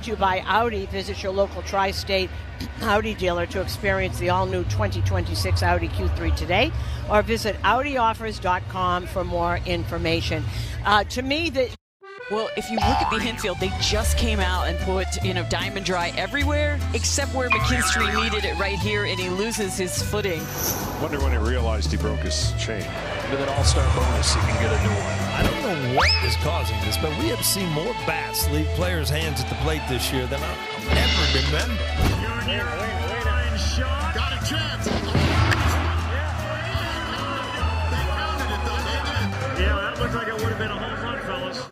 To by Audi. Visit your local tri-state Audi dealer to experience the all-new 2026 Audi Q3 today, or visit AudiOffers.com for more information. To me, Well, if you look at the infield, they just came out and put, Diamond Dry everywhere, except where McKinstry needed it right here, and he loses his footing. Wonder when he realized he broke his chain. With an all-star bonus, he can get a new one. I don't know what is causing this, but we have seen more bats leave players' hands at the plate this year than I'll ever remember. Line shot. Got a chance. Yeah, that looks like it would have been a home run, fellas.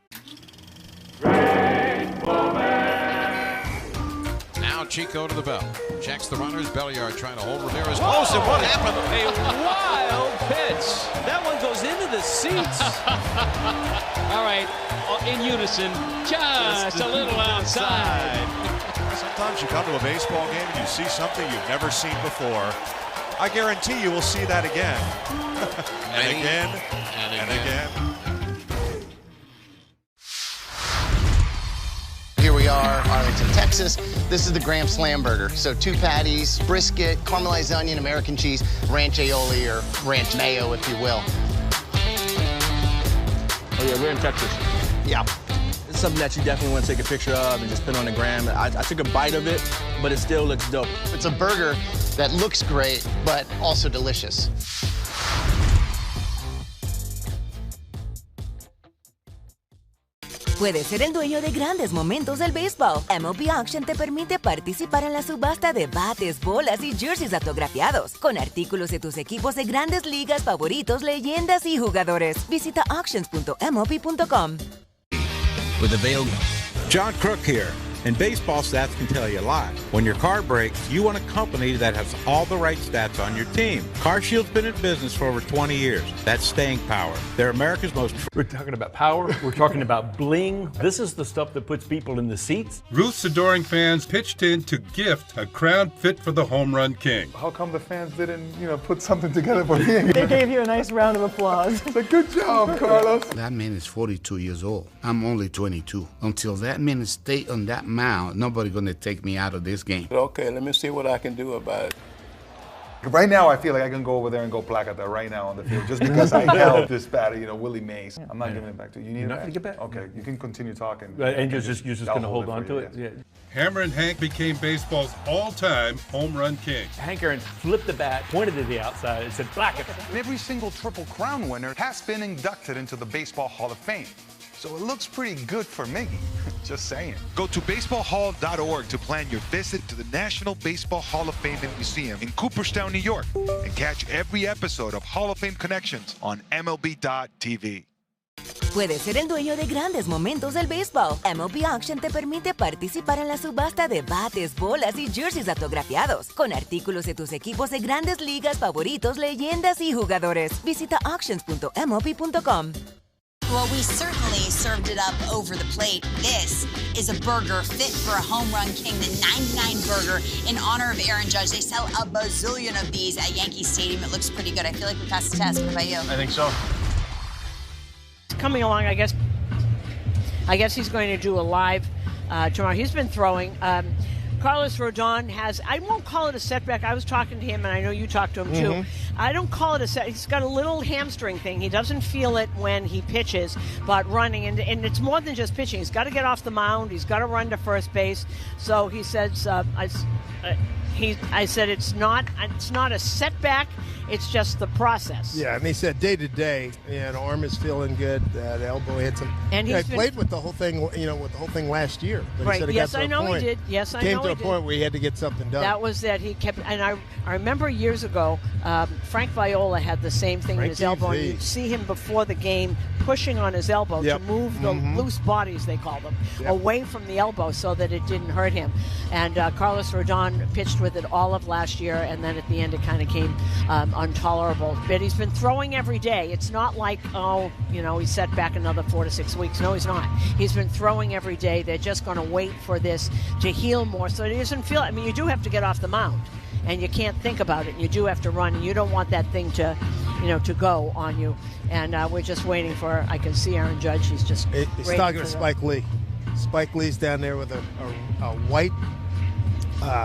Now Chico to the belt. Checks the runners. Belliard trying to hold Ramirez close. And what happened? A wild pitch. That one goes into the seats. All right, in unison, just a little outside. Sometimes you come to a baseball game and you see something you've never seen before. I guarantee you will see that again. and again. And again. Here we are, Arlington, Texas. This is the Grand Slam burger. So 2 patties, brisket, caramelized onion, American cheese, ranch aioli, or ranch mayo, if you will. Oh yeah, we're in Texas. Yeah. It's something that you definitely want to take a picture of and just put on the gram. I took a bite of it, but it still looks dope. It's a burger that looks great, but also delicious. Puedes ser el dueño de grandes momentos del béisbol. MLB Auction te permite participar en la subasta de bates, bolas y jerseys autografiados, con artículos de tus equipos de grandes ligas favoritos, leyendas y jugadores. Visita auctions.mlb.com. With available. John Crook here. And baseball stats can tell you a lot. When your car breaks, you want a company that has all the right stats on your team. CarShield's been in business for over 20 years. That's staying power. They're America's most... We're talking about power. We're talking about bling. This is the stuff that puts people in the seats. Ruth's adoring fans pitched in to gift a crown fit for the home run king. How come the fans didn't, put something together for me? They gave you a nice round of applause. It's like, good job, Carlos. That man is 42 years old. I'm only 22. Until that man stay on that mound, nobody gonna take me out of this game. Okay, let me see what I can do about it. Right now, I feel like I can go over there and go placata right now on the field just because I held this batter, Willie Mays. I'm not giving it back to you. You need it back? To get back. Okay, you can continue talking. And you're just going to hold on to it? Yeah. Hammer and Hank became baseball's all-time home run king. Hank Aaron flipped the bat, pointed to the outside, and said, "Placata." Every single Triple Crown winner has been inducted into the Baseball Hall of Fame. So it looks pretty good for Miggy. Just saying. Go to baseballhall.org to plan your visit to the National Baseball Hall of Fame and Museum in Cooperstown, New York, and catch every episode of Hall of Fame Connections on MLB.tv. Puedes ser el dueño de grandes momentos del béisbol. MLB Auction te permite participar en la subasta de bates, bolas y jerseys autografiados, con artículos de tus equipos de grandes ligas favoritos, leyendas y jugadores. Visita auctions.mlb.com. Well, we certainly served it up over the plate. This is a burger fit for a home run king, the 99 burger in honor of Aaron Judge. They sell a bazillion of these at Yankee Stadium. It looks pretty good. I feel like we passed the test. What about you? I think so. Coming along, I guess he's going to do a live tomorrow. He's been throwing. Carlos Rodon has, I won't call it a setback. I was talking to him, and I know you talked to him too. I don't call it a set. He's got a little hamstring thing. He doesn't feel it when he pitches, but running, and it's more than just pitching. He's got to get off the mound. He's got to run to first base. So he says, I said it's not a setback. It's just the process. Yeah, and he said day to day, arm is feeling good. The elbow hits him. And he played with the whole thing, with the whole thing last year. But right. He said Yes, I know he did. Yes, I know he did. Came to a point where he had to get something done. That was that he kept, and I remember years ago, Frank Viola had the same thing in his elbow. And you'd see him before the game pushing on his elbow to move the loose bodies, they call them, away from the elbow so that it didn't hurt him. And Carlos Rodon pitched with it all of last year, and then at the end it kind of came intolerable. But he's been throwing every day. It's not like, he's set back another 4 to 6 weeks. No, he's not. He's been throwing every day. They're just going to wait for this to heal more so he doesn't feel it. I mean, you do have to get off the mound, and you can't think about it. You do have to run, and you don't want that thing to go on you. And we're just waiting for, I can see Aaron Judge. He's just He's talking to Spike Lee. Spike Lee's down there with a white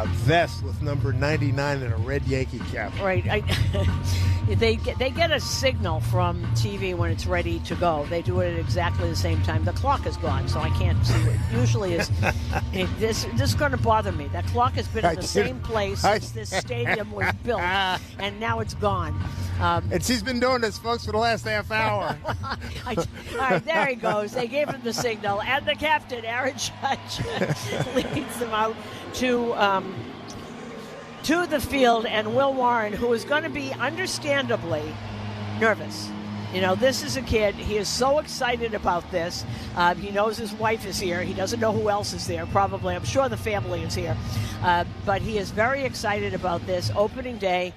vest with number 99 and a red Yankee cap. Right. They get a signal from TV when it's ready to go. They do it at exactly the same time. The clock is gone, so I can't see it. Usually this is going to bother me. That clock has been in the same place since this stadium was built, and now it's gone. And she's been doing this, folks, for the last half hour. All right, there he goes. They gave him the signal, and the captain, Aaron Judge, leads them out to the field, and Will Warren, who is going to be understandably nervous. You know, this is a kid. He is so excited about this. He knows his wife is here. He doesn't know who else is there, probably. I'm sure the family is here. But he is very excited about this opening day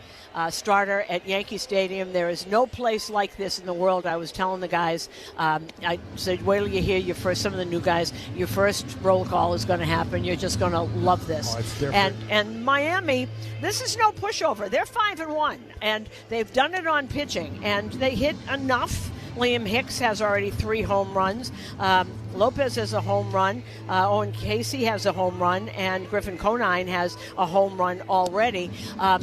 starter at Yankee Stadium. There is no place like this in the world. I was telling the guys, I said, wait till you hear some of the new guys, your first roll call is going to happen. You're just going to love this. Oh, it's different. And Miami, this is no pushover. They're 5-1, and they've done it on pitching, and they hit enough. Liam Hicks has already 3 home runs. Lopez has a home run. Owen Casey has a home run. And Griffin Conine has a home run already.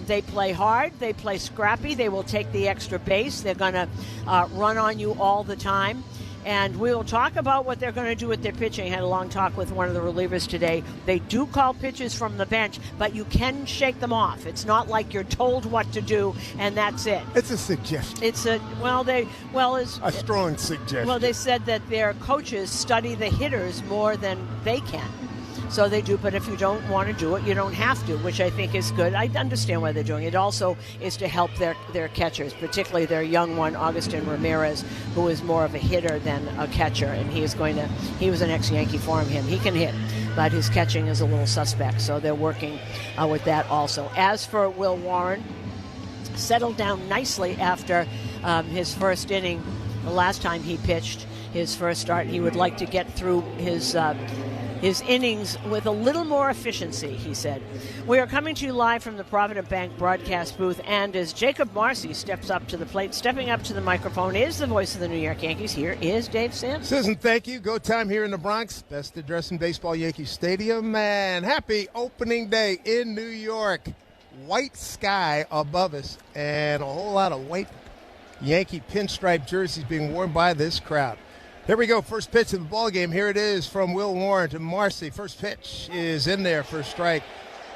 They play hard. They play scrappy. They will take the extra base. They're going to run on you all the time. And we will talk about what they're going to do with their pitching. I had a long talk with one of the relievers today. They do call pitches from the bench, but you can shake them off. It's not like you're told what to do and that's it. It's a suggestion. It's a strong suggestion. Well, they said that their coaches study the hitters more than they can. So they do, but if you don't want to do it, you don't have to, which I think is good. I understand why they're doing it. It also is to help their catchers, particularly their young one, Augustin Ramirez, who is more of a hitter than a catcher, and he was an ex-Yankee for him. He can hit, but his catching is a little suspect, so they're working with that also. As for Will Warren, settled down nicely after his first inning. The last time he pitched his first start, he would like to get through his innings with a little more efficiency, he said. We are coming to you live from the Provident Bank broadcast booth, and as Jacob Marcy steps up to the plate, stepping up to the microphone is the voice of the New York Yankees. Here is Dave Sands. Susan, thank you. Go time here in the Bronx. Best address in baseball, Yankee Stadium. And happy opening day in New York. White sky above us and a whole lot of white Yankee pinstripe jerseys being worn by this crowd. Here we go, first pitch of the ball game. Here it is from Will Warren to Marcy. First pitch is in there for a strike.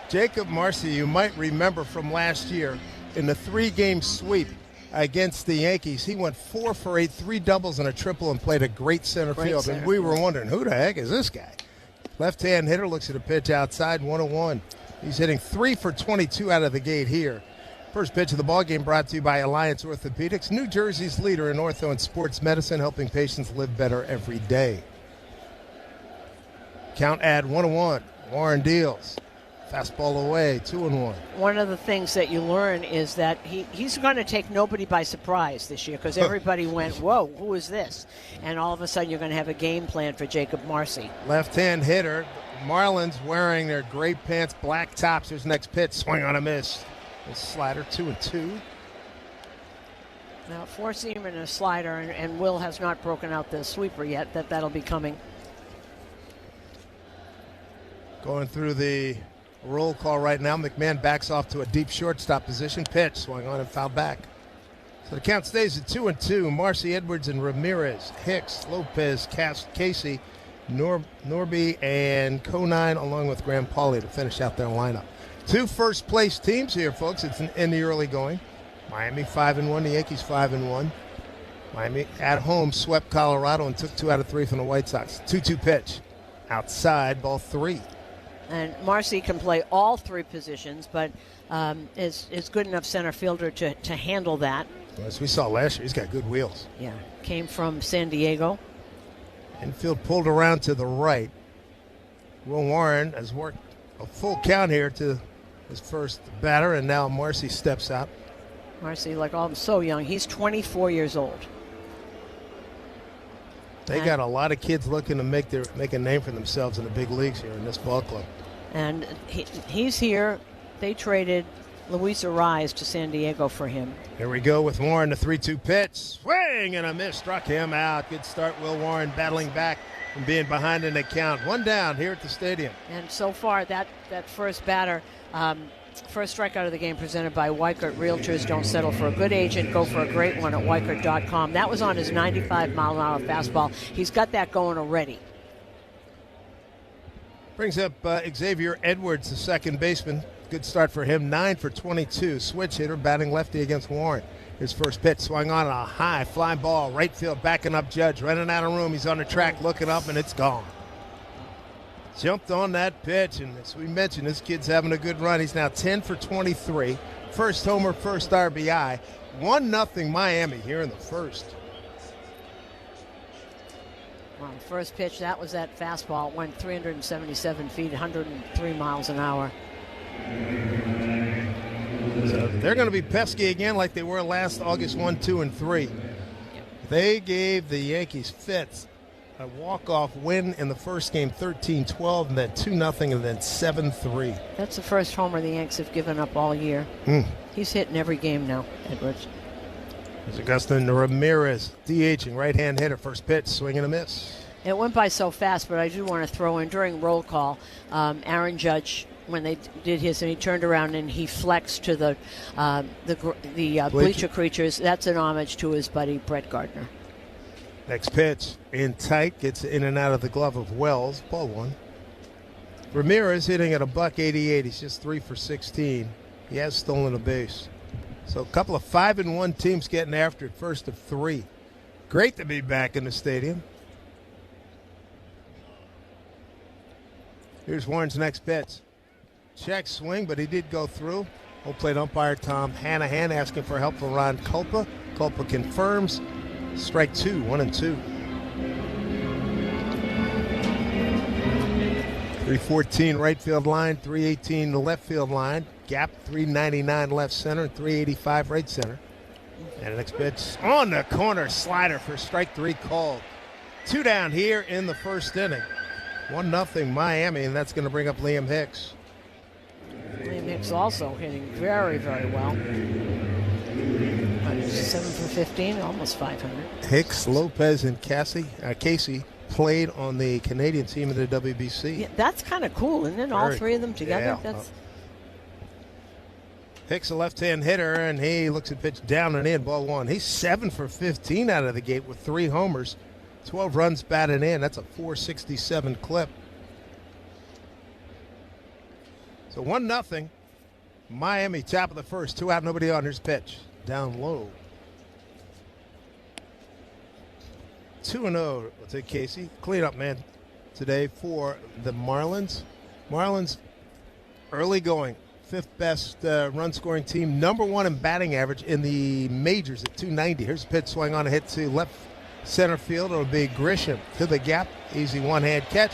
Jacob Marcy, you might remember from last year in the 3-game sweep against the Yankees. He went 4 for 8, 3 doubles and a triple, and played a great center field. And we were wondering, who the heck is this guy? Left-hand hitter looks at a pitch outside, 1-1. He's hitting 3 for 22 out of the gate here. First pitch of the ballgame brought to you by Alliance Orthopedics, New Jersey's leader in ortho and sports medicine, helping patients live better every day. Count at 1-1. Warren deals. Fastball away, 2-1. One of the things that you learn is that he's going to take nobody by surprise this year, because everybody went, whoa, who is this? And all of a sudden you're going to have a game plan for Jacob Marcy. Left-hand hitter. Marlins wearing their gray pants, black tops. Here's next pitch. Swing on a miss. A slider, 2-2. Now, 4-seamer and a slider, and Will has not broken out the sweeper yet. That'll be coming. Going through the roll call right now. McMahon backs off to a deep shortstop position. Pitch, swung on and fouled back. So the count stays at 2-2. Marcy, Edwards, and Ramirez. Hicks, Lopez, Casey, Norby, and Conine, along with Graham Pauley to finish out their lineup. 2 first-place teams here, folks. It's in the early going. Miami 5-1, the Yankees 5-1. Miami at home swept Colorado and took 2 out of 3 from the White Sox. 2-2 pitch. Outside, ball 3. And Marcy can play all 3 positions, but is good enough center fielder to handle that. As we saw last year, he's got good wheels. Yeah, came from San Diego. Infield pulled around to the right. Will Warren has worked a full count here to his first batter, and now Marcy steps out. Marcy, so young. He's 24 years old. They got a lot of kids looking to make a name for themselves in the big leagues here in this ball club. And he's here. They traded Luis Arraez to San Diego for him. Here we go with Warren, the 3-2 pitch. Swing and a miss. Struck him out. Good start, Will Warren battling back from being behind in the count. One down here at the stadium. And so far, that first batter, first strikeout of the game presented by Weichert Realtors. Don't settle for a good agent. Go for a great one at Weichert.com. That was on his 95-mile-an-hour fastball. He's got that going already. Brings up Xavier Edwards, the second baseman. Good start for him, 9 for 22. Switch hitter, batting lefty against Warren. His first pitch swung on a high fly ball, right field, backing up Judge, running out of room. He's on the track, looking up, and it's gone. Jumped on that pitch, and as we mentioned, this kid's having a good run. He's now 10 for 23. First homer, first RBI. 1-0 Miami here in the first. Well, the first pitch, that was that fastball. It went 377 feet, 103 miles an hour. So they're going to be pesky again like they were last August 1, 2, and 3. They gave the Yankees fits a walk-off win in the first game, 13-12, and then 2-0, and then 7-3. That's the first homer the Yanks have given up all year. He's hitting every game now, Edwards. There's Augustin Ramirez, DHing, right-hand hitter, first pitch, swing and a miss. It went by so fast, but I do want to throw in during roll call, Aaron Judge, when they did his, and he turned around and he flexed to the bleacher creatures. That's an homage to his buddy Brett Gardner. Next pitch, in tight, gets in and out of the glove of Wells. Ball one. Ramirez hitting at $188. He's just 3 for 16. He has stolen a base. So a couple of 5-1 teams getting after it, first of 3. Great to be back in the stadium. Here's Warren's next pitch. Check swing, but he did go through. Home plate umpire Tom Hanahan asking for help from Ron Culpa. Culpa confirms. Strike 2, 1-2. 314 right field line, 318 the left field line. Gap 399 left center, 385 right center. And the next pitch on the corner, slider for strike 3 called. 2 down here in the first inning. 1-0 Miami, and that's going to bring up Liam Hicks. Liam Hicks also hitting very, very well. 7 for 15, almost 500. Hicks, Lopez, and Casey played on the Canadian team of the WBC. Yeah, that's kind of cool, isn't it? All 3 of them together. Yeah. Hicks, a left-hand hitter, and he looks at pitch down and in, ball 1. He's 7 for 15 out of the gate with 3 homers, 12 runs batted in. That's a 467 clip. So 1-0. Miami, top of the first, 2 out, nobody on. Here's pitch. Down low. 2-0. We'll take Casey. Cleanup man today for the Marlins. Marlins early going. 5th best run-scoring team. Number 1 in batting average in the majors at 290. Here's a pitch swing on a hit to left center field. It'll be Grisham to the gap. Easy one-hand catch.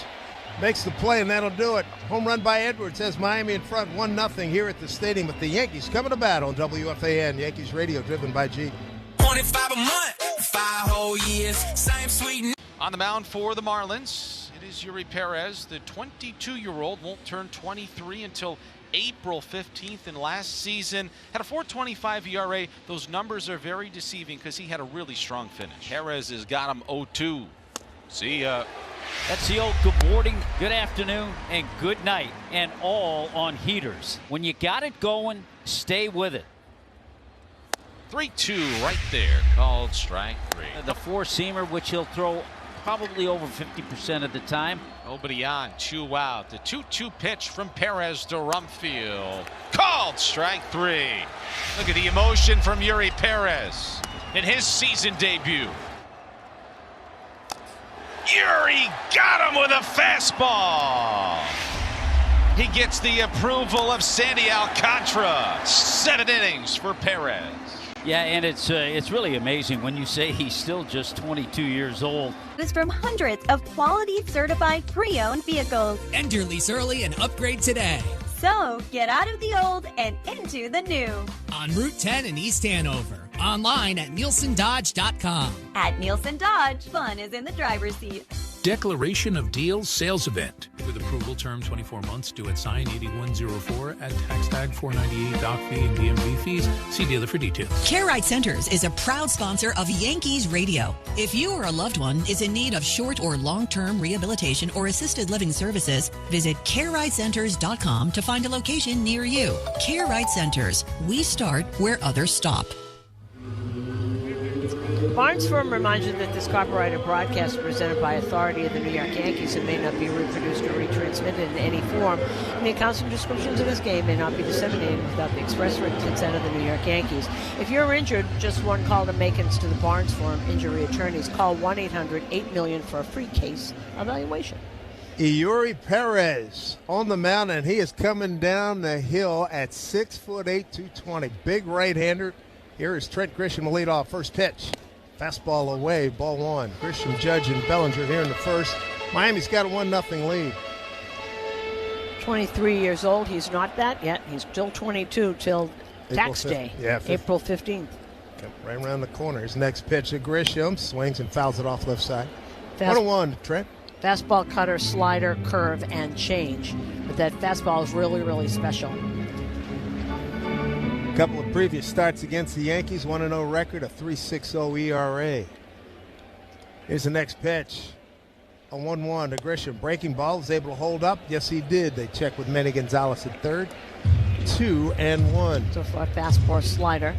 Makes the play, and that'll do it. Home run by Edwards has Miami in front, 1-0 here at the stadium. With the Yankees coming to bat on WFAN, Yankees Radio, driven by G. 25 a month, 5 whole years, same sweet. On the mound for the Marlins, it is Yuri Perez. The 22-year-old won't turn 23 until April 15th, and last season had a 4.25 ERA. Those numbers are very deceiving because he had a really strong finish. Perez has got him 0-2. See ya. That's the old good morning, good afternoon, and good night, and all on heaters. When you got it going, stay with it. 3-2 right there, called strike 3. The 4-seamer, which he'll throw probably over 50% of the time. Nobody on, 2 out. The 2-2 pitch from Perez to Rumfield. Called strike 3. Look at the emotion from Yuri Perez in his season debut. Yuri got him with a fastball. He gets the approval of Sandy Alcantara. 7 innings for Perez. Yeah, and it's really amazing when you say he's still just 22 years old. This from hundreds of quality certified pre-owned vehicles. Enter lease early and upgrade today. So get out of the old and into the new. On Route 10 in East Hanover. Online at NielsenDodge.com. At Nielsen Dodge, fun is in the driver's seat. Declaration of Deals sales event. With approval term 24 months, due at sign 8104 at tax tag 498 doc fee and DMV fees. See dealer for details. Care Right Centers is a proud sponsor of Yankees Radio. If you or a loved one is in need of short or long-term rehabilitation or assisted living services, visit CareRightCenters.com to find a location near you. Care Right Centers. We start where others stop. Barnes Firm reminds you that this copyrighted broadcast is presented by authority of the New York Yankees and may not be reproduced or retransmitted in any form. And the accounts and descriptions of this game may not be disseminated without the express written consent of the New York Yankees. If you're injured, just one call to Makins to the Barnes Firm injury attorneys. Call 1-800-8-MILLION for a free case evaluation. Eury Perez on the mound, and he is coming down the hill at 6'8", 220. Big right-hander. Here is Trent Grisham to lead off. First pitch. Fastball away, ball one. Grisham, Judge, and Bellinger here in the first. Miami's got a 1-0 lead. 23 years old. He's not that yet. He's still 22 till tax day, April 15th. Right around the corner. His next pitch to Grisham. Swings and fouls it off left side. 1-1, Trent. Fastball, cutter, slider, curve, and change. But that fastball is really, really special. A couple of previous starts against the Yankees, 1-0 record, a 3.60 ERA. Here's the next pitch. A 1-1 to Grisham. Breaking ball, is able to hold up. Yes, he did. They check with Manny Gonzalez at third. 2-1. So far, fastball, slider.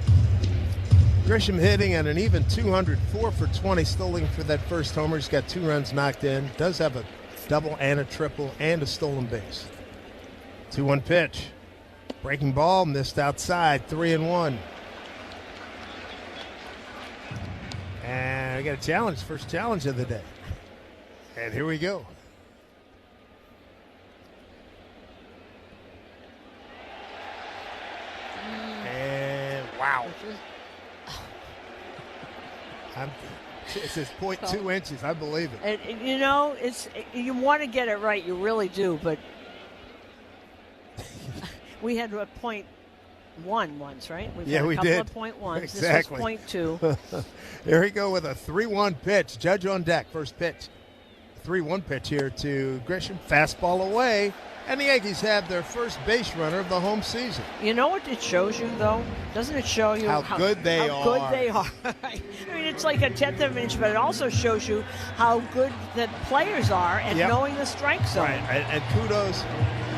Grisham hitting at an even 204 for 20, stolen for that first homer. He's got 2 runs knocked in. Does have a double and a triple and a stolen base. 2-1 pitch. Breaking ball, missed outside, 3-1. And we got a challenge, first challenge of the day. And here we go. And wow. It says 0.2 inches. I believe it. And you know, you want to get it right. You really do, but we had a 0.1 once, right? We've had we a couple did. Of 0.1s. Exactly. This was 0.2. Here we go with a 3-1 pitch. Judge on deck. First pitch. 3-1 pitch here to Grisham. Fastball away. And the Yankees have their first base runner of the home season. You know what it shows you, though? Doesn't it show you how good they are? How good they are. I mean, it's like a tenth of an inch, but it also shows you how good the players are at knowing the strike zone. Right, and kudos.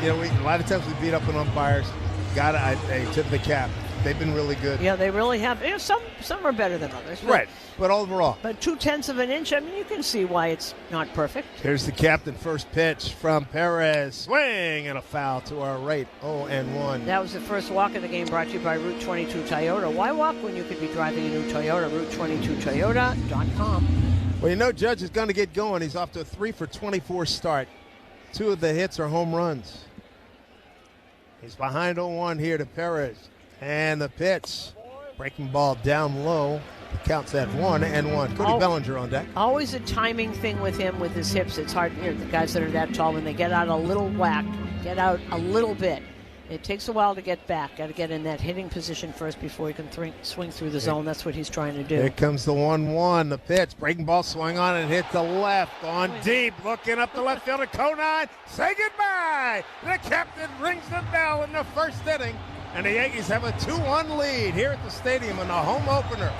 You know, a lot of times we beat up on umpires. Got to tip the cap. They've been really good. Yeah, they really have. You know, some are better than others. Right, but overall. But 0.2 of an inch, I mean, you can see why it's not perfect. Here's the captain. First pitch from Perez. Swing and a foul to our right. 0-1. That was the first walk of the game, brought to you by Route 22 Toyota. Why walk when you could be driving a new Toyota? Route22Toyota.com. Well, you know, Judge is going to get going. He's off to a 3-for-24 start. 2 of the hits are home runs. He's behind 0-1 here to Perez. And the pitch. Breaking ball down low. The count's at 1-1. Cody Bellinger on deck. Always a timing thing with him with his hips. It's hard. You know, the guys that are that tall, when they get out a little whack, get out a little bit. It takes a while to get back. Got to get in that hitting position first before he can swing through the zone. That's what he's trying to do. Here comes the 1-1. The pitch. Breaking ball swung on and hit the left. On deep. Looking up the left fielder. Conine. Say goodbye. The captain rings the bell in the first inning. And the Yankees have a 2-1 lead here at the stadium in the home opener.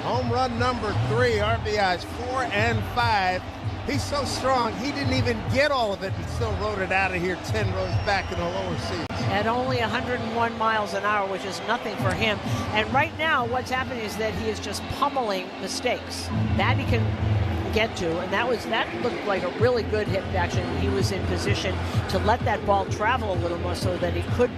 Home run number 3. RBIs 4 and 5. He's so strong, he didn't even get all of it and still rode it out of here 10 rows back in the lower seats. At only 101 miles an hour, which is nothing for him. And right now, what's happening is that he is just pummeling mistakes. That he can get to, and that looked like a really good hit action. He was in position to let that ball travel a little more so that he could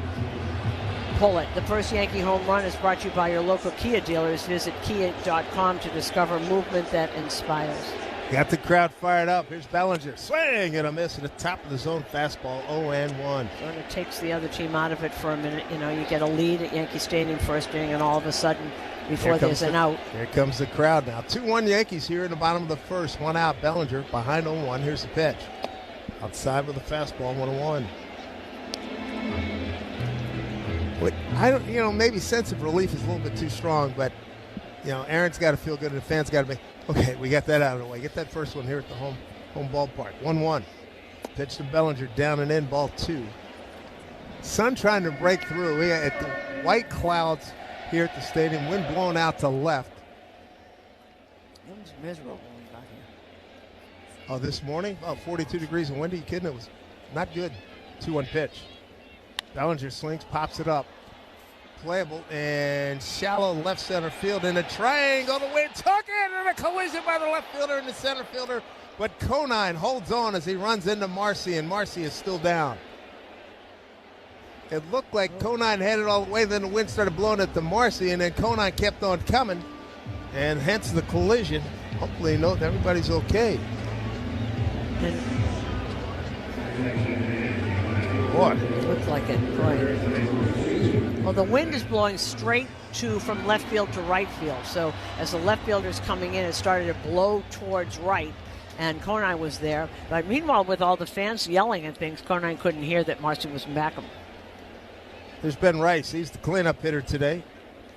pull it. The first Yankee home run is brought to you by your local Kia dealers. Visit kia.com to discover movement that inspires. Got the crowd fired up. Here's Bellinger. Swing and a miss at the top of the zone fastball. 0-1. Sort of takes the other team out of it for a minute. You know, you get a lead at Yankee Stadium first inning, and all of a sudden, before there's an out. Here comes the crowd now. 2-1 Yankees here in the bottom of the first. 1 out. Bellinger behind 0-1. Here's the pitch. Outside with a fastball. 1-1. I don't, maybe sense of relief is a little bit too strong, but, Aaron's got to feel good and the fans got to make. Okay, we got that out of the way. Get that first one here at the home ballpark. 1-1. Pitch to Bellinger, down and in, ball 2. Sun trying to break through. We got the white clouds here at the stadium. Wind blowing out to left. It was miserable when we got here. Oh, this morning? Oh, 42 degrees and windy. You kidding? It was not good. 2-1 pitch. Bellinger swings, pops it up. Playable and shallow left center field in a triangle. The wind took it and a collision by the left fielder and the center fielder. But Conine holds on as he runs into Marcy, and Marcy is still down. It looked like Conine headed all the way, then the wind started blowing it to Marcy, and then Conine kept on coming, and hence the collision. Hopefully, everybody's okay. Boy. It looked like it. Boy. Well, the wind is blowing straight from left field to right field. So as the left fielder's coming in, it started to blow towards right. And Conine was there. But meanwhile, with all the fans yelling and things, Conine couldn't hear that Marcy was back him. There's Ben Rice. He's the cleanup hitter today.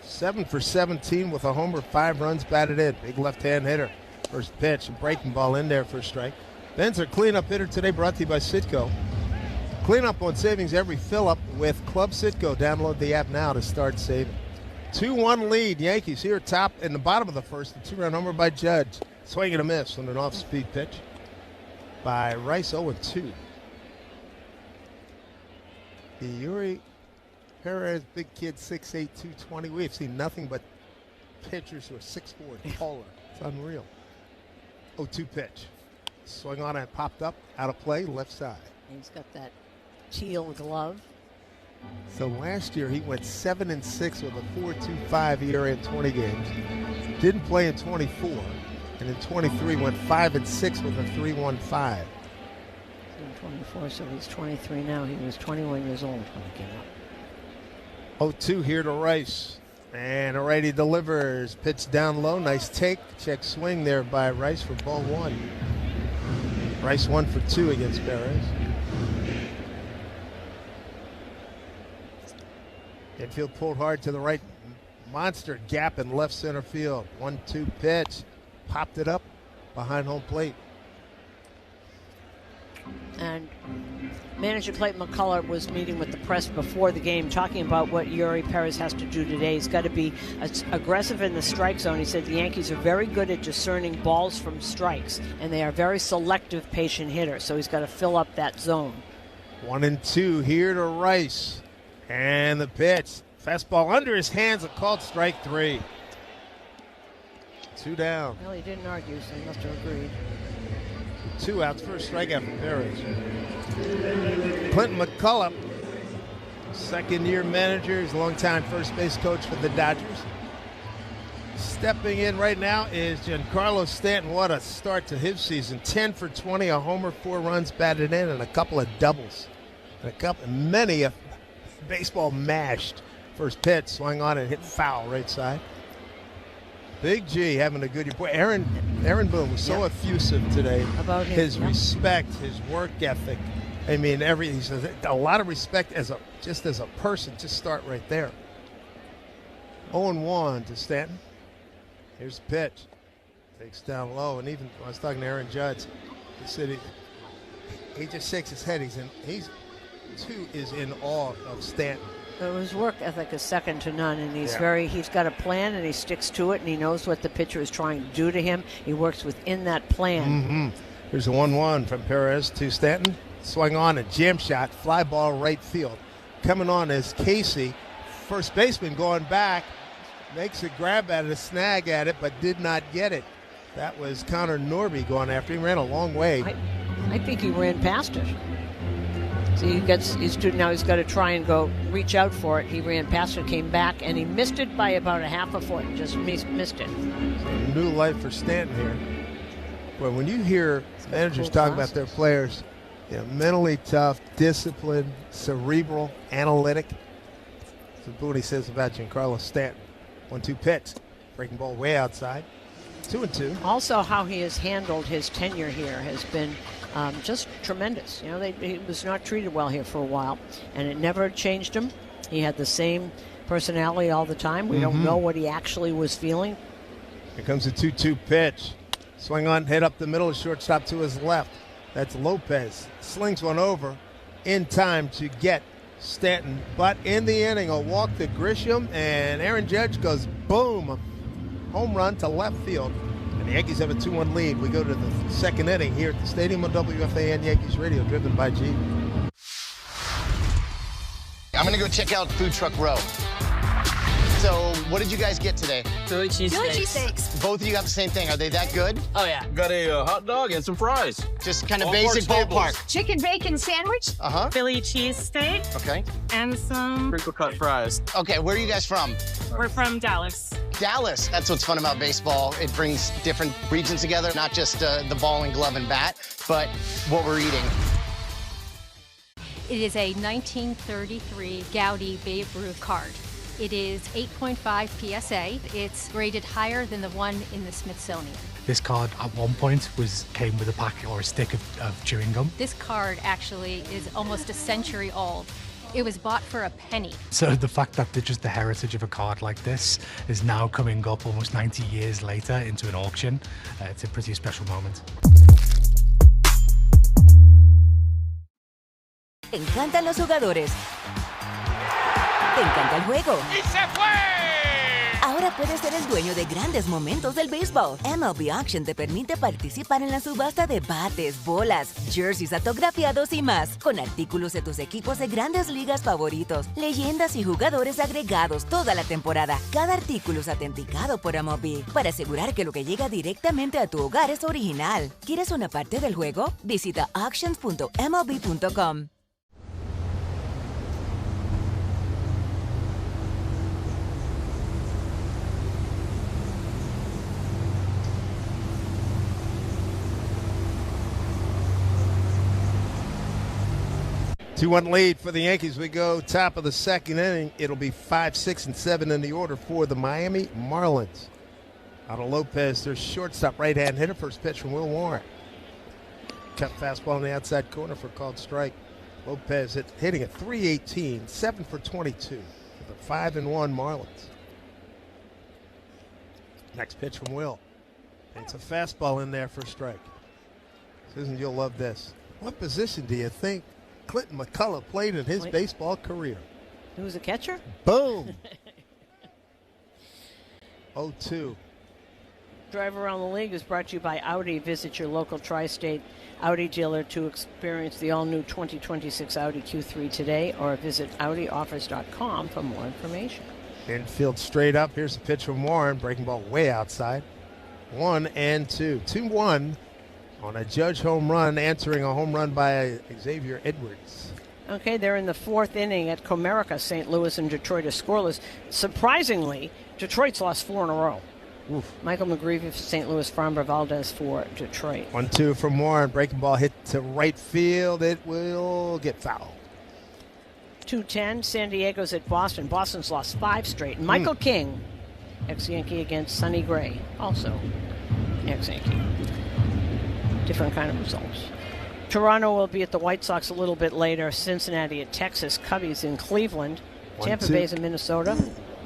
7 for 17 with a homer, 5 runs batted in. Big left-hand hitter. First pitch, a breaking ball in there for a strike. Ben's our cleanup hitter today, brought to you by Citgo. Cleanup on savings every fill-up with Club Citgo. Download the app now to start saving. 2-1 lead. Yankees here top in the bottom of the first. A 2-run homer by Judge. Swing and a miss on an off-speed pitch by Rice. 0-2. Yuri Perez, big kid, 6'8", 220. We have seen nothing but pitchers who are 6'4" and taller. It's unreal. 0-2 pitch. Swing on and popped up, out of play, left side. He's got that teal glove. So last year he went 7-6 with a 4.25 ERA in 20 games. Didn't play in 24, and in 23 went 5-6 with a 3.15. In 24, so he's 23 now. He was 21 years old when he came up. 0-2 here to Rice. And a righty delivers. Pitch down low. Nice take. Check swing there by Rice for ball 1. Rice 1 for 2 against Perez. Infield pulled hard to the right. Monster gap in left center field. 1-2 pitch. Popped it up behind home plate. And manager Clayton McCullough was meeting with the press before the game, talking about what Yuri Perez has to do today. He's got to be aggressive in the strike zone. He said the Yankees are very good at discerning balls from strikes, and they are very selective, patient hitters. So he's got to fill up that zone. 1-2 here to Rice. And the pitch. Fastball under his hands, a called strike 3. 2 down. Well, he didn't argue, so he must have agreed. 2 outs, first strikeout for Perez. Clinton McCullough, second-year manager. He's a longtime first base coach for the Dodgers. Stepping in right now is Giancarlo Stanton. What a start to his season. 10 for 20, a homer, 4 runs batted in, and a couple of doubles. And many a baseball mashed. First pitch, swung on and hit foul right side. Big G having a good year. Boy, Aaron Boone was so effusive today about his respect, his work ethic. I mean, he says a lot of respect as a person. Just start right there. 0-1 to Stanton. Here's the pitch. Takes down low, and even I was talking to Aaron Judge. He said he just shakes his head. He's in awe of Stanton. His work ethic is second to none, and he's got a plan, and he sticks to it, and he knows what the pitcher is trying to do to him. He works within that plan. Mm-hmm. Here's a 1-1 from Perez to Stanton. Swung on a jam shot, fly ball right field. Coming on is Casey, first baseman going back, makes a grab at it, a snag at it, but did not get it. That was Connor Norby going after him. Ran a long way. I think he ran past it. See, he's got to try and go reach out for it. He ran past it, came back, and he missed it by about a half a foot. Just missed it. New life for Stanton here. But when you hear managers talk about their players, mentally tough, disciplined, cerebral, analytic. That's what Booney says about Giancarlo Stanton. 1-2 pitch. Breaking ball way outside. 2-2. Also, how he has handled his tenure here has been just tremendous. He was not treated well here for a while, and it never changed him. He had the same personality all the time. We don't know what he actually was feeling. Here comes a 2-2 pitch. Swing on, hit up the middle, shortstop to his left. That's Lopez. Slings one over in time to get Stanton. But in the inning, a walk to Grisham, and Aaron Judge goes boom. Home run to left field. And the Yankees have a 2-1 lead. We go to the second inning here at the stadium on WFAN Yankees Radio, driven by G. I'm going to go check out Food Truck Row. So, what did you guys get today? Philly cheesesteaks. Both of you got the same thing. Are they that good? Oh, yeah. Got a hot dog and some fries. Just kind of basic ballpark. Chicken bacon sandwich. Uh-huh. Philly cheesesteak. Okay. And some crinkle cut fries. Okay, where are you guys from? We're from Dallas. Dallas. That's what's fun about baseball. It brings different regions together, not just the ball and glove and bat, but what we're eating. It is a 1933 Gaudy Babe Ruth card. It is 8.5 PSA. It's rated higher than the one in the Smithsonian. This card at one point came with a pack or a stick of chewing gum. This card actually is almost a century old. It was bought for a penny. So the fact that just the heritage of a card like this is now coming up almost 90 years later into an auction, it's a pretty special moment. Te encantan los jugadores. Te encanta el juego. ¡Y se fue! Ahora puedes ser el dueño de grandes momentos del béisbol. MLB Auction te permite participar en la subasta de bates, bolas, jerseys autografiados y más, con artículos de tus equipos de grandes ligas favoritos, leyendas y jugadores agregados toda la temporada. Cada artículo es autenticado por MLB para asegurar que lo que llega directamente a tu hogar es original. ¿Quieres una parte del juego? Visita auctions.mlb.com. Two-one lead for the Yankees. We go top of the second inning. It'll be 5, 6, and 7 in the order for the Miami Marlins. Otto Lopez, their shortstop, right-hand hitter. First pitch from Will Warren. Cut fastball on the outside corner for a called strike. Lopez hitting at .318, 7 for 22 for the 5-1 Marlins. Next pitch from Will. It's a fastball in there for a strike. Susan, you'll love this. What position do you think Clinton McCullough played in his baseball career? He was a catcher? Boom. 0-2. Drive Around the League is brought to you by Audi. Visit your local tri-state Audi dealer to experience the all-new 2026 Audi Q3 today, or visit AudiOffers.com for more information. Infield straight up. Here's a pitch from Warren. Breaking ball way outside. 1-2. 2-1 on a Judge home run, answering a home run by Xavier Edwards. Okay, they're in the fourth inning at Comerica. St. Louis and Detroit are scoreless. Surprisingly, Detroit's lost 4 in a row. Oof. Michael McGreevy for St. Louis, Framber Valdez for Detroit. 1-2 from Warren. Breaking ball hit to right field. It will get fouled. 2-10, San Diego's at Boston. Boston's lost 5 straight. Michael King, ex-Yankee against Sonny Gray, also ex-Yankee. Different kind of results. Toronto will be at the White Sox a little bit later. Cincinnati at Texas. Cubbies in Cleveland. Tampa Bay's in Minnesota.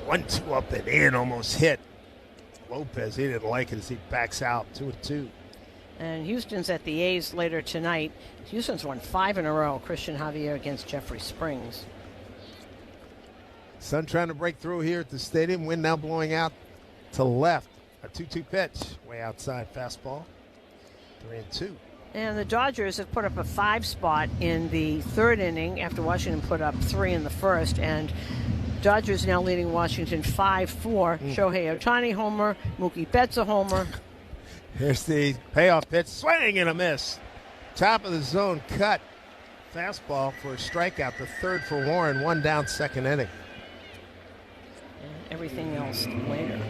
1-2 up and in, almost hit. Lopez, he didn't like it as he backs out. 2-2. And Houston's at the A's later tonight. Houston's won 5 in a row. Christian Javier against Jeffrey Springs. Sun trying to break through here at the stadium. Wind now blowing out to left. A 2-2 pitch. Way outside fastball. 3-2. And the Dodgers have put up a 5 spot in the third inning after Washington put up 3 in the first. And Dodgers now leading Washington 5-4. Shohei Ohtani homer. Mookie Betts a homer. Here's the payoff pitch. Swing and a miss. Top of the zone cut. Fastball for a strikeout. The third for Warren. 1 down, second inning. And everything else later.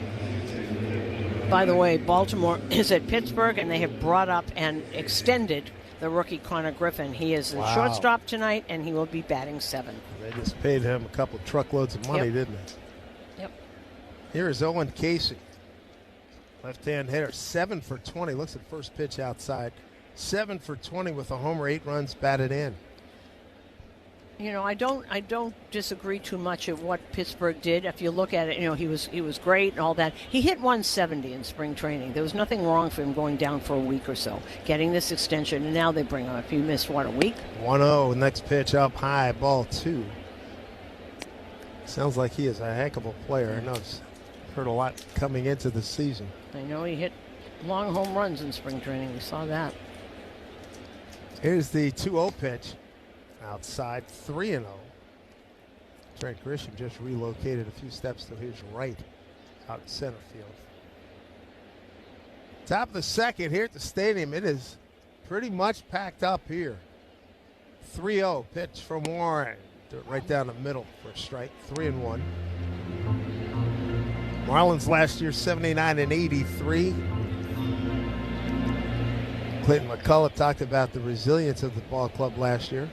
By the way, Baltimore is at Pittsburgh, and they have brought up and extended the rookie Connor Griffin. He is the shortstop tonight, and he will be batting 7th. They just paid him a couple truckloads of money, didn't they? Yep. Here is Owen Casey. Left-hand hitter, 7 for 20. Looks at first pitch outside. 7 for 20 with a homer, 8 runs batted in. You know, I don't disagree too much of what Pittsburgh did. If you look at it, you know, he was great and all that. He hit 170 in spring training. There was nothing wrong for him going down for a week or so, getting this extension, and now they bring him up. He missed, what, a week? 1-0, next pitch up high, ball 2. Sounds like he is a heck of a player. I know it's heard a lot coming into the season. I know he hit long home runs in spring training. We saw that. Here's the 2-0 pitch. Outside, 3-0. Trent Grisham just relocated a few steps to his right out in center field. Top of the second here at the stadium. It is pretty much packed up here. 3-0 pitch from Warren. Right down the middle for a strike. 3-1. Marlins last year 79 and 83. Clayton McCullough talked about the resilience of the ball club last year.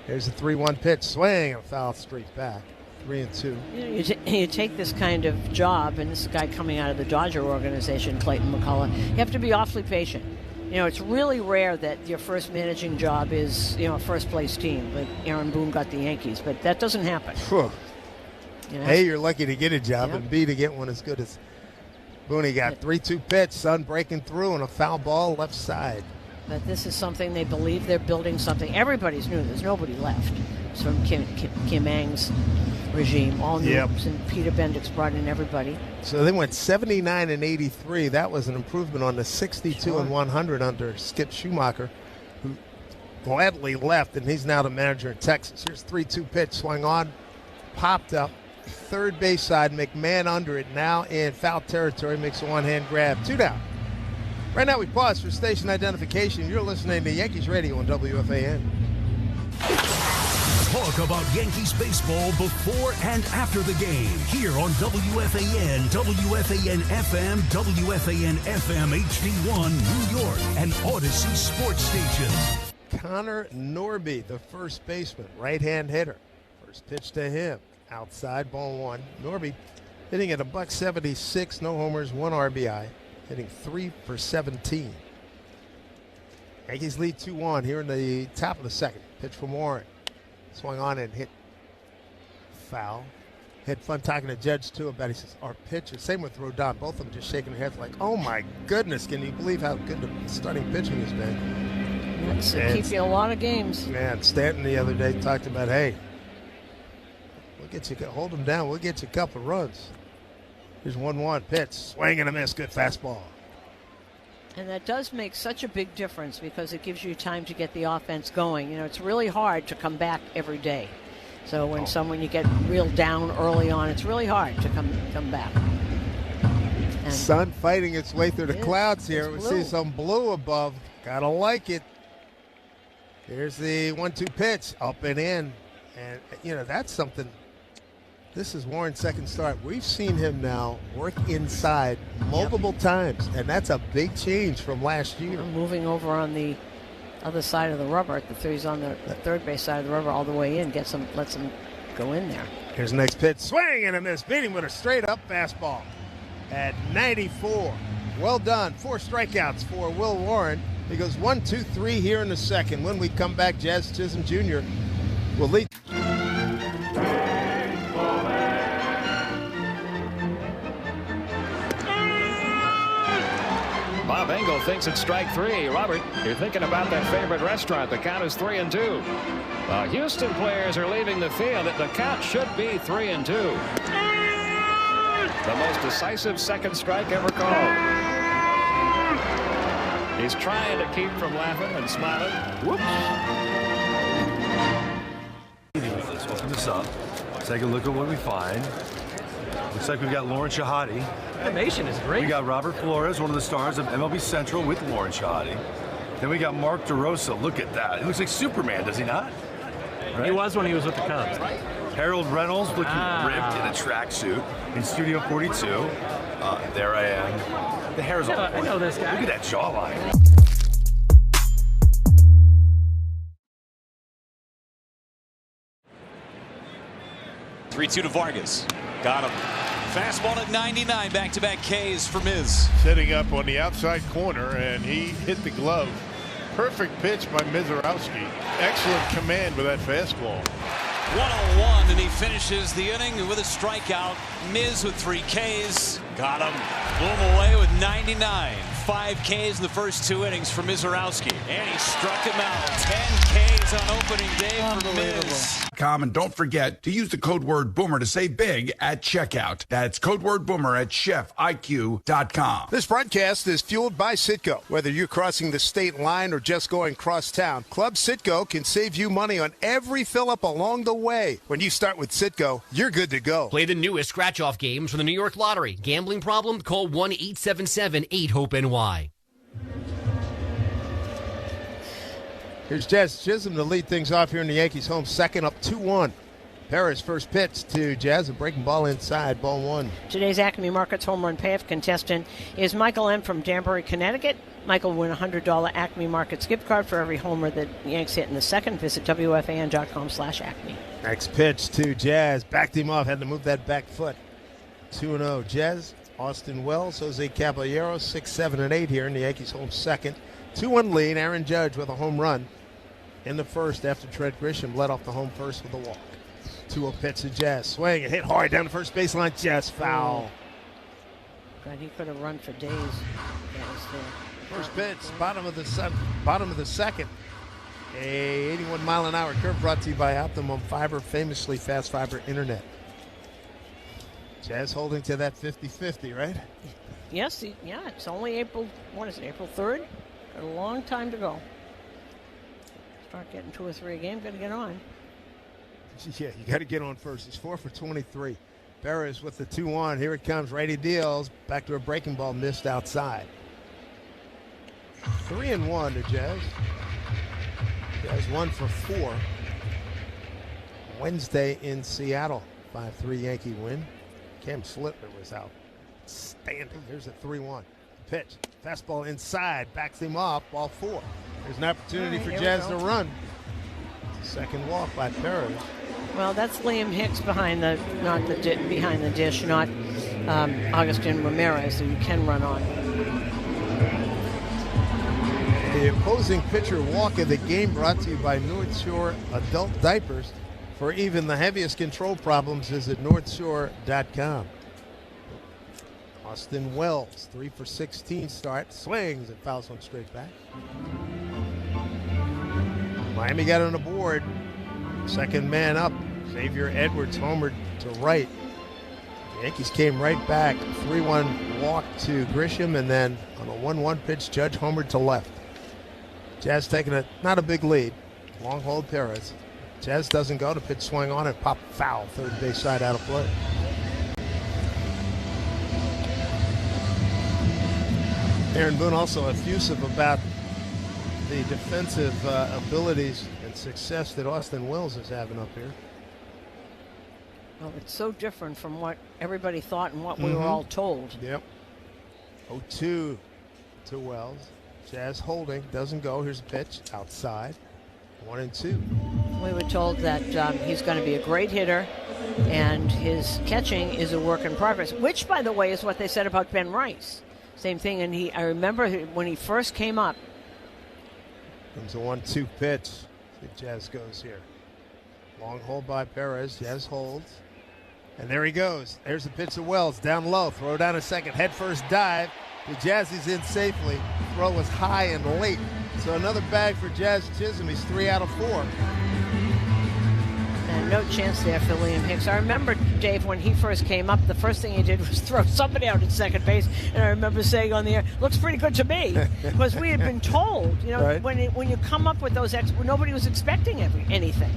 Here's a 3-1 pitch, swing and foul straight back. 3-2. You take this kind of job, and this guy coming out of the Dodger organization, Clayton McCullough, you have to be awfully patient. You know, it's really rare that your first managing job is, you know, a first-place team. Like Aaron Boone got the Yankees, but that doesn't happen. You know? A, you're lucky to get a job, and B, to get one as good as Boone. Got 3-2 pitch, sun breaking through, and a foul ball left side. But this is something they believe they're building something. Everybody's new. There's nobody left. It's from Kim Ang's regime, all new. And Peter Bendix brought in everybody. So they went 79 and 83. That was an improvement on the 62 and 100 under Skip Schumacher, who gladly left, and he's now the manager in Texas. Here's 3-2 pitch, swung on, popped up. Third base side, McMahon under it, now in foul territory, makes a one-hand grab. 2 down. Right now we pause for station identification. You're listening to Yankees Radio on WFAN. Talk about Yankees baseball before and after the game here on WFAN, WFAN-FM, WFAN-FM HD1 New York, and Odyssey Sports Station. Connor Norby, the first baseman, right-hand hitter. First pitch to him. Outside, ball 1. Norby hitting at $176, no homers, 1 RBI. Hitting 3 for 17. Yankees lead 2-1 here in the top of the second. Pitch from Warren. Swung on and hit foul. Had fun talking to Judge too about it. He says, our pitcher, same with Rodon, both of them just shaking their heads like, oh my goodness, can you believe how good the starting pitching has been? That's to keep you a lot of games. Man, Stanton the other day talked about, hey, we'll get you, hold them down, we'll get you a couple of runs. Here's 1-1 pitch, swing and a miss, good fastball. And that does make such a big difference because it gives you time to get the offense going. You know, it's really hard to come back every day. So when you get real down early on, it's really hard to come back. And sun fighting its way through the clouds here. We see some blue above. Gotta like it. Here's the 1-2 pitch, up and in. And, you know, that's something. This is Warren's second start. We've seen him now work inside multiple times, and that's a big change from last year. Moving over on the other side of the rubber. He's on the third base side of the rubber all the way in. Lets him go in there. Here's the next pitch. Swing and a miss. Beat him with a straight-up fastball at 94. Well done. 4 strikeouts for Will Warren. He goes 1-2-3 here in the second. When we come back, Jazz Chisholm Jr. will lead. Bob Engel thinks it's strike 3. Robert, you're thinking about that favorite restaurant. The count is 3-2. Houston players are leaving the field. The count should be 3-2. The most decisive second strike ever called. He's trying to keep from laughing and smiling. Whoops. Let's open this up. Take a look at what we find. Looks like we've got Lauren Shahadi. Animation is great. We got Robert Flores, one of the stars of MLB Central with Lauren Shahadi. Then we got Mark DeRosa. Look at that. He looks like Superman, does he not? Right? He was when he was with the Cubs. Harold Reynolds looking ripped in a tracksuit in Studio 42. There I am. The hair's all I know this guy. Look at that jawline. 3-2 to Vargas. Got him. Fastball at 99. Back-to-back Ks for Miz. Setting up on the outside corner, and he hit the glove. Perfect pitch by Mizorowski. Excellent command with that fastball. 1-on-1, and he finishes the inning with a strikeout. Miz with 3 Ks. Got him. Blew him away with 99. 5 Ks in the first 2 innings for Mizorowski. And he struck him out. 10 Ks on opening day for Miz. And don't forget to use the code word Boomer to save big at checkout. That's code word Boomer at chefiq.com. This broadcast is fueled by Citgo. Whether you're crossing the state line or just going cross town, Club Citgo can save you money on every fill-up along the way. When you start with Citgo, you're good to go. Play the newest scratch-off games from the New York Lottery. Gambling problem? Call 1-877-8-HOPE-NY. Here's Jazz Chisholm to lead things off here in the Yankees' home second, up 2-1. Perez first pitch to Jazz, a breaking ball inside, ball 1. Today's Acme Markets home run payoff contestant is Michael M. from Danbury, Connecticut. Michael will win a $100 Acme Markets gift card for every homer that Yanks hit in the second. Visit WFAN.com/Acme. Next pitch to Jazz, backed him off, had to move that back foot. 2-0. Jazz, Austin Wells, Jose Caballero, 6, 7, and 8 here in the Yankees' home second. 2-1 lead. Aaron Judge with a home run in the first after Trent Grisham led off the home first with a walk. 2-0 pitch to Jazz. Swing and hit hard down the first baseline. Just foul. God, he could have run for days. First pitch, bottom of the second. A 81-mile-an-hour curve brought to you by Optimum Fiber, famously fast fiber internet. Jazz holding to that 50-50, right? Yes, yeah, it's only April 3rd? A long time to go. Start getting 2 or 3 a game, got to get on. Yeah, you got to get on first. He's 4 for 23. Perez with the 2-1. Here it comes. Righty deals. Back to a breaking ball missed outside. 3-1 to Jazz. Jazz 1 for 4. Wednesday in Seattle. 5-3 Yankee win. Cam Slitler was outstanding. There's a 3-1. Pitch. Fastball inside. Backs him off. Ball 4. There's an opportunity for Jazz to run. Second walk by Perez. Well, that's Liam Hicks behind the dish, not Augustin Ramirez, who you can run on. The opposing pitcher walk of the game brought to you by North Shore Adult Diapers. For even the heaviest control problems, visit NorthShore.com. Austin Wells, 3 for 16 start. Swings and fouls one straight back. Miami got on the board. Second man up. Xavier Edwards homered to right. The Yankees came right back. 3-1 walk to Grisham, and then on a 1-1 pitch, Judge homered to left. Jazz taking not a big lead. Long hold Perez. Jazz doesn't go. The pitch swung on and pop foul. Third base side out of play. Aaron Boone also effusive about the defensive abilities and success that Austin Wells is having up here. Well, it's so different from what everybody thought and what we were all told. Yep. 0-2 to Wells. Jazz holding, doesn't go. Here's a pitch outside. 1-2. We were told that he's going to be a great hitter, and his catching is a work in progress, which, by the way, is what they said about Ben Rice. Same thing, and I remember when he first came up. Comes a 1-2 pitch. See if Jazz goes here. Long hold by Perez. Jazz holds. And there he goes. There's the pitch to Wells. Down low. Throw down a second. Head first dive. The Jazz is in safely. Throw was high and late. So another bag for Jazz Chisholm. He's 3 out of 4. And no chance there for Liam Hicks. I remember, Dave, when he first came up, the first thing he did was throw somebody out at second base. And I remember saying on the air, looks pretty good to me. Because we had been told, right. when you come up with those, nobody was expecting anything.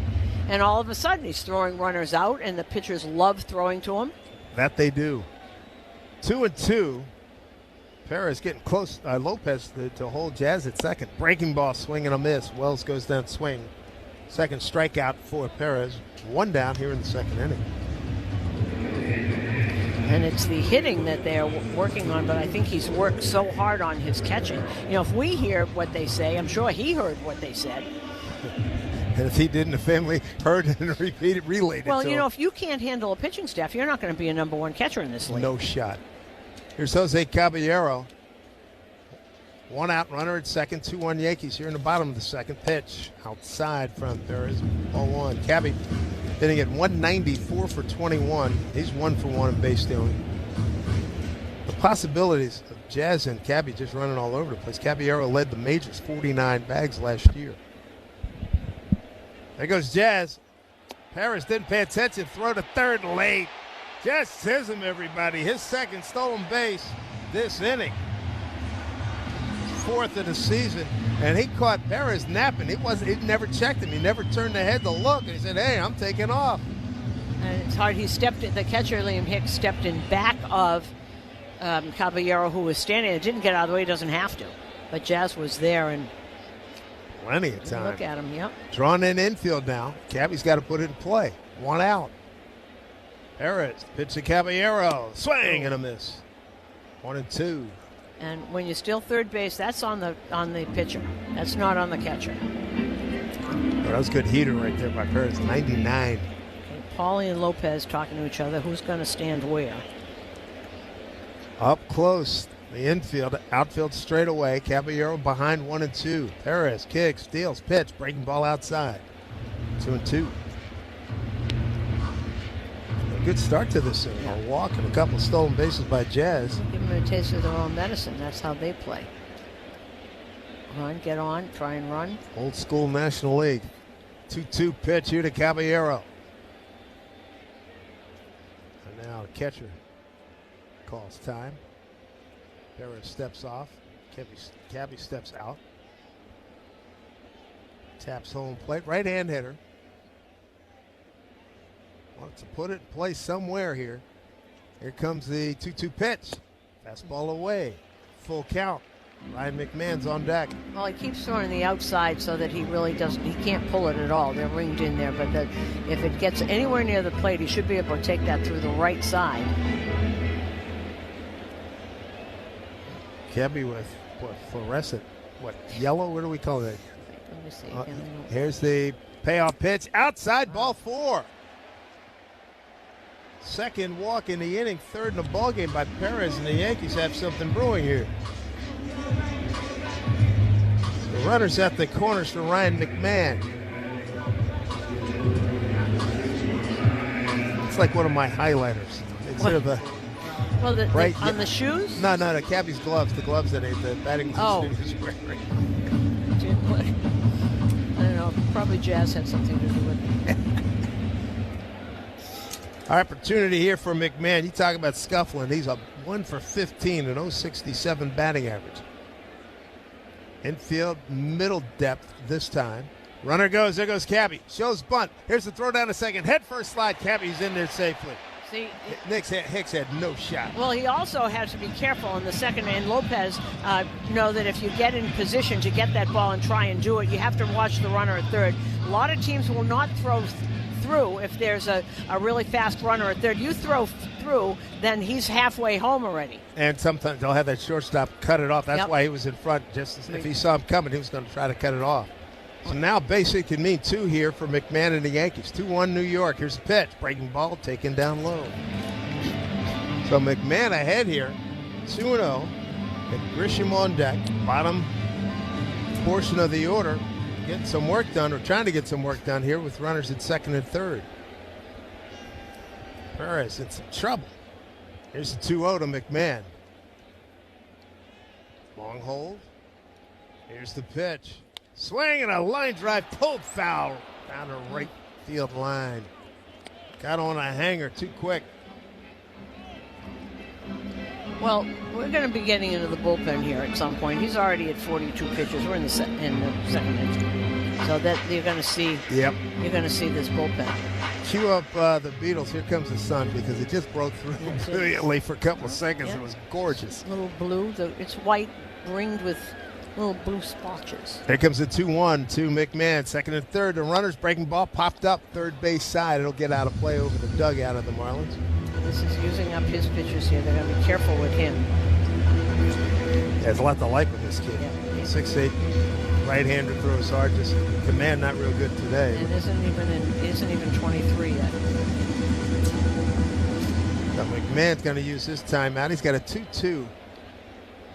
And all of a sudden, he's throwing runners out, and the pitchers love throwing to him. That they do. 2-2. Perez getting close. Lopez to hold Jazz at second. Breaking ball, swing and a miss. Wells goes down, swing. Second strikeout for Perez. 1 down here in the second inning. And it's the hitting that they're working on, but I think he's worked so hard on his catching. If we hear what they say, I'm sure he heard what they said. And if he didn't, the family heard and relayed it to Well, him. If you can't handle a pitching staff, you're not going to be a number 1 catcher in this league. No shot. Here's Jose Caballero. 1 out, runner at second, 2-1 Yankees here in the bottom of the second. Pitch outside from Perez. 0-1. Cabby hitting at 194 for 21. He's 1 for 1 in base stealing. The possibilities of Jazz and Cabby just running all over the place. Caballero led the majors, 49 bags last year. There goes Jazz. Paris didn't pay attention. Throw to third late. Just Chisholm, everybody. His second stolen base this inning. 4th of the season. And he caught Perez napping. He never checked him. He never turned the head to look. And he said, hey, I'm taking off. And it's hard. He stepped in. The catcher, Liam Hicks, stepped in back of Caballero, who was standing. It didn't get out of the way. He doesn't have to. But Jazz was there and plenty of time. Look at him, yep. Drawn in infield now. Cabby's got to put it in play. 1 out. Perez, pitch to Caballero. Swing and a miss. 1-2. And when you steal third base, that's on the pitcher. That's not on the catcher. Oh, that was good heater right there by Perez. 99. Okay, Paulie and Lopez talking to each other. Who's going to stand where? Up close. The infield, outfield straight away. Caballero behind 1-2. Perez kicks, steals, pitch, breaking ball outside. 2-2. A good start to this inning. A walk and a couple of stolen bases by Jazz. Give them a taste of their own medicine. That's how they play. Run, get on, try and run. Old school National League. 2-2 pitch here to Caballero. And now the catcher calls time. Perez steps off. Cabby steps out. Taps home plate. Right-hand hitter. Wants to put it in place somewhere here. Here comes the 2-2 pitch. Fastball away. Full count. Ryan McMahon's on deck. Well, he keeps throwing the outside so that he really doesn't. He can't pull it at all. They're ringed in there. But if it gets anywhere near the plate, he should be able to take that through the right side. Cabby with what, fluorescent, what, yellow? What do we call that? Let me see. Here's the payoff pitch. Outside, ball 4. Second walk in the inning, third in the ballgame by Perez, and the Yankees have something brewing here. The runners at the corners for Ryan McMahon. It's like one of my highlighters. Instead of a... Well, right, on the shoes? No, the Cabby's gloves. The gloves that the batting assistant is wearing. I don't know. Probably Jazz had something to do with it. Opportunity here for McMahon. You talk about scuffling. He's a 1 for 15 and 0.67 batting average. Infield, middle depth this time. Runner goes. There goes Cabby. Shows bunt. Here's the throw down to second. Head first slide. Cabby's in there safely. See, Hicks had no shot. Well, he also has to be careful in the second, and Lopez know that if you get in position to get that ball and try and do it, you have to watch the runner at third. A lot of teams will not throw through if there's a really fast runner at third. You throw through, then he's halfway home already. And sometimes they'll have that shortstop cut it off. That's why he was in front. Just if he saw him coming, he was going to try to cut it off. So now basically can mean 2 here for McMahon and the Yankees. 2-1 New York. Here's the pitch. Breaking ball taken down low. So McMahon ahead here. 2-0. And Grisham on deck. Bottom portion of the order. Getting some work done, or trying to get some work done here with runners at second and third. Perez in some trouble. Here's the 2-0 to McMahon. Long hold. Here's the pitch. Swing and a line drive, pulled foul down the right field line. Got on a hanger too quick. Well, we're going to be getting into the bullpen here at some point. He's already at 42 pitches. We're in the second inning, so that you're going to see. Yep. You're going to see this bullpen. Cue up the Beatles. Here comes the sun, because it just broke through brilliantly for a couple of seconds. Yep. It was gorgeous. Little blue. It's white, ringed with little blue splotches. Here comes the 2-1 to McMahon. Second and third. The runner's breaking ball popped up third base side. It'll get out of play over the dugout of the Marlins. This is using up his pitches here. They're going to be careful with him. There's a lot to like with this kid. Yeah. 6'8", right-hander, throws hard. Just command not real good today. And isn't even 23 yet. Now McMahon's going to use his timeout. He's got a 2-2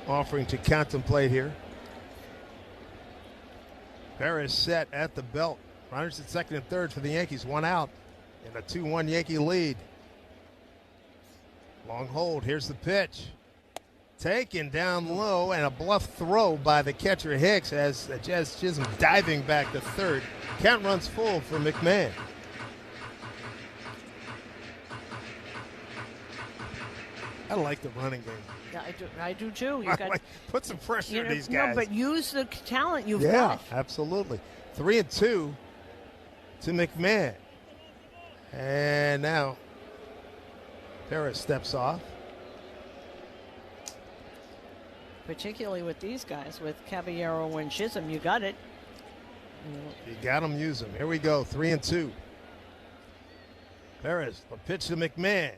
offering to contemplate here. Perez set at the belt. Runners at second and third for the Yankees. 1 out. in a 2-1 Yankee lead. Long hold. Here's the pitch. Taken down low, and a bluff throw by the catcher Hicks as Jazz Chisholm diving back to third. Count runs full for McMahon. I like the running game. Yeah, I do too. You got, put some pressure on these guys. No, but use the talent you've got. Yeah, absolutely. 3-2 to McMahon. And now Perez steps off. Particularly with these guys, with Caballero and Chisholm, you got it. You got them, use them. Here we go, 3-2. Perez, the pitch to McMahon.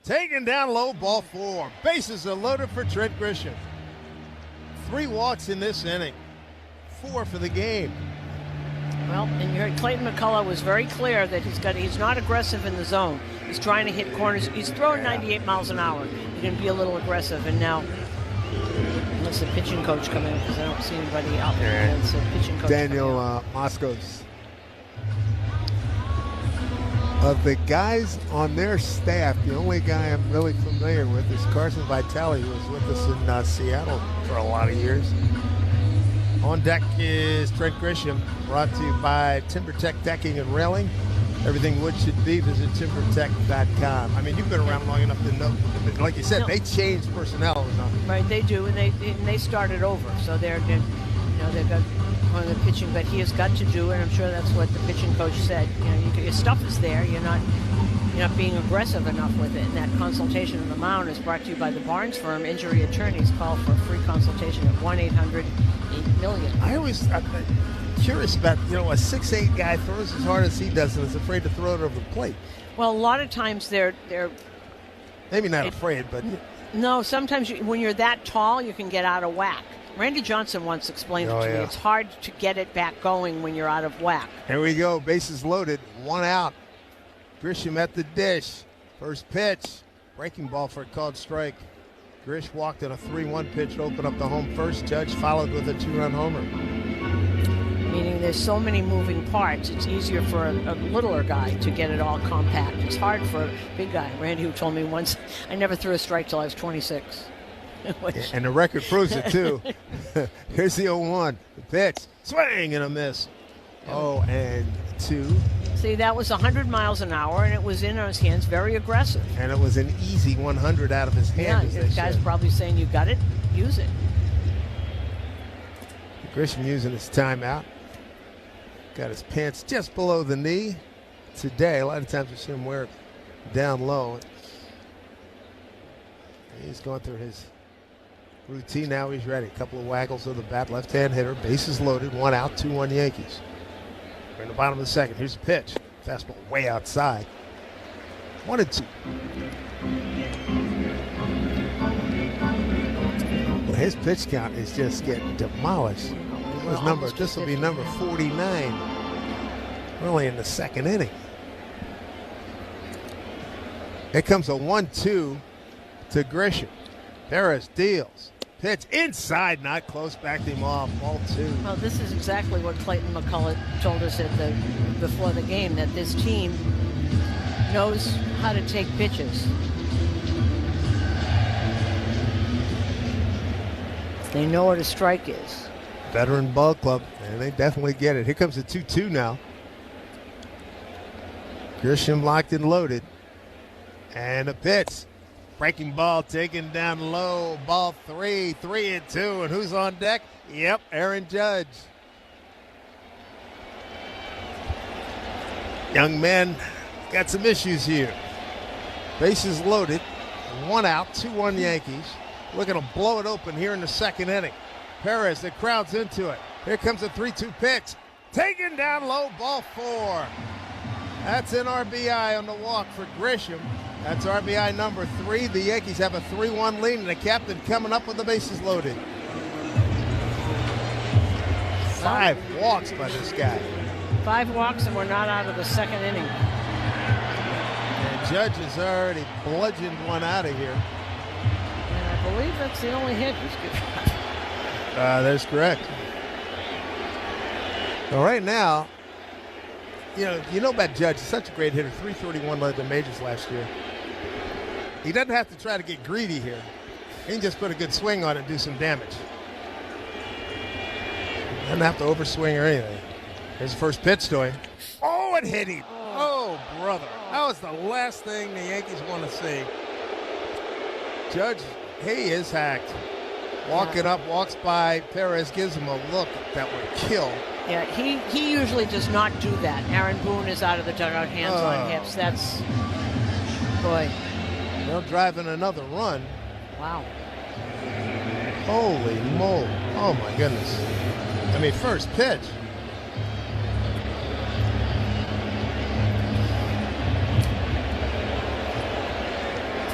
Taken down low, ball 4. Bases are loaded for Trent Grisham. 3 walks in this inning. 4 for the game. Well, and you heard Clayton McCullough was very clear that he's not aggressive in the zone. He's trying to hit corners. He's throwing 98 miles an hour. He's going to be a little aggressive. And now, unless the pitching coach come in, because I don't see anybody out there. It's a pitching coach. Daniel Moscos. Of the guys on their staff, the only guy I'm really familiar with is Carson Vitale, who was with us in Seattle for a lot of years. On deck is Trent Grisham, brought to you by TimberTech Decking and Railing. Everything wood should be, visit timbertech.com. I mean, you've been around long enough to know, like you said, they change personnel. Right, they do, and they started over. So they've got on the pitching, but he has got to do it. I'm sure that's what the pitching coach said. Your stuff is there. You're not being aggressive enough with it. And that consultation on the mound is brought to you by the Barnes Firm. Injury attorneys. Call for a free consultation at 1-800-8-million. I'm curious about, a 6'8" guy throws as hard as he does and is afraid to throw it over the plate. Well, a lot of times they're maybe not afraid, but no. Sometimes when you're that tall, you can get out of whack. Randy Johnson once explained it to me. It's hard to get it back going when you're out of whack. Here we go. Bases loaded. 1 out. Grisham at the dish. First pitch. Breaking ball for a called strike. Grish walked in a 3-1 pitch to open up the home first. Judge followed with a 2-run homer. Meaning there's so many moving parts. It's easier for a littler guy to get it all compact. It's hard for a big guy. Randy, who told me once, I never threw a strike till I was 26. And the record proves it, too. Here's the 0-1. The pitch. Swing and a miss. 0-2. See, that was 100 miles an hour, and it was in his hands, very aggressive. And it was an easy 100 out of his hand. Yeah, the guy's probably saying, you got it, use it. Grisham using his timeout. Got his pants just below the knee. Today, a lot of times you see him wear it down low. He's going through his routine now. He's ready. A couple of waggles of the bat. Left-hand hitter. Bases loaded. 1 out. 2-1 Yankees. We're in the bottom of the second. Here's the pitch. Fastball way outside. 1-2. Well, his pitch count is just getting demolished. This will be number 49. We're only in the second inning. Here comes a 1-2 to Grisham. Perez deals. Pitch inside, not close, backed him off. Ball 2. Well, this is exactly what Clayton McCullough told us before the game, that this team knows how to take pitches. They know what a strike is. Veteran ball club, and they definitely get it. Here comes a 2-2 now. Grisham locked and loaded. And a pitch. Breaking ball taken down low. Ball 3, 3-2. And who's on deck? Yep, Aaron Judge. Young man got some issues here. Bases loaded. 1 out, 2-1 Yankees. Looking to blow it open here in the second inning. Perez, the crowd's into it. Here comes a 3-2 pitch. Taken down low, ball 4. That's an RBI on the walk for Grisham. That's RBI number 3. The Yankees have a 3-1 lead, and the captain coming up with the bases loaded. 5 walks by this guy. 5 walks, and we're not out of the second inning. And Judge has already bludgeoned one out of here. And I believe that's the only hit he's given. That's correct. So right now, you know about Judge. He's such a great hitter. 331 led the majors last year. He doesn't have to try to get greedy here. He can just put a good swing on it and do some damage. Doesn't have to overswing or anything. Here's the first pitch to him. Oh, it hit him. Oh, brother. That was the last thing the Yankees want to see. Judge, he is hacked. Walking up, walks by. Perez gives him a look that would kill. Yeah, he usually does not do that. Aaron Boone is out of the dugout, hands on hips. That's, boy. They'll drive in another run. Wow. Holy moly. Oh, my goodness. I mean, first pitch.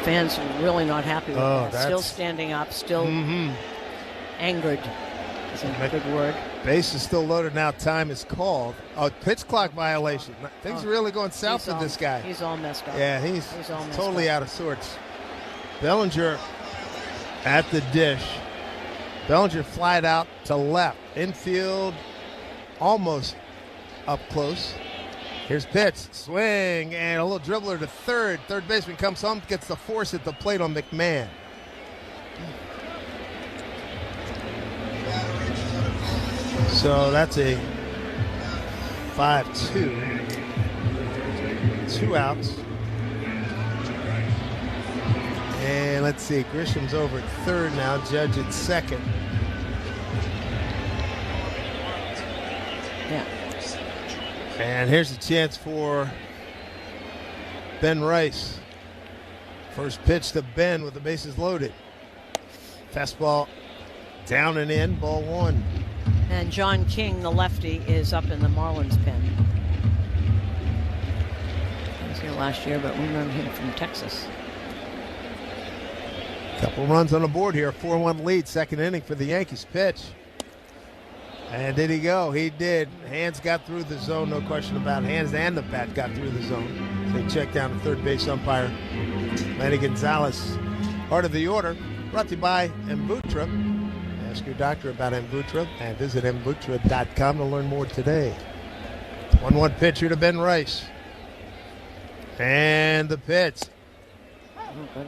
Fans are really not happy with that. That's... Still standing up, still angered. Is a good word. Base is still loaded now. Time is called. Oh, pitch clock violation. Things are really going south with this guy. He's all messed up. Yeah, he's all messed totally up. out of sorts. Bellinger at the dish. Bellinger flied out to left. Infield almost up close. Here's pitch. Swing and a little dribbler to third. Third baseman comes home, gets the force at the plate on McMahon. So that's a 5-2. 2 outs. And let's see, Grisham's over at third now, Judge at second. Yeah. And here's a chance for Ben Rice. First pitch to Ben with the bases loaded. Fastball down and in, ball 1. And John King, the lefty, is up in the Marlins pen. He was here last year, but we remember him from Texas. Couple runs on the board here. 4-1 lead, second inning for the Yankees. Pitch. And did he go? He did. Hands got through the zone, no question about it. Hands and the bat got through the zone. They checked down the third base umpire, Manny Gonzalez. Part of the order brought to you by Mbutra. Ask your doctor about Mbutra and visit Mbutra.com to learn more today. 1-1 pitcher to Ben Rice. And the pitch.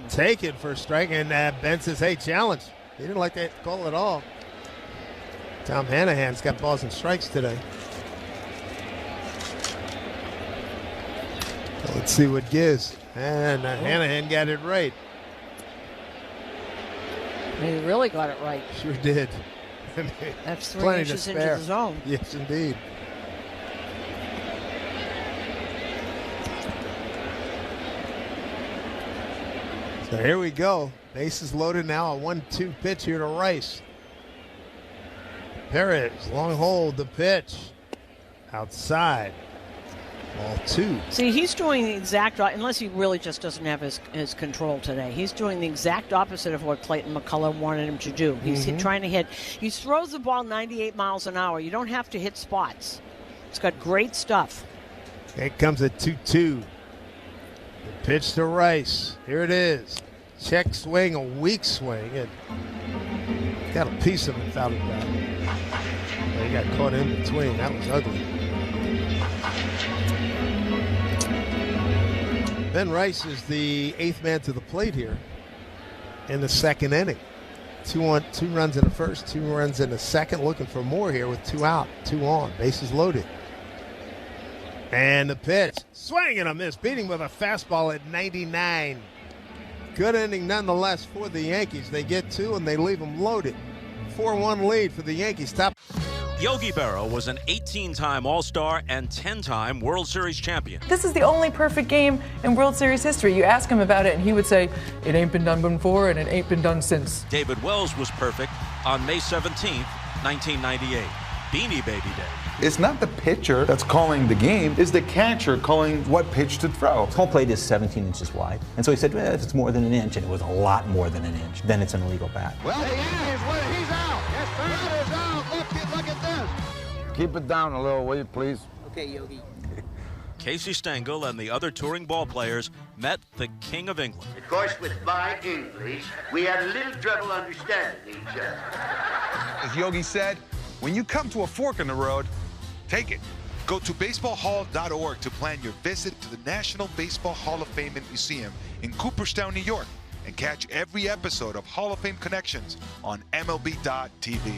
Take it for a strike. And Ben says, hey, challenge. He didn't like that call at all. Tom Hanahan's got balls and strikes today. Let's see what gives. And Hanahan got it right. He really got it right. Sure did. That's 3 inches into the zone. Yes, indeed. So here we go. Bases loaded now. A 1-2 pitch here to Rice. Perez, long hold, the pitch. Outside. Ball 2. See, he's doing the exact, unless he really just doesn't have his control today, he's doing the exact opposite of what Clayton McCullough wanted him to do. He's trying to hit. He throws the ball 98 miles an hour. You don't have to hit spots. It's got great stuff. It comes at 2-2. The pitch to Rice. Here it is. Check swing, a weak swing. And got a piece of it without it back. He got caught in between. That was ugly. Ben Rice is the 8th man to the plate here in the second inning. 2 runs in the first, 2 runs in the second. Looking for more here with 2 out, 2 on. Bases loaded. And the pitch. Swing and a miss. Beating with a fastball at 99. Good inning nonetheless for the Yankees. They get 2 and they leave them loaded. 4-1 lead for the Yankees. Top. Yogi Berra was an 18-time All-Star and 10-time World Series champion. This is the only perfect game in World Series history. You ask him about it, and he would say, it ain't been done before, and it ain't been done since. David Wells was perfect on May 17th, 1998, Beanie Baby Day. It's not the pitcher that's calling the game, it's the catcher calling what pitch to throw. The home plate is 17 inches wide. And so he said, well, if it's more than an inch, and it was a lot more than an inch, then it's an illegal bat. Well, the Yankees win. He's out. Yes, sir. Is out. Look at this. Keep it down a little, will you, please? Okay, Yogi. Casey Stengel and the other touring ball players met the King of England. Of course, with my English, we had a little trouble understanding each other. As Yogi said, when you come to a fork in the road, take it. Go to baseballhall.org to plan your visit to the National Baseball Hall of Fame and Museum in Cooperstown, New York, and catch every episode of Hall of Fame Connections on MLB.tv.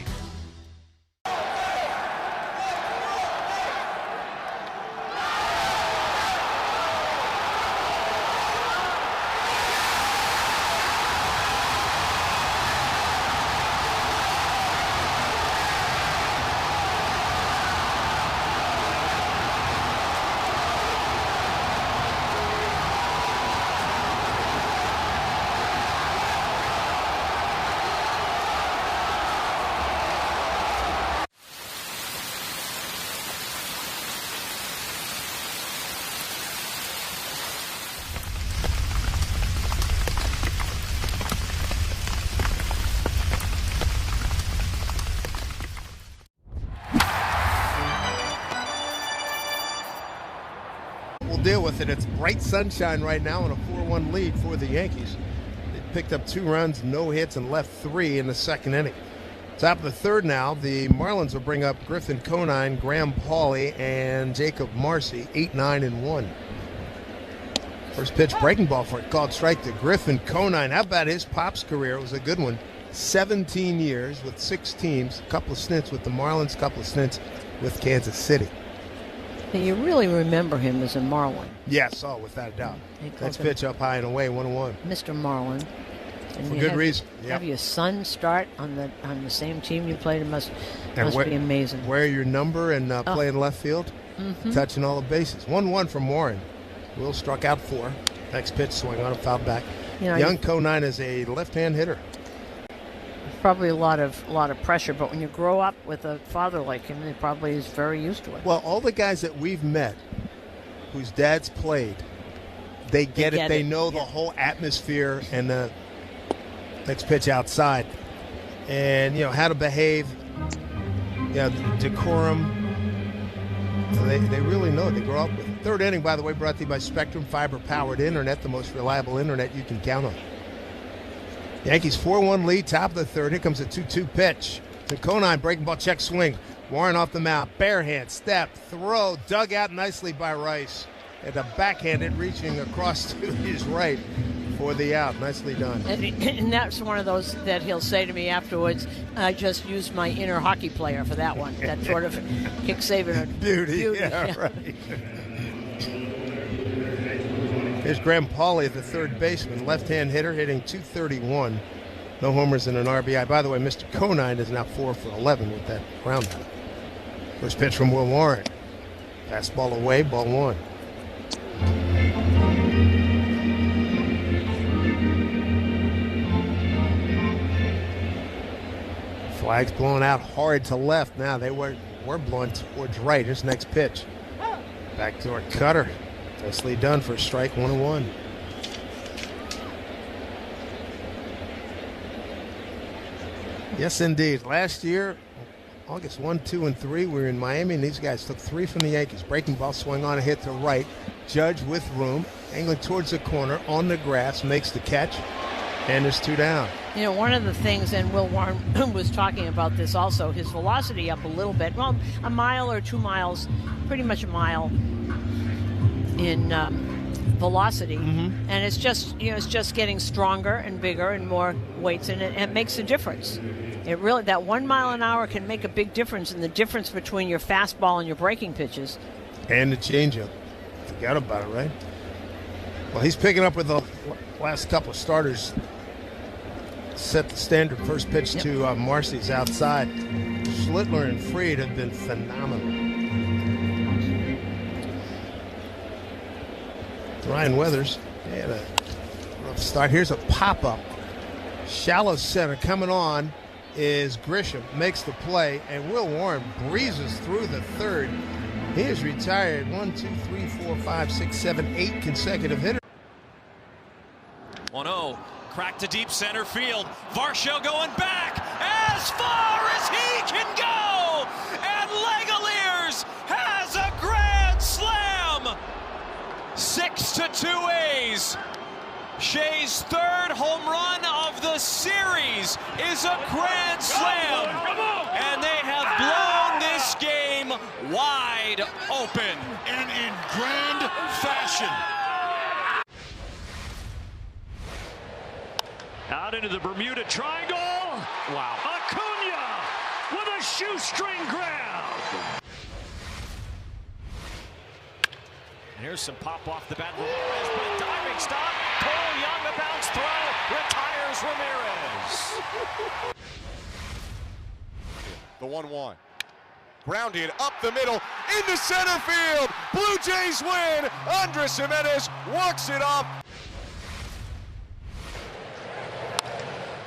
Deal with it. It's bright sunshine right now and a 4-1 lead for the Yankees. They picked up 2 runs, no hits, and left 3 in the second inning. Top of the third now, the Marlins will bring up Griffin Conine, Graham Pauley, and Jacob Marcy, 8, 9, and 1. First pitch breaking ball for a called strike to Griffin Conine. How about his Pop's career? It was a good one. 17 years with 6 teams, a couple of stints with the Marlins, a couple of stints with Kansas City. You really remember him as a Marlin. Yes, without a doubt. Next pitch up high and away, 1-1. Mr. Marlin. And for good reason. Have your son start on the same team you played? It must be amazing. Wear your number and play in left field, touching all the bases. 1-1 from Warren. Will struck out 4. Next pitch, swing on a foul back. Young Conine is a left-hand hitter. Probably a lot of pressure, but when you grow up with a father like him, he probably is very used to it. Well, all the guys that we've met whose dads played, they get it. They know the whole atmosphere and the next pitch outside, and how to behave, decorum. They really know it. They grow up with it. Third inning, by the way, brought to you by Spectrum Fiber-powered internet, the most reliable internet you can count on. Yankees 4-1 lead, top of the third. Here comes a 2-2 pitch. To Conine, breaking ball, check swing. Warren off the mound. Bare hand, step, throw, dug out nicely by Rice. And a backhanded reaching across to his right for the out. Nicely done. And that's one of those that he'll say to me afterwards, I just used my inner hockey player for that one. That sort of kick saving. Beauty. Yeah, right. Here's Graham Pauley, the third baseman, left-hand hitter, hitting .231. No homers and an RBI. By the way, Mr. Conine is now 4 for 11 with that ground out. First pitch from Will Warren. Fastball away, ball 1. Flags blowing out hard to left. Now they were blowing towards right. Here's next pitch. Backdoor cutter. Nicely done for a strike, 1-1. Yes, indeed. Last year, August 1, 2, and 3, we were in Miami, and these guys took 3 from the Yankees. Breaking ball, swing on a hit to right. Judge with room, angling towards the corner, on the grass, makes the catch, and there's 2 down. One of the things, and Will Warren was talking about this also, his velocity up a little bit. Well, a mile or 2 miles, pretty much a mile in velocity, and it's just getting stronger and bigger and more weights in it, and it makes a difference. It really, that 1 mile an hour can make a big difference in the difference between your fastball and your breaking pitches. And the changeup. Forgot about it, right? Well, he's picking up with the last couple of starters. Set the standard. First pitch to Marcy's outside. Schlittler and Fried have been phenomenal. Ryan Weathers, they had a rough start. Here's a pop-up. Shallow center coming on is Grisham. Makes the play, and Will Warren breezes through the third. He is retired 1, 2, 3, 4, 5, 6, 7, 8 consecutive hitters. 1-0. Crack to deep center field. Varsho going back as far as he can go. And Langoliers has a grand slam. 6-2 A's. Shea's third home run of the series is a grand slam. And they have blown this game wide open. And in grand fashion. Out into the Bermuda Triangle. Wow. Acuna with a shoestring grab. And here's some pop off the bat. Ramirez, but a diving stop. Cole Young, a bounce throw. Retires Ramirez. The 1-1. Grounded up the middle into center field. Blue Jays win. Andres Jimenez walks it off.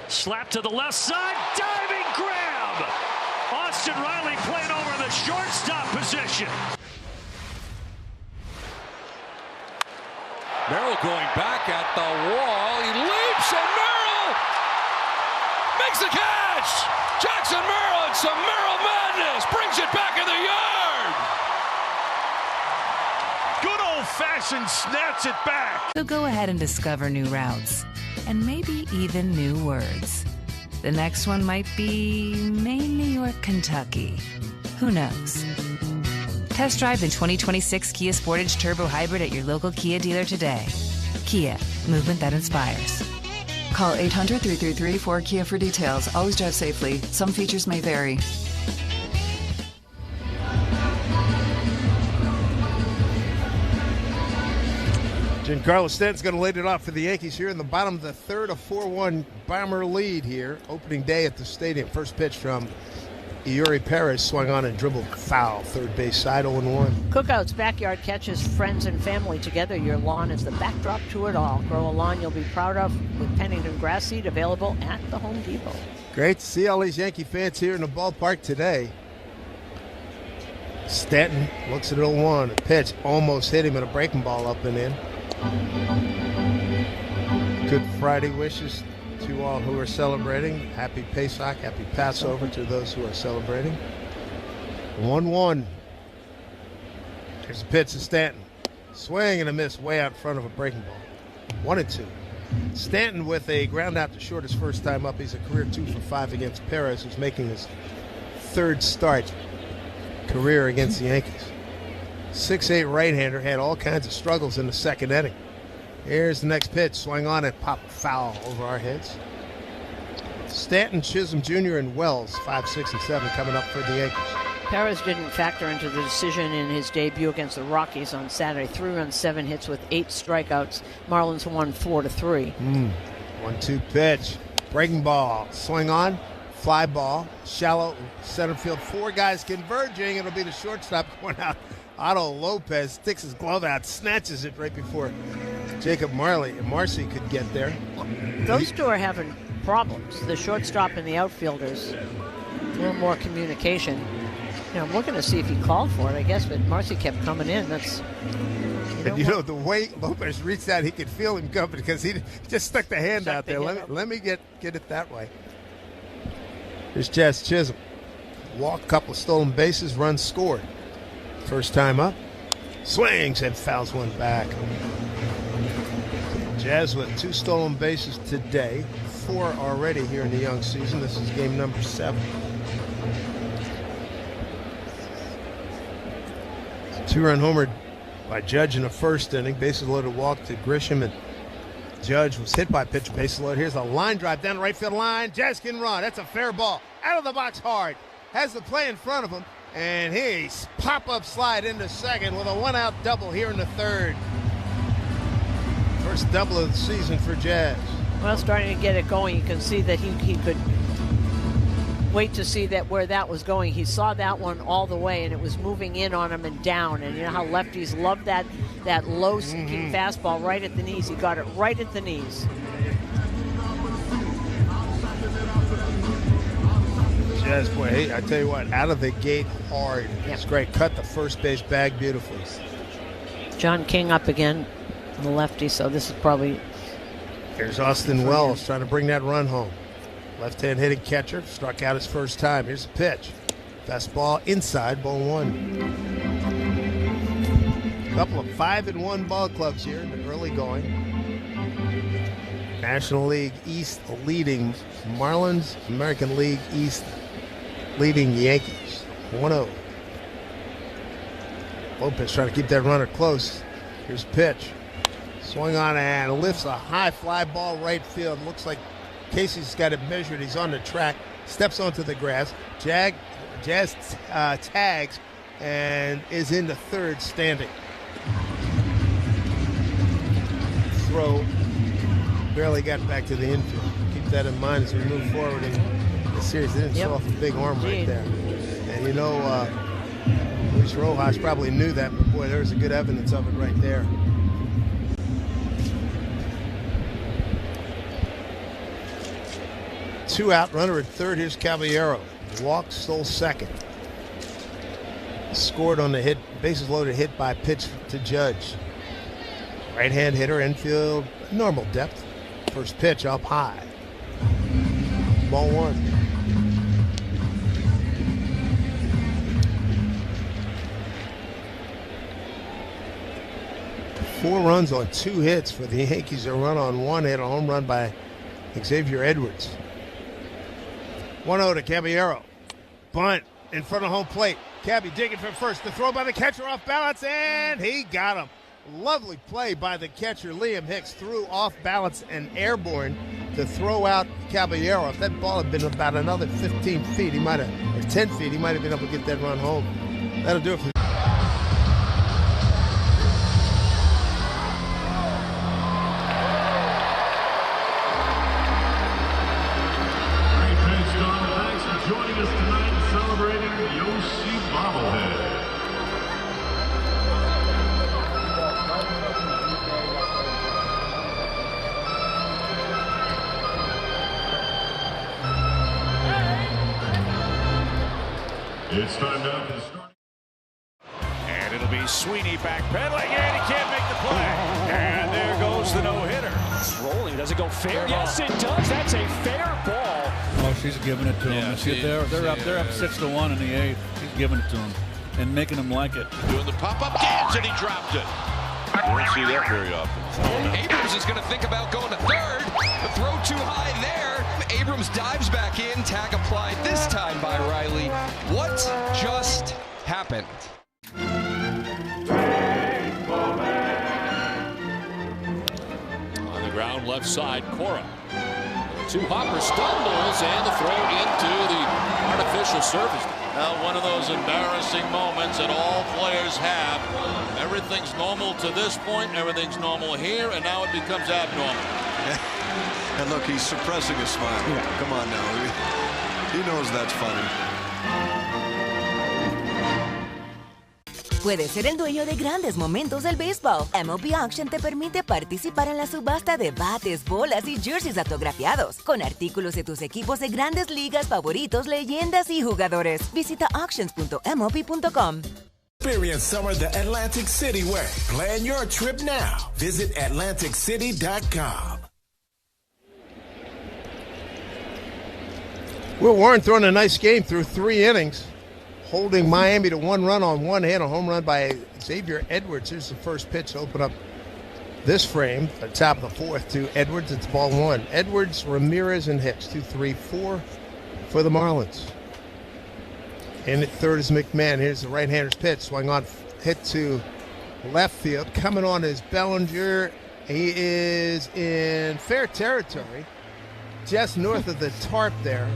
Slap to the left side, diving grab. Austin Riley playing over the shortstop position. Merrill going back at the wall. He leaps and Merrill makes the catch. Jackson Merrill and some Merrill madness brings it back in the yard. Good old-fashioned snatch it back. So go ahead and discover new routes. And maybe even new words. The next one might be Maine, New York, Kentucky. Who knows? Test drive the 2026 Kia Sportage Turbo Hybrid at your local Kia dealer today. Kia, movement that inspires. Call 800-333-4KIA for details. Always drive safely. Some features may vary. Giancarlo Stanton's going to lead it off for the Yankees here in the bottom of the third, a 4-1 Bomber lead here. Opening day at the stadium. First pitch from Eury Perez, swung on and dribbled foul. Third base side, 0-1. Cookout's backyard catches friends and family together. Your lawn is the backdrop to it all. Grow a lawn you'll be proud of with Pennington grass seed available at the Home Depot. Great to see all these Yankee fans here in the ballpark today. Stanton looks at 0-1. A pitch almost hit him, and a breaking ball up and in. Good Friday wishes to all who are celebrating. Happy Pesach, happy Passover to those who are celebrating. 1-1. Here's a pitch to Stanton. Swing and a miss way out in front of a breaking ball. 1-2. Stanton with a ground out to short his first time up. He's a career 2 for 5 against Perez, who's making his third start career against the Yankees. 6'8" right-hander, had all kinds of struggles in the second inning. Here's the next pitch, swing on and pop foul over our heads. Stanton, Chisholm Jr., and Wells, 5, 6, and 7 coming up for the Yankees. Perez didn't factor into the decision in his debut against the Rockies on Saturday. 3 runs, 7 hits with 8 strikeouts. Marlins won 4-3. 1-2 pitch, breaking ball, swing on, fly ball, shallow center field. 4 guys converging. It'll be the shortstop going out. Otto Lopez sticks his glove out, snatches it right before Jacob Marcy could get there. Those two are having problems. The shortstop and the outfielders. A little more communication. I'm looking to see if he called for it, I guess, but Marcy kept coming in. That's. The way Lopez reached out, he could feel him coming because he just stuck the hand out there. Let me get it that way. Here's Jazz Chisholm. Walk, couple of stolen bases, runs scored. First time up, swings and fouls one back. Jazz with 2 stolen bases today, 4 already here in the young season. This is game number 7. 2-run homer by Judge in the first inning. Bases loaded walk to Grisham, and Judge was hit by pitch, bases loaded. Here's a line drive down the right field line. Jazz can run. That's a fair ball. Out of the box hard. Has the play in front of him. And he's pop-up slide into second with a 1-out double here in the third. First double of the season for Jazz. Well, starting to get it going. You can see that he could wait to see that where that was going. He saw that one all the way, and it was moving in on him and down. And you know how lefties love that low sinking fastball right at the knees. He got it right at the knees. Jazz, boy, hey, I tell you what, out of the gate hard. It's great. Cut the first base bag beautifully. John King up again, the lefty, so this is probably... Here's Austin Wells trying to bring that run home. Left-hand hitting catcher, struck out his first time. Here's a pitch. Fastball inside, ball 1. A couple of 5-1 ball clubs here in the early going. National League East leading Marlins, American League East leading Yankees. 1-0. Lopez trying to keep that runner close. Here's pitch. Swung on and lifts a high fly ball right field. Looks like Casey's got it measured. He's on the track. Steps onto the grass. Jazz tags and is into third standing. Throw barely got back to the infield. Keep that in mind as we move forward in the series. They didn't show off a big arm right there. And you know, Luis Rojas probably knew that, but boy, there's a good evidence of it right there. Two out, runner at third. Here's Caballero. Walk, stole second. Scored on the hit, bases loaded hit by pitch to Judge. Right-hand hitter, infield, normal depth. First pitch up high. Ball one. Four runs on 2 hits for the Yankees. A run on 1 hit, a home run by Xavier Edwards. 1-0 to Caballero. Bunt in front of home plate. Cabby digging for first. The throw by the catcher off balance, and he got him. Lovely play by the catcher, Liam Hicks. Threw off balance and airborne to throw out Caballero. If that ball had been about another 15 feet, he might have, or 10 feet, he might have been able to get that run home. That'll do it for joining us tonight celebrating the OC bobblehead. It's time now for the start. And it'll be Sweeney backpedaling, and he can't make the play. And there goes the no-hitter. It's rolling. Does it go fair? Yes, it does. That's a fair ball. Oh, she's giving it to him. They're up 6-1 in the 8th. She's giving it to him and making him like it. Doing the pop-up dance, and he dropped it. You don't see that very often. Abrams is going to think about going to third. The throw too high there. Abrams dives back in. Tag applied this time by Riley. What just happened? On the ground, left side, Cora. Two-hopper stumbles, and the throw into the artificial surface. One of those embarrassing moments that all players have. Everything's normal to this point, everything's normal here, and now it becomes abnormal. And look, he's suppressing a smile. Yeah. Come on now. He knows that's funny. Puedes ser el dueño de grandes momentos del béisbol. MLB Auction te permite participar en la subasta de bates, bolas y jerseys autografiados, con artículos de tus equipos de grandes ligas favoritos, leyendas y jugadores. Visita auctions.mlb.com. Experience summer the Atlantic City way. Plan your trip now. Visit AtlanticCity.com. Will Warren throwing a nice game through 3 innings, holding Miami to 1 run on 1 hit, a home run by Xavier Edwards. Here's the first pitch to open up this frame, the top of the 4th to Edwards. It's ball 1. Edwards, Ramirez, and Hicks. 2, 3, 4 for the Marlins. And at third is McMahon. Here's the right-hander's pitch. Swung on, hit to left field. Coming on is Bellinger. He is in fair territory, just north of the tarp there.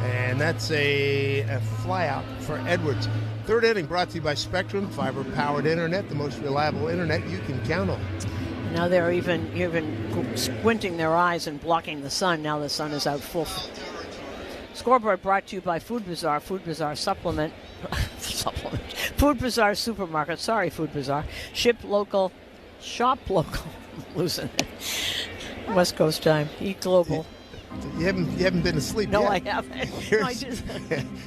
And that's a fly out for Edwards. Third inning brought to you by Spectrum, fiber-powered internet, the most reliable internet you can count on. Now they're even squinting their eyes and blocking the sun. Now the sun is out full. Scoreboard brought to you by Food Bazaar. Food Bazaar supplement. Food Bazaar supermarket. Sorry, Food Bazaar. Ship local. Shop local. I'm losing it. West Coast time. Eat global. You haven't been asleep no, yet. I haven't.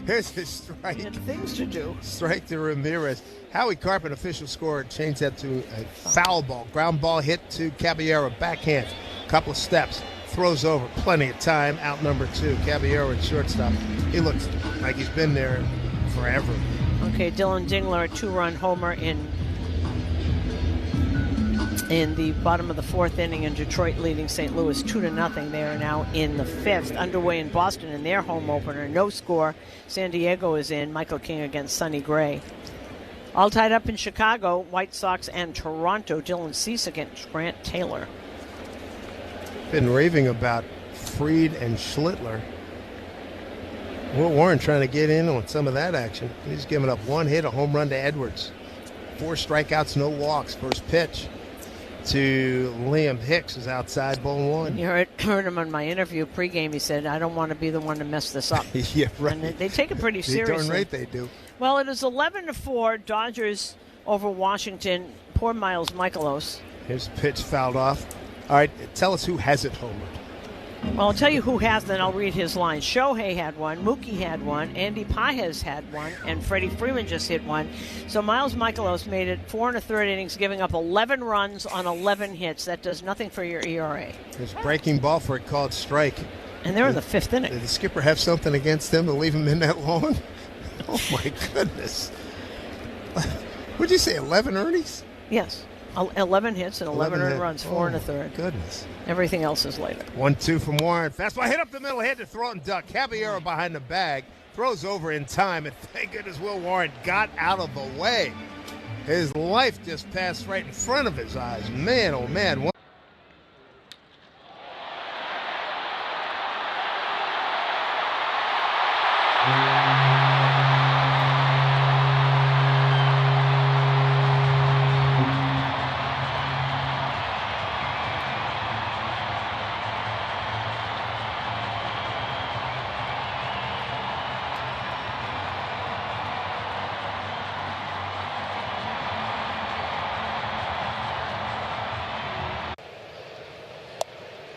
Here's his strike. And things to do. Strike to Ramirez. Howie Carpenter, official score, changed that to a foul ball. Ground ball hit to Caballero. Backhand. Couple of steps. Throws over. Plenty of time. Out number 2. Caballero at shortstop. He looks like he's been there forever. Okay, Dylan Dingler, a 2-run homer in the bottom of the 4th inning, and Detroit leading St. Louis 2-0. They are now in the 5th. Underway in Boston in their home opener. No score. San Diego is in. Michael King against Sonny Gray. All tied up in Chicago, White Sox and Toronto. Dylan Cease against Grant Taylor. Been raving about Fried and Schlittler. Will Warren trying to get in on some of that action. He's given up 1 hit, a home run to Edwards. 4 strikeouts, no walks. First pitch to Liam Hicks is outside, ball 1. You heard him on my interview pregame. He said, I don't want to be the one to mess this up. Yeah, right. And they take it pretty seriously. Darn right they do. Well, it is 11-4, Dodgers over Washington. Poor Miles Michaelos. His pitch fouled off. All right, tell us who hasn't homered. Well, I'll tell you who has, then I'll read his line. Shohei had one, Mookie had one, Andy Pajes had one, and Freddie Freeman just hit one. So Miles Michaelos made it 4 1/3 innings, giving up 11 runs on 11 hits. That does nothing for your ERA. His breaking ball for a called strike. And they're in the 5th inning. Did the skipper have something against him to leave him in that long? Oh, my goodness. What'd you say, 11 earnings? Yes. 11 hits and 11 earned runs, 4 1/3. Goodness. Everything else is later. 1-2 from Warren. Fastball hit up the middle, had to throw it and duck. Caballero behind the bag. Throws over in time, and thank goodness Will Warren got out of the way. His life just passed right in front of his eyes. Man, oh, man.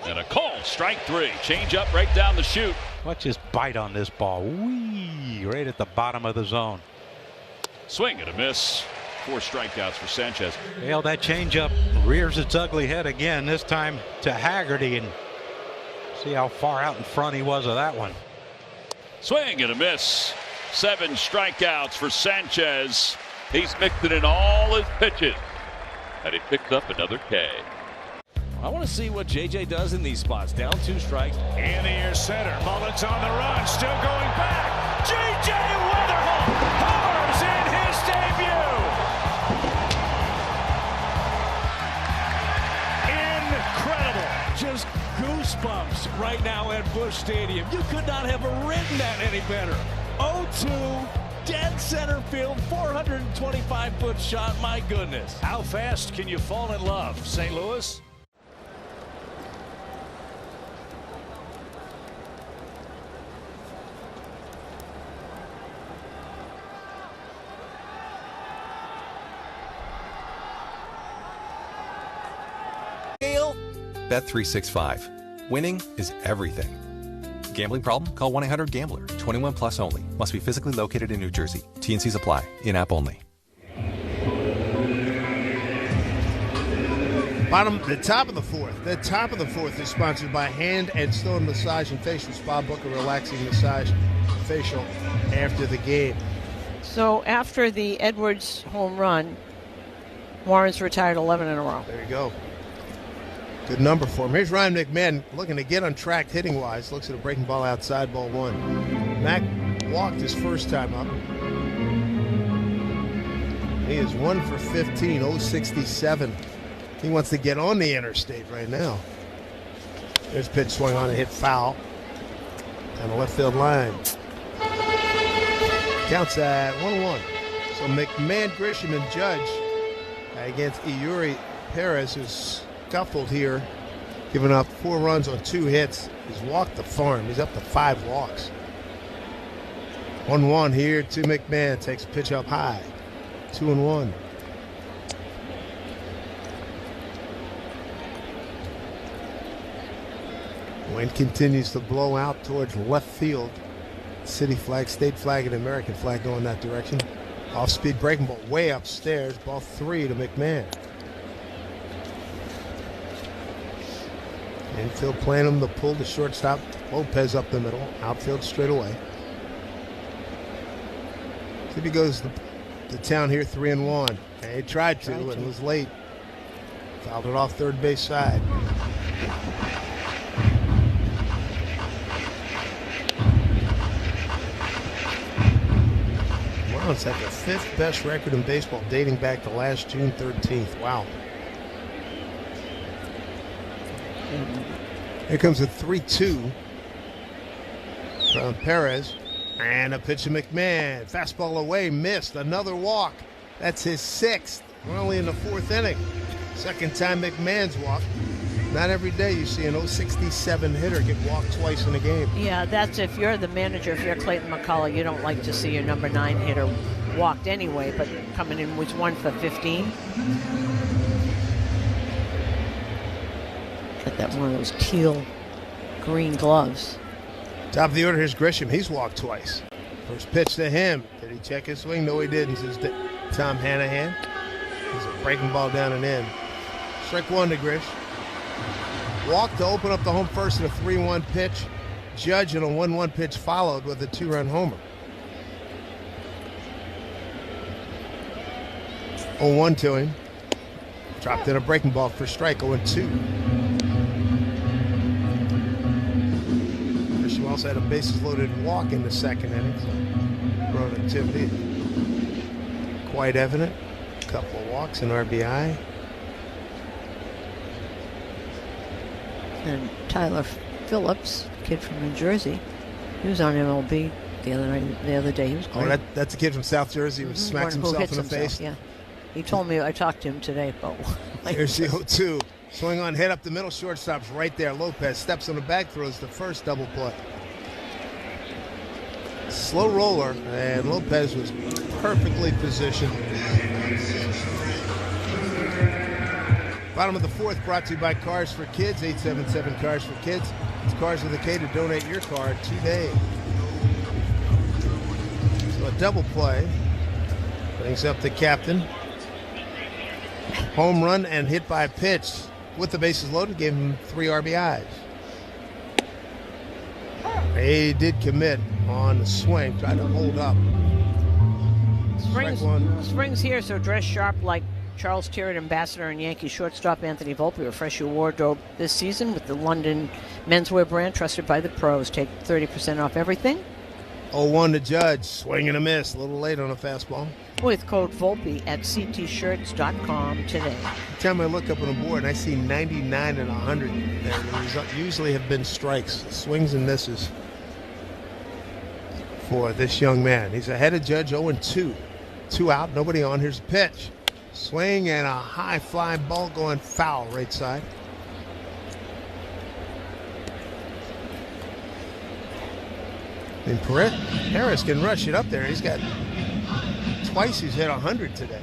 And a call, strike 3. Change up right down the chute. Watch his bite on this ball. Whee! Right at the bottom of the zone. Swing and a miss. 4 strikeouts for Sanchez. Well, that changeup rears its ugly head again, this time to Haggerty, and see how far out in front he was of that one. Swing and a miss. 7 strikeouts for Sanchez. He's mixed it in all his pitches. And he picks up another K. I want to see what JJ does in these spots. Down 2 strikes. In the air center. Mullins on the run. Still going back. JJ Weatherholt homers in his debut. Incredible. Just goosebumps right now at Busch Stadium. You could not have written that any better. 0-2. Dead center field, 425-foot shot. My goodness. How fast can you fall in love, St. Louis? Bet365. Winning is everything. Gambling problem? Call 1-800-GAMBLER. 21 plus only. Must be physically located in New Jersey. T&Cs apply. In-app only. The top of the fourth. The top of the fourth is sponsored by Hand and Stone Massage and Facial Spa. Book a relaxing massage facial after the game. So after the Edwards home run, Warren's retired 11 in a row. There you go. Good number for him. Here's Ryan McMahon looking to get on track hitting-wise. Looks at a breaking ball outside, ball 1. Mac walked his first time up. He is 1 for 15, 067. He wants to get on the interstate right now. There's a pitch swung on and hit foul on the left field line. Counts at 1-1. So McMahon, Grisham, and Judge against Eury Perez, who's scuffled here, giving up 4 runs on 2 hits. He's walked the farm. He's up to 5 walks. 1-1 here to McMahon. Takes a pitch up high. 2-1. Wind continues to blow out towards left field. City flag, state flag, and American flag going that direction. Off-speed breaking ball way upstairs. Ball 3 to McMahon. Infield playing him to pull the shortstop. Lopez up the middle. Outfield straight away. City goes to town here 3-1. And he tried to and was late. Fouled it off third base side. Wow, Marlins have the 5th best record in baseball dating back to last June 13th. Wow. Here comes a 3-2 from Perez. And a pitch to McMahon. Fastball away, missed. Another walk. That's his 6th. We're only in the 4th inning. Second time McMahon's walked. Not every day you see an 067 hitter get walked twice in a game. Yeah, that's if you're the manager, if you're Clayton McCullough, you don't like to see your number 9 hitter walked anyway, but coming in was 1 for 15. Got that one of those teal green gloves. Top of the order, here's Grisham. He's walked twice. First pitch to him. Did he check his swing? No, he didn't, says Tom Hanahan. He's a breaking ball down and in. Strike 1 to Grish. Walk to open up the home first in a 3-1 pitch. Judge in a 1-1 pitch followed with a 2-run homer. 0-1 to him. Dropped in a breaking ball for strike. 0-2. Grisham also had a bases loaded walk in the second inning. So productivity quite evident. A couple of walks and RBI. And Tyler Phillips, kid from New Jersey, he was on MLB the other day. He was great. Oh, that's a kid from South Jersey who smacks himself in the face. Yeah, he told me. I talked to him today. But here's the 0-2. Swing on, hit up the middle. Shortstop's right there. Lopez steps on the back, throws the first double play. Slow roller, and Lopez was perfectly positioned. Bottom of the 4th, brought to you by Cars for Kids, 877 Cars for Kids. It's Cars with a K to donate your car today. So a double play brings up the captain. Home run and hit by a pitch with the bases loaded, gave him 3 RBIs. He did commit on the swing, tried to hold up. Spring's here, so dress sharp like Charles Tyrrell, ambassador and Yankee shortstop Anthony Volpe. Refresh your wardrobe this season with the London menswear brand trusted by the pros. Take 30% off everything. 0-1 to Judge. Swing and a miss. A little late on a fastball. With code Volpe at ctshirts.com today. Every time I look up on the board and I see 99 and 100 there usually have been strikes, swings and misses for this young man. He's ahead of Judge, 0-2. 2 out, nobody on. Here's a pitch. Swing and a high fly ball going foul right side. And Harris can rush it up there. He's got twice he's hit 100 today.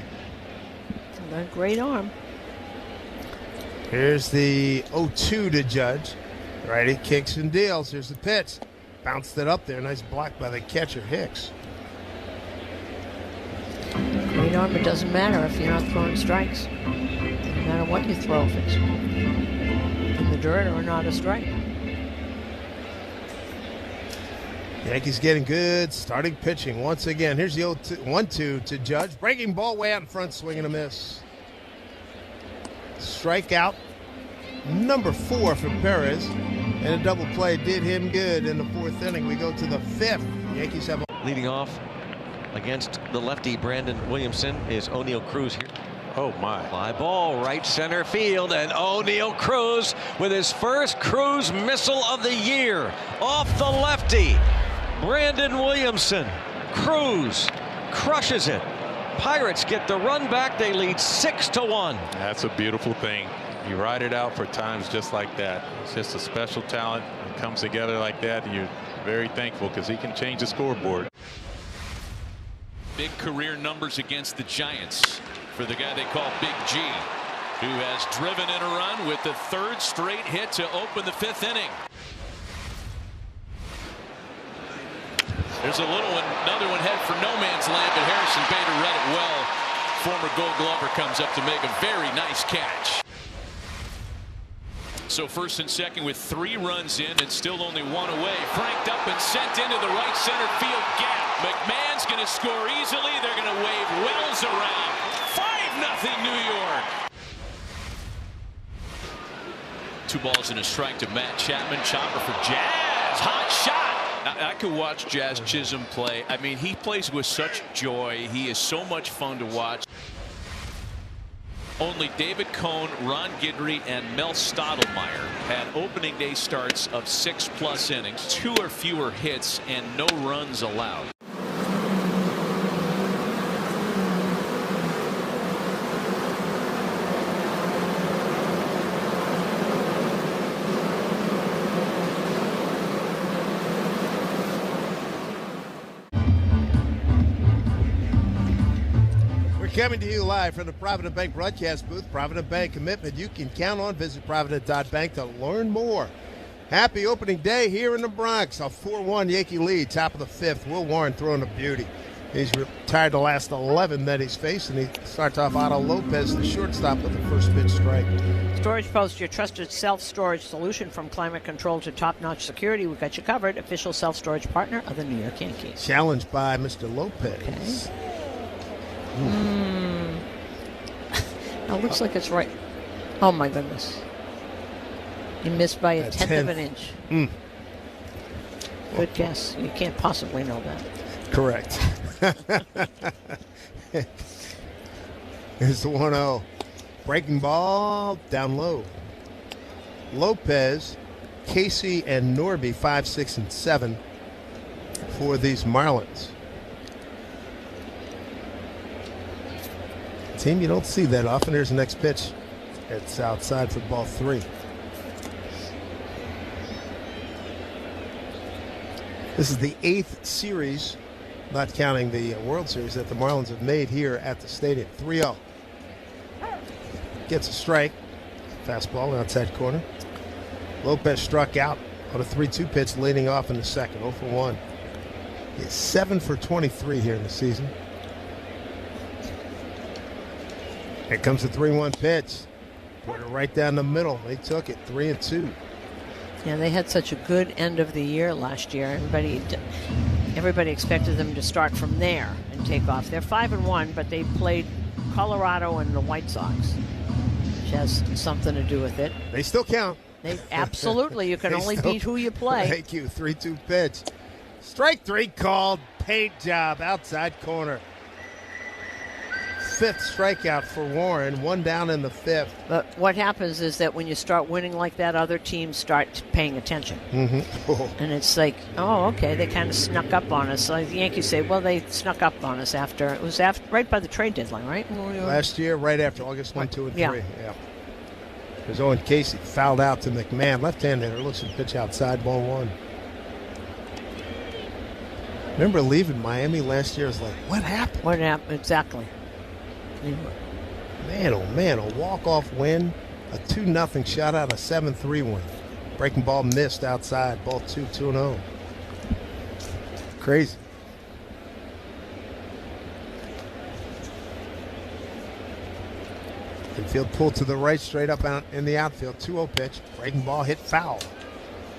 A great arm. Here's the 0-2 to Judge. Righty kicks and deals. Here's the pitch. Bounced it up there. Nice block by the catcher, Hicks. Great arm. It doesn't matter if you're not throwing strikes. No matter what you throw, if it's in the dirt or not a strike. Yankees getting good starting pitching once again. Here's the 1-2 to Judge. Breaking ball way out in front, swing and a miss. Strikeout number 4 for Perez. And a double play did him good in the 4th inning. We go to the 5th. Yankees have leading off against the lefty Brandon Williamson is O'Neal Cruz here. Oh my. Fly ball right center field, and O'Neal Cruz with his first Cruz missile of the year off the lefty. Brandon Williamson. Cruz crushes it. Pirates get the run back. They lead 6-1. That's a beautiful thing. You ride it out for times just like that. It's just a special talent. It comes together like that, and you're very thankful because he can change the scoreboard. Big career numbers against the Giants for the guy they call Big G, who has driven in a run with the 3rd straight hit to open the 5th inning. There's a little one, another one head for no man's land, but Harrison Bader read it well. Former Gold Glover comes up to make a very nice catch. So first and second with 3 runs in and still only 1 away. Franked up and sent into the right center field gap. McMahon's going to score easily. They're going to wave Wells around. 5-0 New York. 2 balls and a strike to Matt Chapman. Chopper for Jazz. Hot shot. I could watch Jazz Chisholm play. I mean, he plays with such joy. He is so much fun to watch. Only David Cohn, Ron Guidry, and Mel Stottlemyre had opening day starts of 6+ innings, 2 or fewer hits, and no runs allowed. Coming to you live from the Provident Bank broadcast booth. Provident Bank, commitment you can count on. Visit Provident.bank to learn more. Happy opening day here in the Bronx. A 4-1 Yankee lead, top of the 5th. Will Warren throwing a beauty. He's retired the last 11 that he's faced, and he starts off Otto Lopez, the shortstop, with the first pitch strike. Storage Post, your trusted self-storage solution. From climate control to top-notch security, we've got you covered. Official self-storage partner of the New York Yankees. Challenged by Mr. Lopez. Okay. It looks like it's right. Oh, my goodness. He missed by a tenth of an inch. Good guess. You can't possibly know that. Correct. Here's the 1-0. Breaking ball down low. Lopez, Casey, and Norby, 5, 6, and 7 for these Marlins. Team you don't see that often. Here's the next pitch. It's outside for ball 3. This is the 8th series, not counting the World Series, that the Marlins have made here at the stadium. 3-0. Gets a strike. Fastball outside corner. Lopez struck out on a 3-2 pitch leading off in the second. 0 for 1. He's 7 for 23 here in the season. Here comes the 3-1 pitch. Put it right down the middle. They took it 3-2. Yeah, they had such a good end of the year last year. Everybody expected them to start from there and take off. They're 5-1, but they played Colorado and the White Sox, which has something to do with it. They still count. They absolutely. You can only beat who you play. Thank you. 3-2 pitch. Strike 3 called. Paint job outside corner. 5th strikeout for Warren, 1 down in the 5th. But what happens is that when you start winning like that, other teams start paying attention. And it's like, oh, okay, they kind of snuck up on us. Like the Yankees say, well, they snuck up on us it was right by the trade deadline, right? Last year, right after August 1, 2, and 3. Yeah. Because Owen Casey fouled out to McMahon. Left-hand hitter, looks at pitch outside, ball 1. Remember leaving Miami last year? It was like, what happened? What happened? Exactly. Man, oh man, a walk-off win, a 2-0 shutout, a 7-3 win. Breaking ball missed outside, ball 2, 2-0. Crazy. Infield pulled to the right, straight up out in the outfield. 2-0 pitch, breaking ball hit foul.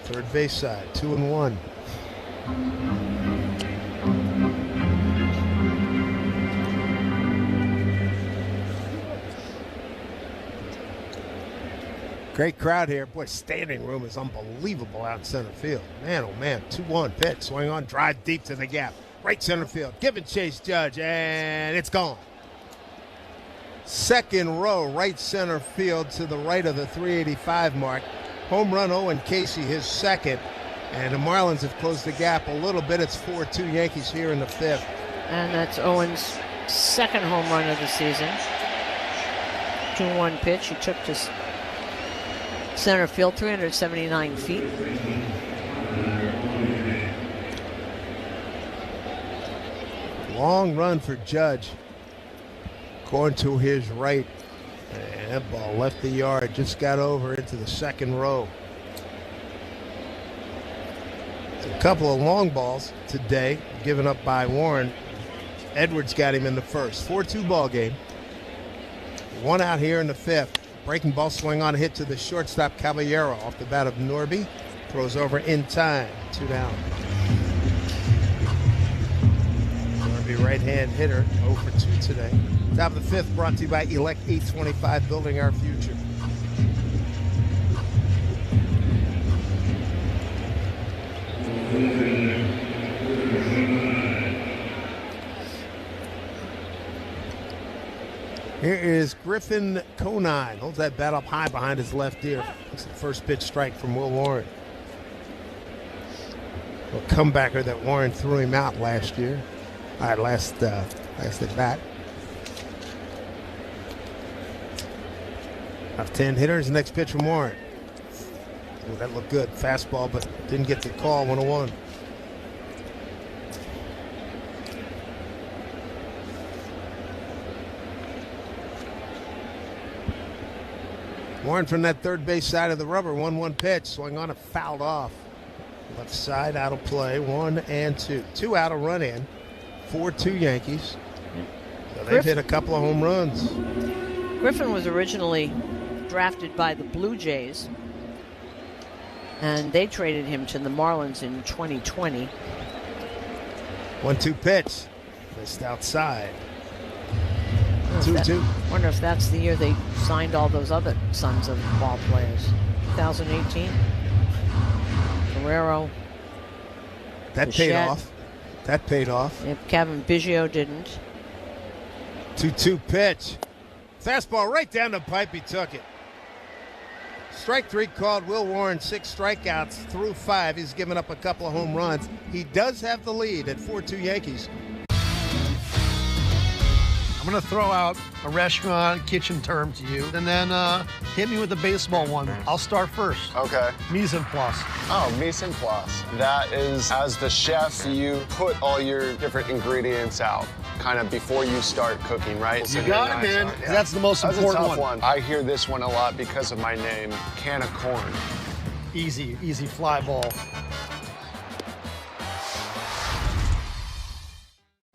Third base side, 2-1. Great crowd here. Boy, standing room is unbelievable out in center field. Man, oh man, 2-1 pitch. Swing on, drive deep to the gap. Right center field. Giving chase, Judge, and it's gone. Second row, right center field to the right of the 385 mark. Home run, Owen Casey, his second. And the Marlins have closed the gap a little bit. It's 4-2 Yankees here in the 5th. And that's Owen's second home run of the season. 2-1 pitch. He took to center field, 379 feet. Long run for Judge. Going to his right. And that ball left the yard. Just got over into the second row. A couple of long balls today given up by Warren. Edwards got him in the first. 4-2 ball game. 1 out here in the 5th. Breaking ball swing on a hit to the shortstop Caballero off the bat of Norby. Throws over in time. 2 down. Norby right-hand hitter. 0 for 2 today. Top of the 5th brought to you by Elect 825, building our future. Here is Griffin Conine. Holds that bat up high behind his left ear. It's the first pitch strike from Will Warren. A comebacker that Warren threw him out last year. Last at bat. Of 10 hitters, next pitch from Warren. Oh, that looked good. Fastball, but didn't get the call. 1-1. Warren from that third base side of the rubber. 1-1 pitch. Swung on it, fouled off. Left side out of play. 1-2. 2 out, a run in. 4-2 Yankees. So they've hit a couple of home runs. Griffin was originally drafted by the Blue Jays, and they traded him to the Marlins in 2020. 1-2 pitch. Missed outside. 2-2. Wonder if that's the year they signed all those other sons of ball players. 2018. Guerrero. That paid off. That paid off. If Kevin Biggio didn't. 2-2 pitch. Fastball right down the pipe. He took it. Strike 3 called. Will Warren, 6 strikeouts through 5. He's given up a couple of home runs. He does have the lead at 4-2 Yankees. I'm going to throw out a restaurant kitchen term to you, and then hit me with the baseball one. I'll start first. Okay. Mise en place. Oh, mise en place. That is, as the chef, you put all your different ingredients out, kind of before you start cooking, right? You got it, man. Yeah. That's the most important That's a tough one. I hear this one a lot because of my name, can of corn. Easy fly ball.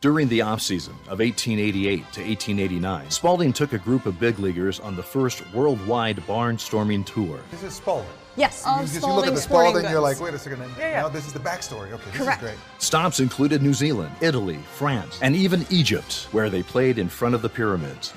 During the offseason of 1888 to 1889, Spalding took a group of big leaguers on the first worldwide barnstorming tour. This is Spalding. Yes, you look at the Spalding, you're like, wait a second. No, this is the backstory. Okay, this is great. Stops included New Zealand, Italy, France, and even Egypt, where they played in front of the pyramids.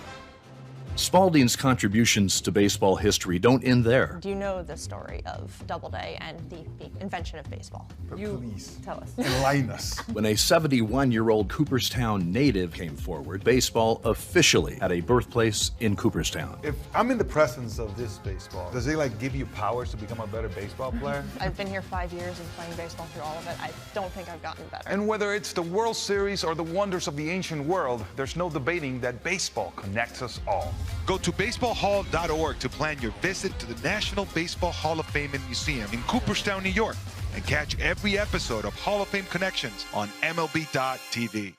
Spalding's contributions to baseball history don't end there. Do you know the story of Doubleday and the invention of baseball? Please tell us. Enlighten us. When a 71-year-old Cooperstown native came forward, baseball officially had a birthplace in Cooperstown. If I'm in the presence of this baseball, does it give you powers to become a better baseball player? I've been here 5 years and playing baseball through all of it. I don't think I've gotten better. And whether it's the World Series or the wonders of the ancient world, there's no debating that baseball connects us all. Go to baseballhall.org to plan your visit to the National Baseball Hall of Fame and Museum in Cooperstown, New York, and catch every episode of Hall of Fame Connections on MLB.tv.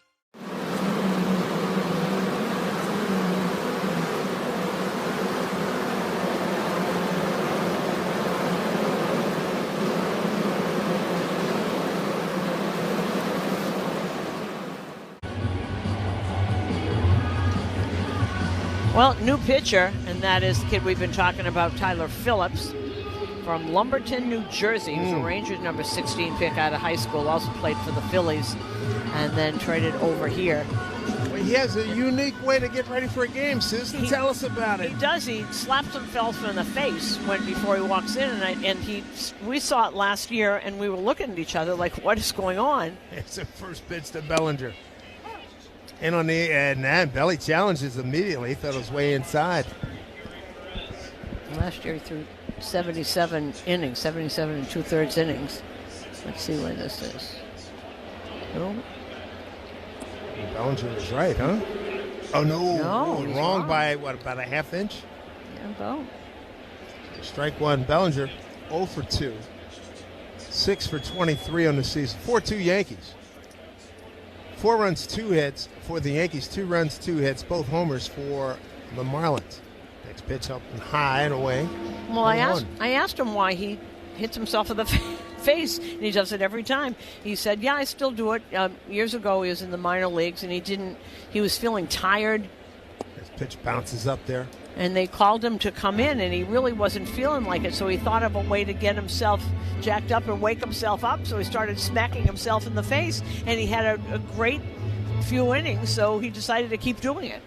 Well, new pitcher, and that is the kid we've been talking about, Tyler Phillips, from Lumberton, New Jersey. He was a Rangers number 16 pick out of high school, also played for the Phillies, and then traded over here. Well, he has a unique way to get ready for a game, Susan. Tell us about it. He does. He slaps himself in the face before he walks in, and we saw it last year, and we were looking at each other like, what is going on? It's a first pitch to Bellinger. And on and Belly challenges immediately. He thought it was way inside. Last year he threw 77 innings, 77 and 2/3 innings. Let's see when this is. No. Bellinger was right, huh? Oh, no. Wrong by, about a half inch? Yeah, about. Strike one, Bellinger, 0 for 2. 6 for 23 on the season. 4-2 Yankees. 4 runs, 2 hits for the Yankees. 2 runs, 2 hits. Both homers for the Marlins. Next pitch up and high and away. Well, I asked him why he hits himself in the face, and he does it every time. He said, yeah, I still do it. Years ago, he was in the minor leagues, and he was feeling tired. His pitch bounces up there. And they called him to come in, and he really wasn't feeling like it, so he thought of a way to get himself jacked up and wake himself up, so he started smacking himself in the face, and he had a great few innings, so he decided to keep doing it.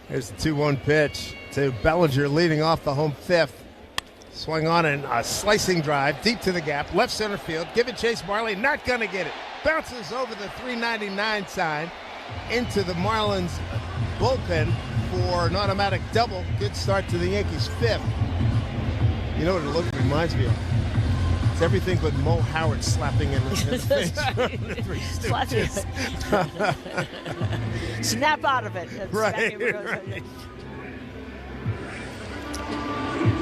Here's the 2-1 pitch to Bellinger, leading off the home fifth. Swung on and a slicing drive deep to the gap, left center field. Give it Chase Marley, not going to get it. Bounces over the 399 sign into the Marlins bullpen for an automatic double. Good start to the Yankees' fifth. You know what it reminds me of? It's everything but Mo Howard slapping in the face. Snap out of it. Right.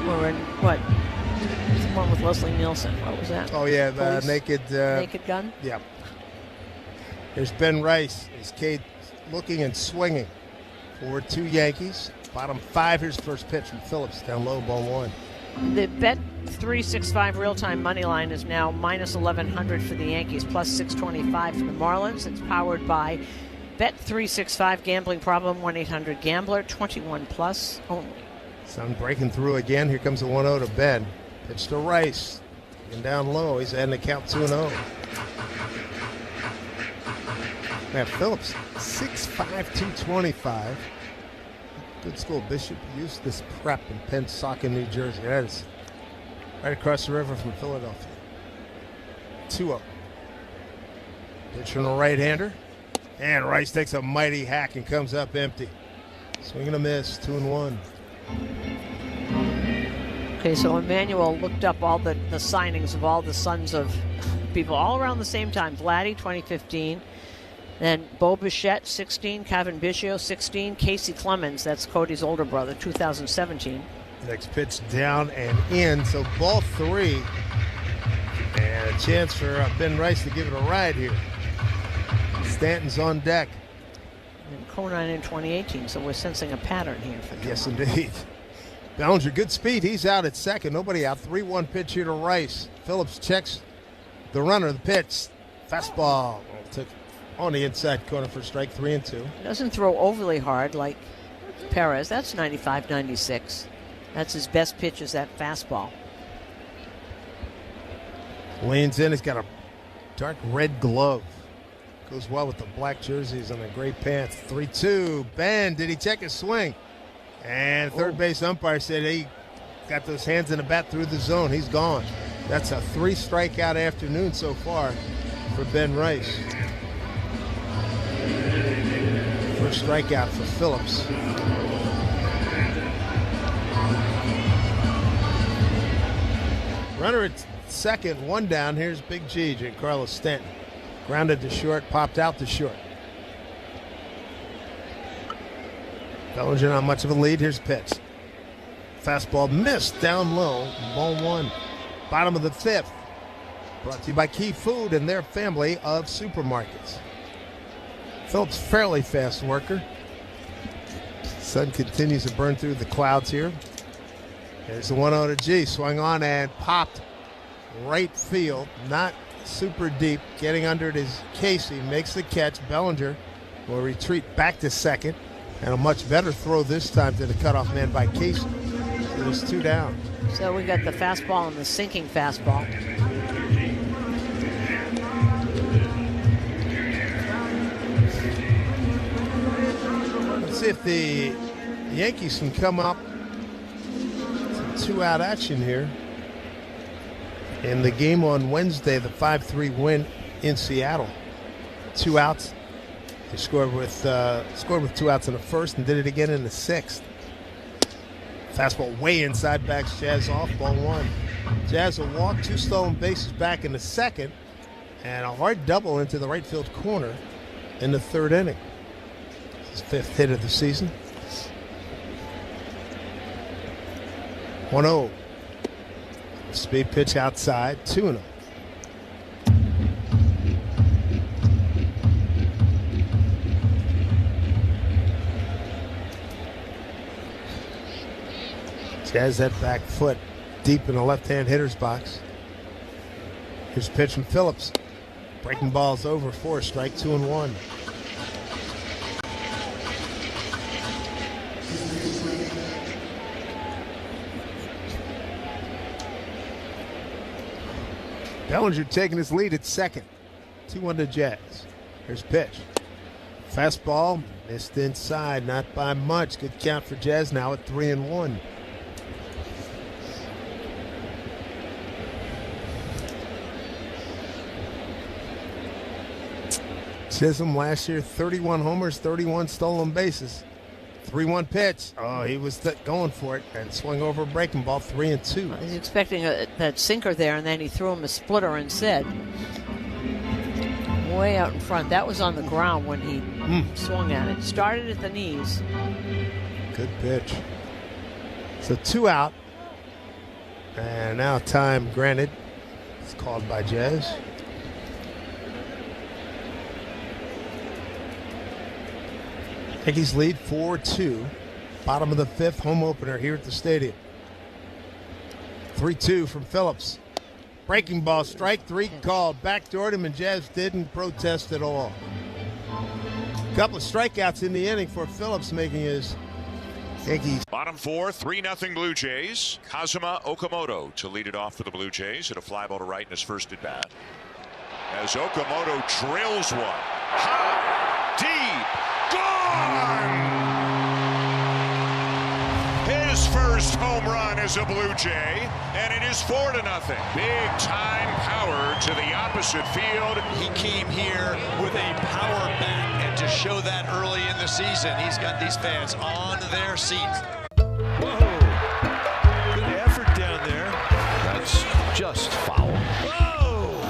We're in, what? The one with Leslie Nielsen. What was that? Oh, yeah, the naked gun? Yeah. There's Ben Rice. Is Cade looking and swinging for 2 Yankees. Bottom 5. Here's the first pitch from Phillips. Down low, ball 1. The Bet 365 real-time money line is now minus 1,100 for the Yankees, plus 625 for the Marlins. It's powered by Bet 365 gambling problem, 1-800-GAMBLER, 21 plus only. Sun breaking through again. Here comes the 1-0 to Ben. Pitch to Rice. And down low. He's adding the count 2-0. Now Phillips, 6'5", 225. Good school. Bishop Eustace Prep in Pensacola, New Jersey. That is right across the river from Philadelphia. 2-0. Pitch from the right-hander. And Rice takes a mighty hack and comes up empty. Swing and a miss, 2-1. Okay, so Emmanuel looked up all the signings of all the sons of people all around the same time. Vladdy, 2015. Then Bo Bichette, 16. Kevin Biggio, 16. Casey Clemens, that's Cody's older brother, 2017. Next pitch down and in, so ball 3. And a chance for Ben Rice to give it a ride here. Stanton's on deck. And Conine in 2018, so we're sensing a pattern here. Yes, indeed. Bellinger, good speed. He's out at second. Nobody out. 3-1 pitch here to Rice. Phillips checks the runner. The pitch. Fastball. Took on the inside corner for strike 3-2. Doesn't throw overly hard like Perez. That's 95-96. That's his best pitch, is that fastball. Leans in. He's got a dark red glove. Goes well with the black jerseys and the gray pants. 3-2. Ben, did he check his swing? And third base umpire said he got those hands in the bat through the zone. He's gone. That's a 3-strikeout afternoon so far for Ben Rice. First strikeout for Phillips. Runner at second, 1 down. Here's Big G, Giancarlo Stanton. Grounded to short, popped out to short. Bellinger not much of a lead. Here's pitch. Fastball missed down low. Ball 1. Bottom of the 5th. Brought to you by Key Food and their family of supermarkets. Phillips, fairly fast worker. Sun continues to burn through the clouds here. There's the 1-0 to G. Swung on and popped right field. Not super deep. Getting under it is Casey. Makes the catch. Bellinger will retreat back to second. And a much better throw this time to the cutoff man by Casey. So there's 2 down. So we got the fastball and the sinking fastball. Let's see if the Yankees can come up some 2-out action here. In the game on Wednesday, the 5-3 win in Seattle. 2 outs. They scored with 2 outs in the first and did it again in the 6th. Fastball way inside, backs Jazz off, ball 1. Jazz will walk, 2 stolen bases back in the 2nd, and a hard double into the right field corner in the 3rd inning. His 5th hit of the season. 1-0. Speed pitch outside, 2-0. Jazz that back foot deep in the left-hand hitter's box. Here's a pitch from Phillips. Breaking balls over for a strike, 2-1. Bellinger taking his lead at second. 2-1 to Jazz. Here's pitch. Fastball missed inside, not by much. Good count for Jazz now at 3-1. Chisholm last year, 31 homers, 31 stolen bases. 3-1 pitch. Oh, he was going for it and swung over a breaking ball, 3-2. He's expecting that sinker there, and then he threw him a splitter instead. Way out in front. That was on the ground when he swung at it. Started at the knees. Good pitch. So 2 out. And now time granted. It's called by Jazz. Yankees lead 4-2. Bottom of the 5th, home opener here at the stadium. 3-2 from Phillips. Breaking ball, strike 3 called. Backdoored him, and Jazz didn't protest at all. Couple of strikeouts in the inning for Phillips, making his Yankees. Bottom 4, 3-0 Blue Jays. Kazuma Okamoto to lead it off for the Blue Jays. Hit a fly ball to right in his first at bat. As Okamoto drills one. High, deep, gone! His first home run as a Blue Jay, and it is 4-0. Big time power to the opposite field. He came here with a power bat, and to show that early in the season, he's got these fans on their seats. Whoa! Good effort down there. That's just foul. Whoa!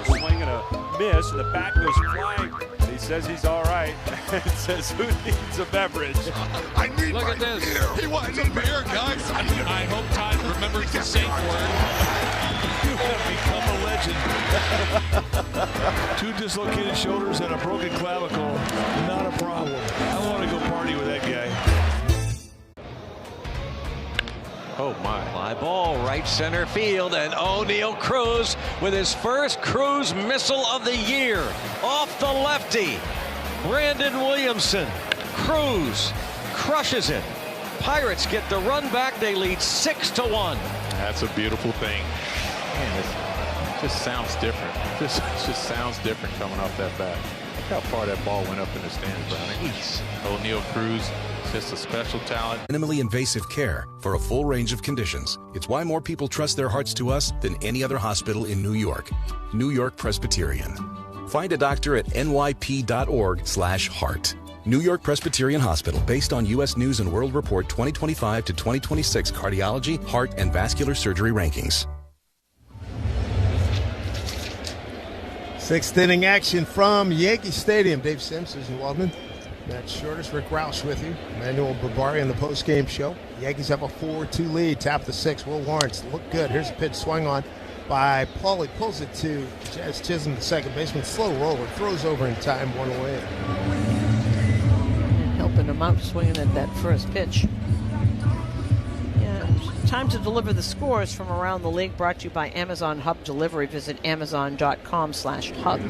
So swing and a miss, and the bat goes flying. He says he's all right. It says, who needs a beverage? I need Look at this. Beer. He wants a beer, guys. I hope Todd remembers the safe word. You have become a legend. 2 dislocated shoulders and a broken clavicle. Not a problem. I want to go party with that guy. Oh, my. Fly ball, right center field, and O'Neill Cruz with his first Cruz missile of the year. Off the lefty, Brandon Williamson. Cruz crushes it. Pirates get the run back. They lead 6-1. That's a beautiful thing. Man, it just sounds different. It just sounds different coming off that bat. Look how far that ball went up in the stands, Brownie. O'Neill Cruz. Just a special talent. Minimally invasive care for a full range of conditions. It's why more people trust their hearts to us than any other hospital in New York. New York Presbyterian. Find a doctor at nyp.org/heart. New York Presbyterian Hospital, based on U.S. News and World Report 2025 to 2026 cardiology, heart, and vascular surgery rankings. 6th inning action from Yankee Stadium. Dave Sims, Susan Waldman. Matt Shorters, Rick Roush with you. Emmanuel Barbari on the post-game show. Yankees have a 4-2 lead. Top of the 6th. Will Lawrence look good. Here's a pitch swung on by Paulie. Pulls it to Jazz Chisholm, the second baseman. Slow roller. Throws over in time. 1 away. And helping him out swinging at that first pitch. Yeah, time to deliver the scores from around the league. Brought to you by Amazon Hub Delivery. Visit amazon.com/hub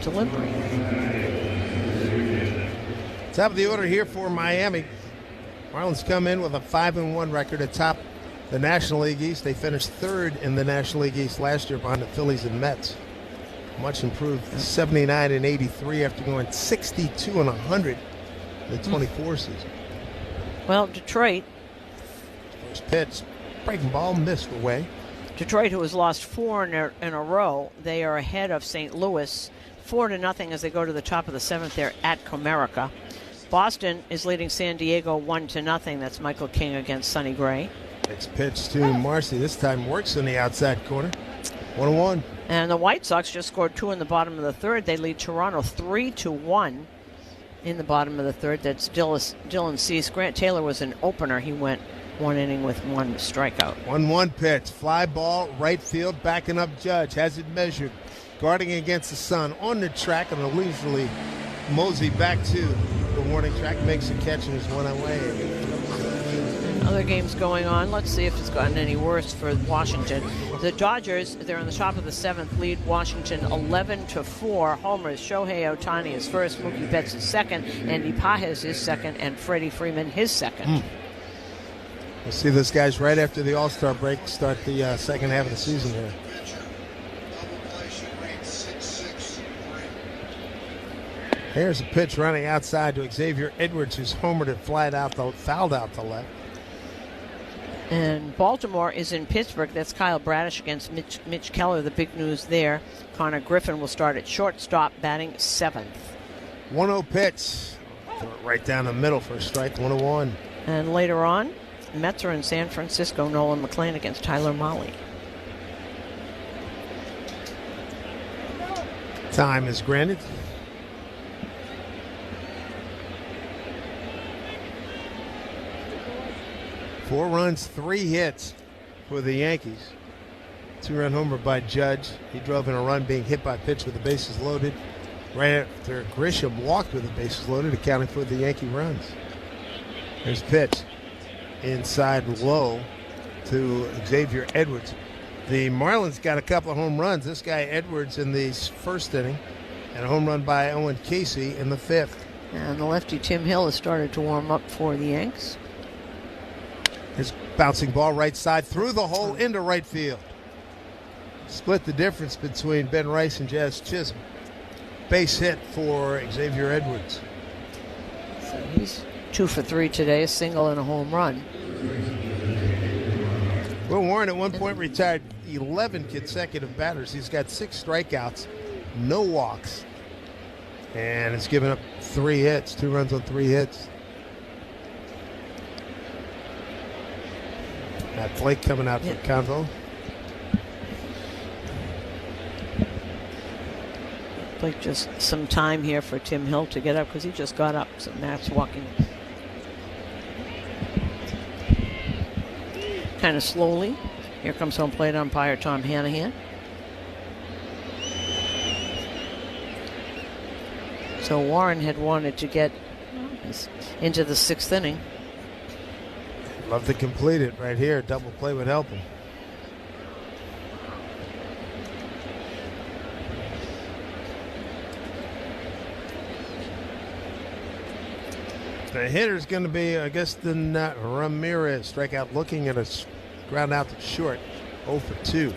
delivery. Top of the order here for Miami. Marlins come in with a 5-1 record atop the National League East. They finished 3rd in the National League East last year behind the Phillies and Mets. Much improved, 79-83 after going 62-100 the 24 season. Well, Detroit. First pitch, breaking ball, missed away. Detroit, who has lost 4 in a row, they are ahead of St. Louis 4-0 as they go to the top of the 7th there at Comerica. Boston is leading San Diego 1-0. That's Michael King against Sonny Gray. Next pitch to Marcy. This time works in the outside corner. 1-1. And the White Sox just scored 2 in the bottom of the 3rd. They lead Toronto 3-1 in the bottom of the 3rd. That's Dylan Cease. Grant Taylor was an opener. He went 1 inning with 1 strikeout. 1-1 pitch. Fly ball, right field, backing up Judge. Has it measured. Guarding against the sun. On the track and a leisurely mosey back to the warning track. Makes a catch and is 1 away. And other games going on. Let's see if it's gotten any worse for Washington. The Dodgers, they're on the top of the 7th, lead Washington 11-4. Homers, Shohei Ohtani is first, Mookie Betts is second, Andy Pages is second, and Freddie Freeman his second. We'll see those guys right after the All-Star break start the second half of the season here. Here's a pitch running outside to Xavier Edwards, who's homered and fouled out to left. And Baltimore is in Pittsburgh. That's Kyle Bradish against Mitch Keller. The big news there. Connor Griffin will start at shortstop, batting 7th. 1-0 pitch. Throw it right down the middle for a strike, 1-1. And later on, Mets are in San Francisco. Nolan McLean against Tyler Mahle. Time is granted. Four runs, 3 hits for the Yankees. 2-run homer by Judge. He drove in a run being hit by a pitch with the bases loaded. Right after Grisham walked with the bases loaded, accounting for the Yankee runs. There's pitch inside low to Xavier Edwards. The Marlins got a couple of home runs. This guy Edwards in the first inning, and a home run by Owen Casey in the 5th. And the lefty Tim Hill has started to warm up for the Yanks. His bouncing ball right side through the hole into right field. Split the difference between Ben Rice and Jazz Chisholm. Base hit for Xavier Edwards. So he's 2 for 3 today, a single and a home run. Will Warren at one point retired 11 consecutive batters. He's got 6 strikeouts, no walks, and has given up 3 hits, 2 runs on 3 hits. Matt Blake coming out for Convo. Blake, just some time here for Tim Hill to get up because he just got up. So Matt's walking kind of slowly. Here comes home plate umpire Tom Hanahan. So Warren had wanted to get into the 6th inning. Love to complete it right here. Double play would help him. The hitter's going to be Augustin Ramirez. Strikeout looking at a ground out to short. 0 for 2.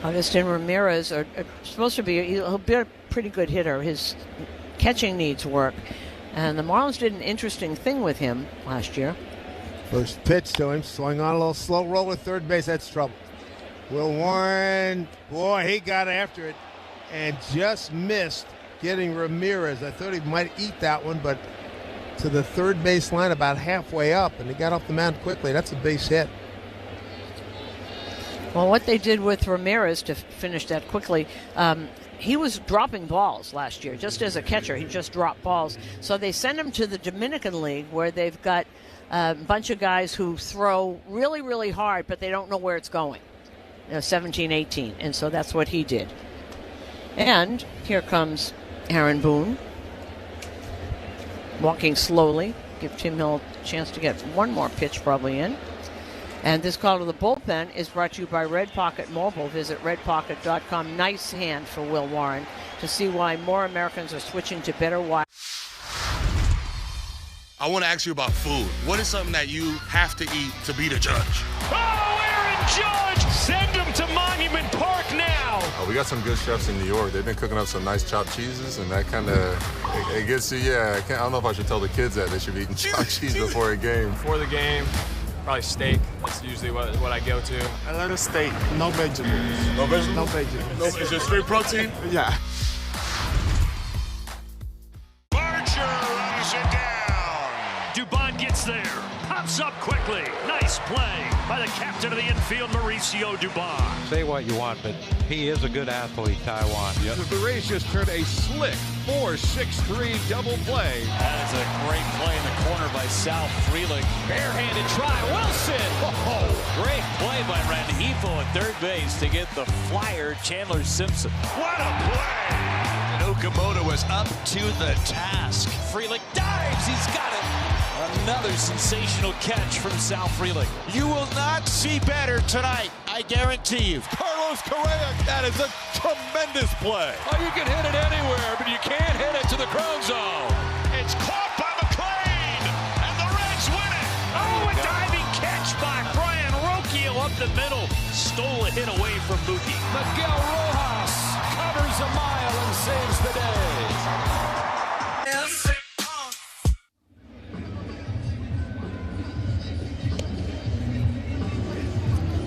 Augustin Ramirez are supposed to be, he'll be a pretty good hitter. His catching needs work. And the Marlins did an interesting thing with him last year. First pitch to him, swung on a little slow roll at third base. That's trouble. Will Warren, boy, he got after it and just missed getting Ramirez. I thought he might eat that one, but to the third base line about halfway up, and he got off the mound quickly. That's a base hit. Well, what they did with Ramirez to finish that quickly, he was dropping balls last year. Just as a catcher, he just dropped balls. So they sent him to the Dominican League where they've got a bunch of guys who throw really, really hard, but they don't know where it's going. 17, 18. And so that's what he did. And here comes Aaron Boone. Walking slowly. Give Tim Hill a chance to get one more pitch probably in. And this call to the bullpen is brought to you by Red Pocket Mobile. Visit redpocket.com. Nice hand for Will Warren to see why more Americans are switching to better wire. I want to ask you about food. What is something that you have to eat to be the judge? Oh, Aaron Judge! Send him to Monument Park now! We got some good chefs in New York. They've been cooking up some nice chopped cheeses, and that kind of, it gets you, yeah. I don't know if I should tell the kids that they should be eating chopped cheese before a game. Before the game, probably steak. That's usually what I go to. I like a steak, no vegetables. No vegetables? No vegetables. No, is it straight protein? Yeah. Dubon gets there, pops up quickly. Nice play by the captain of the infield, Mauricio Dubon. Say what you want, but he is a good athlete, Taiwan. Yep. The Rays just turned a slick 4-6-3 double play. That is a great play in the corner by Sal Frelick. Barehanded try, Wilson. Oh, great play by Rengifo at third base to get the flyer, Chandler Simpson. What a play! And Okamoto was up to the task. Frelick dives, he's got it. Another sensational catch from Sal Frelick. You will not see better tonight, I guarantee you. Carlos Correa, that is a tremendous play. Oh, you can hit it anywhere, but you can't hit it to the crowd zone. It's caught by McLean, and the Reds win it. Oh, a diving catch by Brian Rocchio up the middle. Stole a hit away from Mookie. Miguel Rojas covers a mile and saves the day.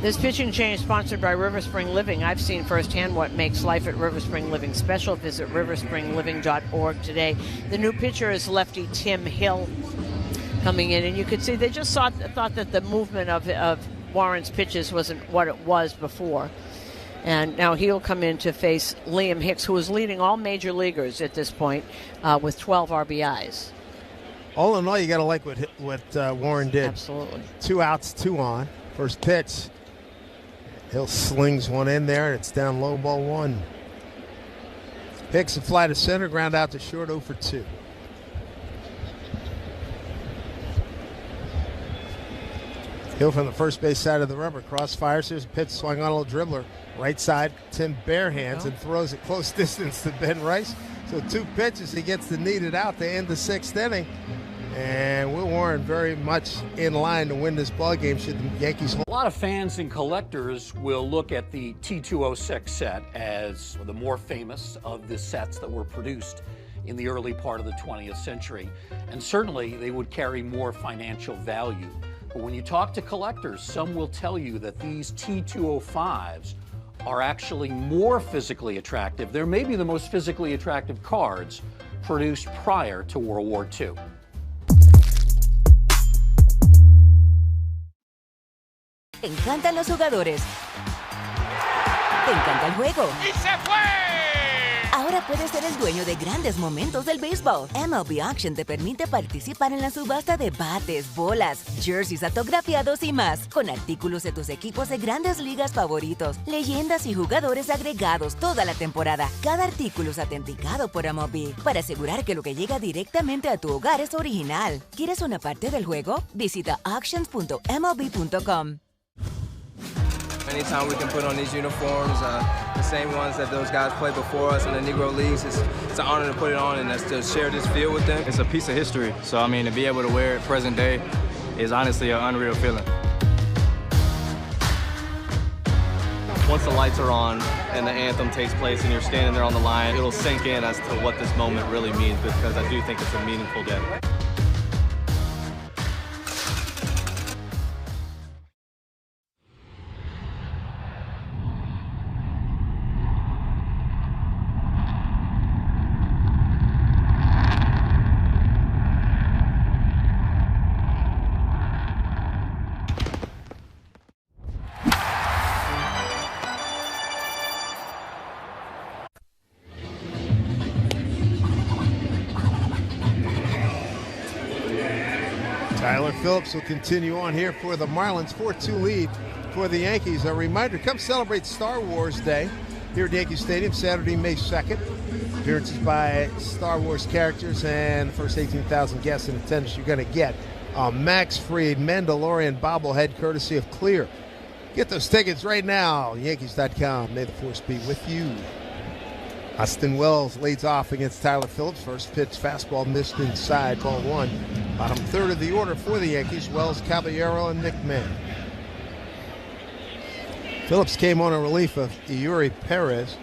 This pitching change sponsored by River Spring Living. I've seen firsthand what makes life at River Spring Living special. Visit riverspringliving.org today. The new pitcher is lefty Tim Hill coming in, and you could see they just thought that the movement of Warren's pitches wasn't what it was before. And now he'll come in to face Liam Hicks, who is leading all major leaguers at this point with 12 RBIs. All in all, you got to like what Warren did. Absolutely. 2 outs, 2 on. First pitch. Hill slings one in there, and it's down low, ball 1. Hicks a fly to center, ground out to short, 0 for 2. Hill from the first base side of the rubber. Crossfires. There's a pitch swung on a little dribbler. Right side, Tim bare hands and throws it close distance to Ben Rice. So 2 pitches, he gets the needed out to end the 6th inning. And Will Warren very much in line to win this ball game should the Yankees hold. A lot of fans and collectors will look at the T206 set as the more famous of the sets that were produced in the early part of the 20th century. And certainly they would carry more financial value. But when you talk to collectors, some will tell you that these T205s are actually more physically attractive. They're maybe the most physically attractive cards produced prior to World War II. Te encantan los jugadores. Te encanta el juego. ¡Y se fue! Ahora puedes ser el dueño de grandes momentos del béisbol. MLB Auction te permite participar en la subasta de bates, bolas, jerseys autografiados y más, con artículos de tus equipos de grandes ligas favoritos, leyendas y jugadores agregados toda la temporada. Cada artículo es autenticado por MLB para asegurar que lo que llega directamente a tu hogar es original. ¿Quieres una parte del juego? Visita auctions.mlb.com. Anytime we can put on these uniforms, the same ones that those guys played before us in the Negro Leagues, it's an honor to put it on and to share this field with them. It's a piece of history, so I mean, to be able to wear it present day is honestly an unreal feeling. Once the lights are on and the anthem takes place and you're standing there on the line, it'll sink in as to what this moment really means, because I do think it's a meaningful day. Tyler Phillips will continue on here for the Marlins. 4-2 lead for the Yankees. A reminder, come celebrate Star Wars Day here at Yankee Stadium, Saturday, May 2nd. Appearances by Star Wars characters and the first 18,000 guests in attendance you're going to get a Max Fried Mandalorian bobblehead courtesy of Clear. Get those tickets right now, Yankees.com. May the force be with you. Austin Wells leads off against Tyler Phillips. First pitch, fastball missed inside, ball 1. Bottom third of the order for the Yankees, Wells, Caballero, and Nick Mann. Phillips came on a relief of Yuri Perez.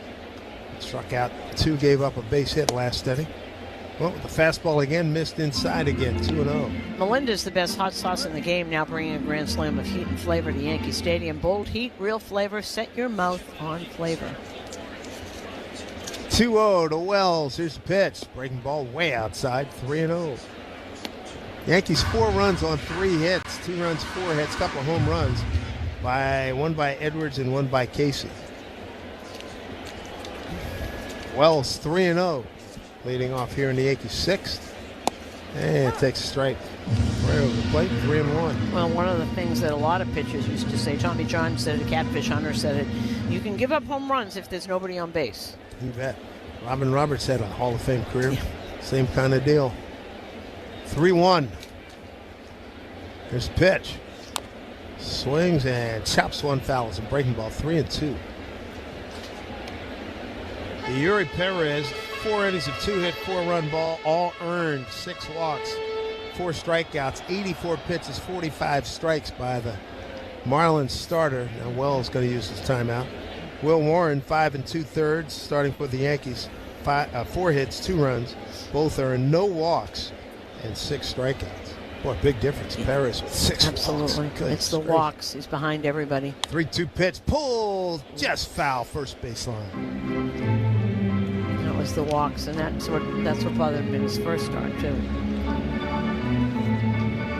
Struck out 2, gave up a base hit last inning. Well, the fastball again, missed inside again, 2-0. Melinda's the best hot sauce in the game, now bringing a grand slam of heat and flavor to Yankee Stadium. Bold heat, real flavor, set your mouth on flavor. 2-0 to Wells. Here's the pitch. Breaking ball way outside, 3-0. Yankees 4 runs on 3 hits, 2 runs, 4 hits, couple of home runs. One by Edwards and 1 by Casey. Wells 3-0, leading off here in the Yankees 6th. And takes a strike right over the plate, 3-1. Well, one of the things that a lot of pitchers used to say, Tommy John said it, Catfish Hunter said it, you can give up home runs if there's nobody on base. You bet. Robin Roberts had a Hall of Fame career. Yeah. Same kind of deal. 3-1. Here's the pitch. Swings and chops one foul. It's a breaking ball, 3-2. Yuri Perez, 4 innings of 2-hit, 4-run ball, all earned, 6 walks, 4 strikeouts, 84 pitches, 45 strikes by the Marlins starter. Now Wells going to use his timeout. Will Warren, 5 2/3, starting for the Yankees. 4 hits, 2 runs. Both earned no walks and 6 strikeouts. Boy, big difference. Perez with 6 Absolutely. walks. Good It's the grief. walks. He's behind everybody. 3-2 pitch. Pulled. Just foul. First baseline. That was the walks, and that's what bothered him in his first start, too.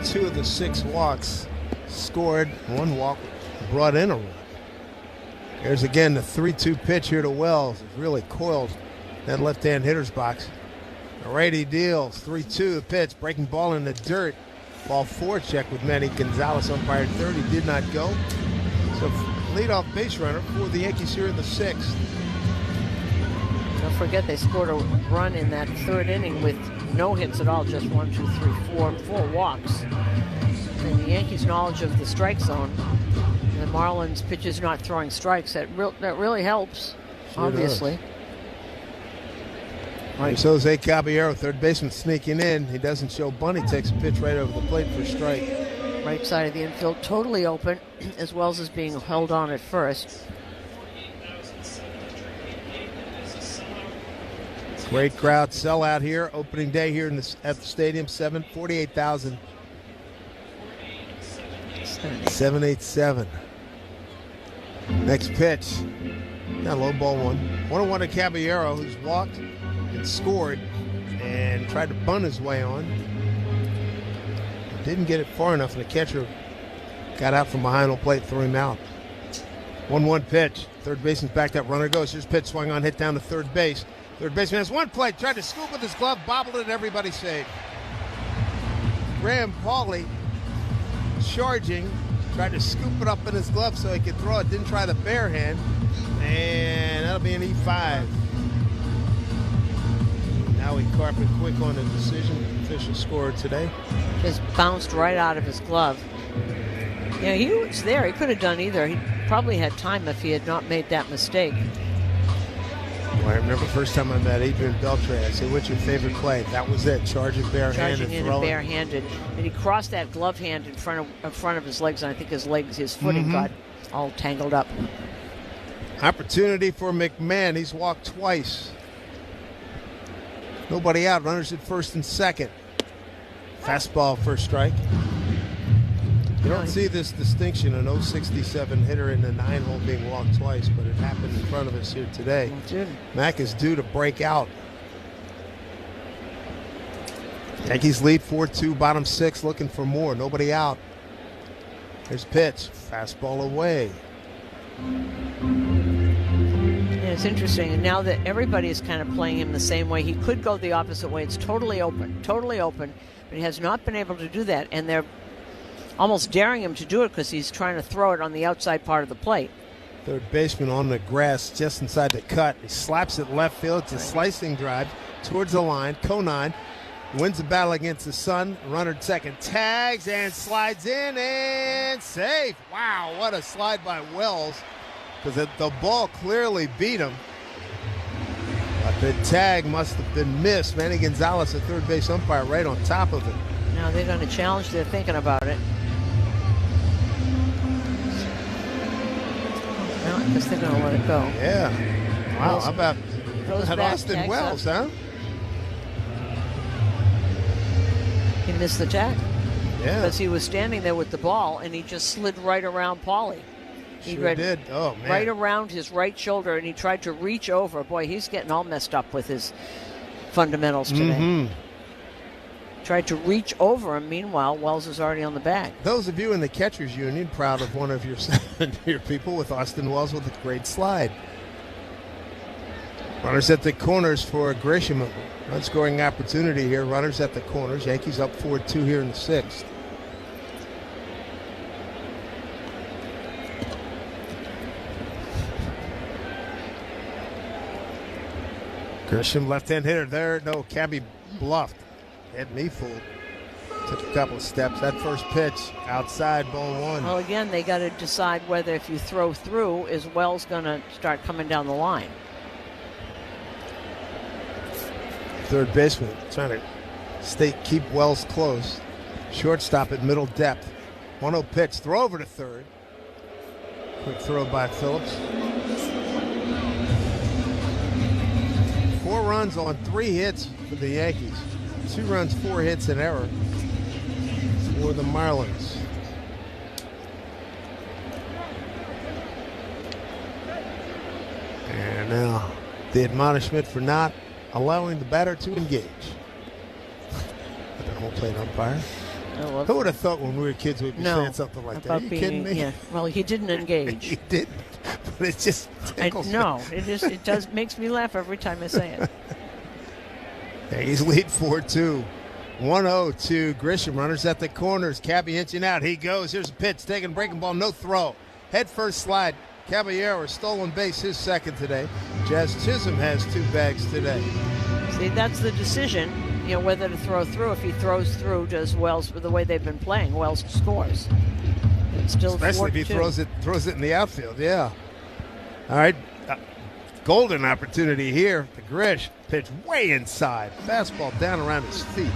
2 of the 6 walks scored. 1 walk brought in a run. Here's again the 3-2 pitch here to Wells. It's really coiled that left-hand hitter's box. The righty deals. 3-2 the pitch. Breaking ball in the dirt. Ball forecheck with Manny Gonzalez, umpire third. He did not go. So leadoff base runner for the Yankees here in the 6th. Don't forget they scored a run in that 3rd inning with no hits at all, just 1, 2, 3, 4 walks. And the Yankees' knowledge of the strike zone, the Marlins pitchers not throwing strikes, that really helps, Sure obviously. Right. There's Jose Caballero, third baseman, sneaking in. He doesn't show bunt. He takes a pitch right over the plate for a strike. Right side of the infield, totally open, as Wells is being held on at first. Great crowd, sellout here. Opening day here at the stadium. 48,000. 787. Next pitch. Now low ball 1. 1-1 to Caballero, who's walked and scored and tried to bunt his way on. Didn't get it far enough, and the catcher got out from behind the plate, threw him out. 1-1 pitch. Third baseman's backed up. Runner goes. Here's pitch swung on, hit down to third base. Third baseman has one play. Tried to scoop with his glove, bobbled it, everybody saved. Graham Pauley charging, tried to scoop it up in his glove so he could throw it. Didn't try the bare hand, and that'll be an E5. Now he carpet quick on the decision. Official scored today. Just bounced right out of his glove. Yeah, he was there. He could have done either. He probably had time if he had not made that mistake. Well, I remember the first time I met Adrian Beltre, I said, "What's your favorite play?" That was it. Charging barehanded, Charging in and barehanded, and he crossed that glove hand in front of his legs, and I think his footing got all tangled up. Opportunity for McMahon. He's walked twice. Nobody out. Runners at first and second. Fastball first strike. You don't see this distinction, an 067 hitter in the 9-hole being walked twice, but it happened in front of us here today. Mack is due to break out. Yankees lead 4-2, bottom 6, looking for more. Nobody out. Here's pitch. Fastball away. Yeah, it's interesting. And now that everybody is kind of playing him the same way, he could go the opposite way. It's totally open, but he has not been able to do that. And they're almost daring him to do it because he's trying to throw it on the outside part of the plate. Third baseman on the grass just inside the cut. He slaps it left field. It's a slicing drive towards the line. Conine wins the battle against the sun. Runner at second tags and slides in and safe. Wow, what a slide by Wells, because the ball clearly beat him. But the tag must have been missed. Manny Gonzalez, the third base umpire, right on top of it. Now they're going to challenge. They're thinking about it. No, I guess they're going to let it go. Yeah. Wow, Wells how about goes back, Austin Wells, huh? He missed the tag. Yeah. Because he was standing there with the ball, and he just slid right around Paulie. He Sure did. Oh, man. Right around his right shoulder, and he tried to reach over. Boy, he's getting all messed up with his fundamentals today. Tried to reach over him. Meanwhile, Wells is already on the bag. Those of you in the Catchers Union, proud of one of your people with Austin Wells with a great slide. Runners at the corners for Grisham. Run scoring opportunity here. Runners at the corners. Yankees up 4-2 here in the 6th. Grisham, left-hand hitter there. No, Cabby bluffed. Had me fooled. Took a couple of steps. That first pitch outside, ball 1. Well, again, they got to decide whether if you throw through, is Wells going to start coming down the line. Third baseman trying to keep Wells close. Shortstop at middle depth. 1-0 pitch. Throw over to third. Quick throw by Phillips. 4 runs on 3 hits for the Yankees. 2 runs, 4 hits, an error. for the Marlins. And now the admonishment for not allowing the batter to engage. The home plate umpire. Who would have thought when we were kids we'd be saying something like that? Are you kidding me? Yeah. Well, he didn't engage. He didn't. But it just tickles me. No, it does makes me laugh every time I say it. Yankees lead 4-2. 1-0 to Grisham. Runners at the corners. Cabby inching out. He goes. Here's a pitch. Taking a breaking ball. No throw. Head first slide. Caballero, stolen base, his second today. Jazz Chisholm has 2 bags today. See, that's the decision, whether to throw through. If he throws through, does Wells, with the way they've been playing, Wells scores. It's still especially 4-2. If he throws it in the outfield, yeah. All right, golden opportunity here. The Grish pitch way inside. Fastball down around his feet.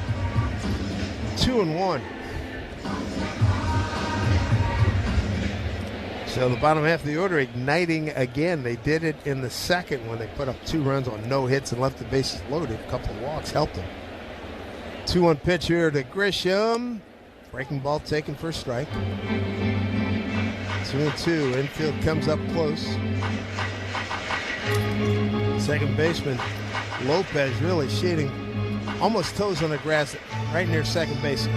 2-1. So the bottom half of the order igniting again. They did it in the second when they put up 2 runs on no hits and left the bases loaded. A couple of walks helped them. 2-1 pitch here to Grisham. Breaking ball taken for a strike. 2-2. Infield comes up close. Second baseman Lopez really shading, almost toes on the grass right near second base.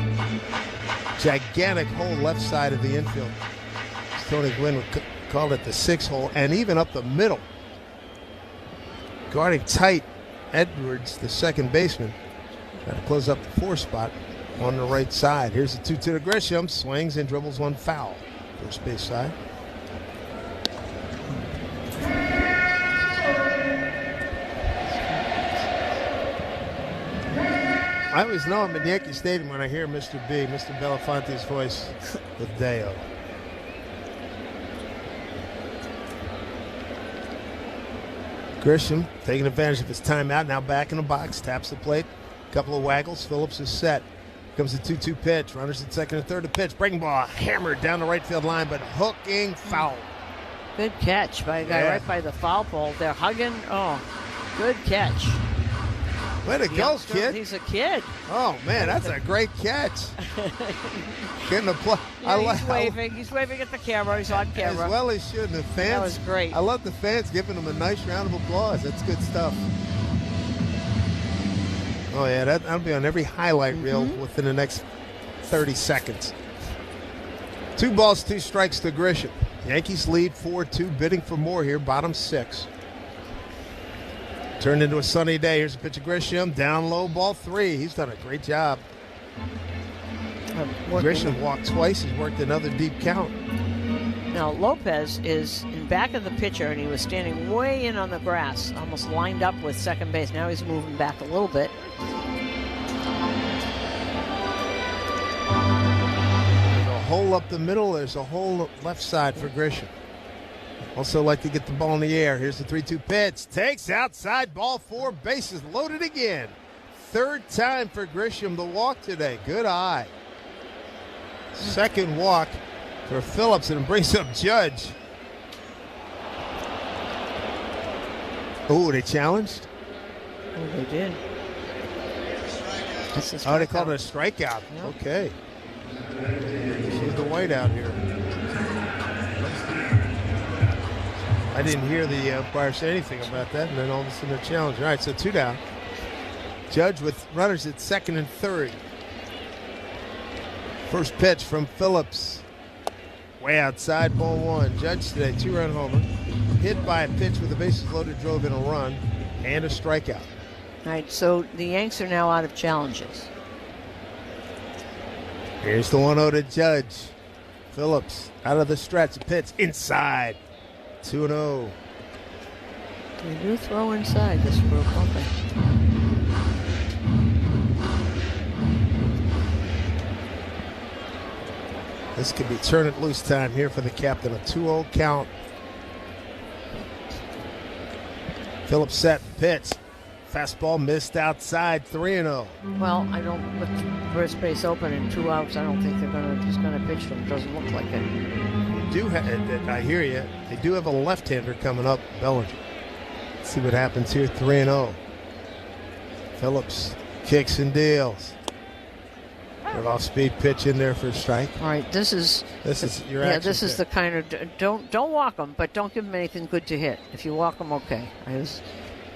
Gigantic hole left side of the infield. Tony Gwynn would call it the 6 hole, and even up the middle. Guarding tight, Edwards, the second baseman, got to close up the 4 spot on the right side. Here's the 2-2 to Grisham. Swings and dribbles one foul. First base side. I always know I'm in Yankee Stadium when I hear Mr. B, Mr. Belafonte's voice with Deo. Grisham taking advantage of his timeout, now back in the box, taps the plate, couple of waggles, Phillips is set. Comes the 2-2 pitch, runners at second and third to pitch, breaking ball hammered down the right field line, but hooking foul. Good catch by a guy right by the foul pole. They're hugging. Oh, good catch. Way to go, kid. He's a kid. Oh, man, that's a great catch. Getting a play. Yeah, he's waving. He's waving at the camera. He's on camera. As well as should. The fans. That was great. I love the fans giving him a nice round of applause. That's good stuff. Oh, yeah, that'll be on every highlight reel within the next 30 seconds. 2 balls, 2 strikes to Grisham. Yankees lead 4-2, bidding for more here, bottom 6. Turned into a sunny day. Here's a pitch of Grisham. Down low, ball 3. He's done a great job. Grisham walked twice. He's worked another deep count. Now, Lopez is in back of the pitcher, and he was standing way in on the grass, almost lined up with second base. Now he's moving back a little bit. There's a hole up the middle. There's a hole left side for Grisham. Also like to get the ball in the air. Here's the 3-2 pitch. Takes outside, ball 4, bases loaded again. Third time for Grisham to walk today. Good eye. Second walk for Phillips, and it brings up Judge. Oh, they challenged? Oh, they did. Oh, they called it a strikeout. Yep. Okay. She's the white out here. I didn't hear the umpire say anything about that, and then all of a sudden a challenge. All right, so 2 down. Judge with runners at second and third. First pitch from Phillips. Way outside, ball 1. Judge today, 2-run homer. Hit by a pitch with the bases loaded, drove in a run, and a strikeout. All right, so the Yanks are now out of challenges. Here's the 1-0 to Judge. Phillips out of the stretch, a pitch inside. 2-0. They do throw inside this group, don't they? This could be turn it loose time here for the captain. A 2-0 count. Phillips set, pitch. Fastball missed outside, 3-0. Well, I don't, with first base open and 2 outs, I don't think he's gonna pitch them. Doesn't look like it. I hear you. They do have a left-hander coming up, Bellinger. Let's see what happens here, 3-0. Phillips kicks and deals. An off-speed pitch in there for a strike. All right, this is your action. This is the kind of don't walk them, but don't give them anything good to hit. If you walk them, okay.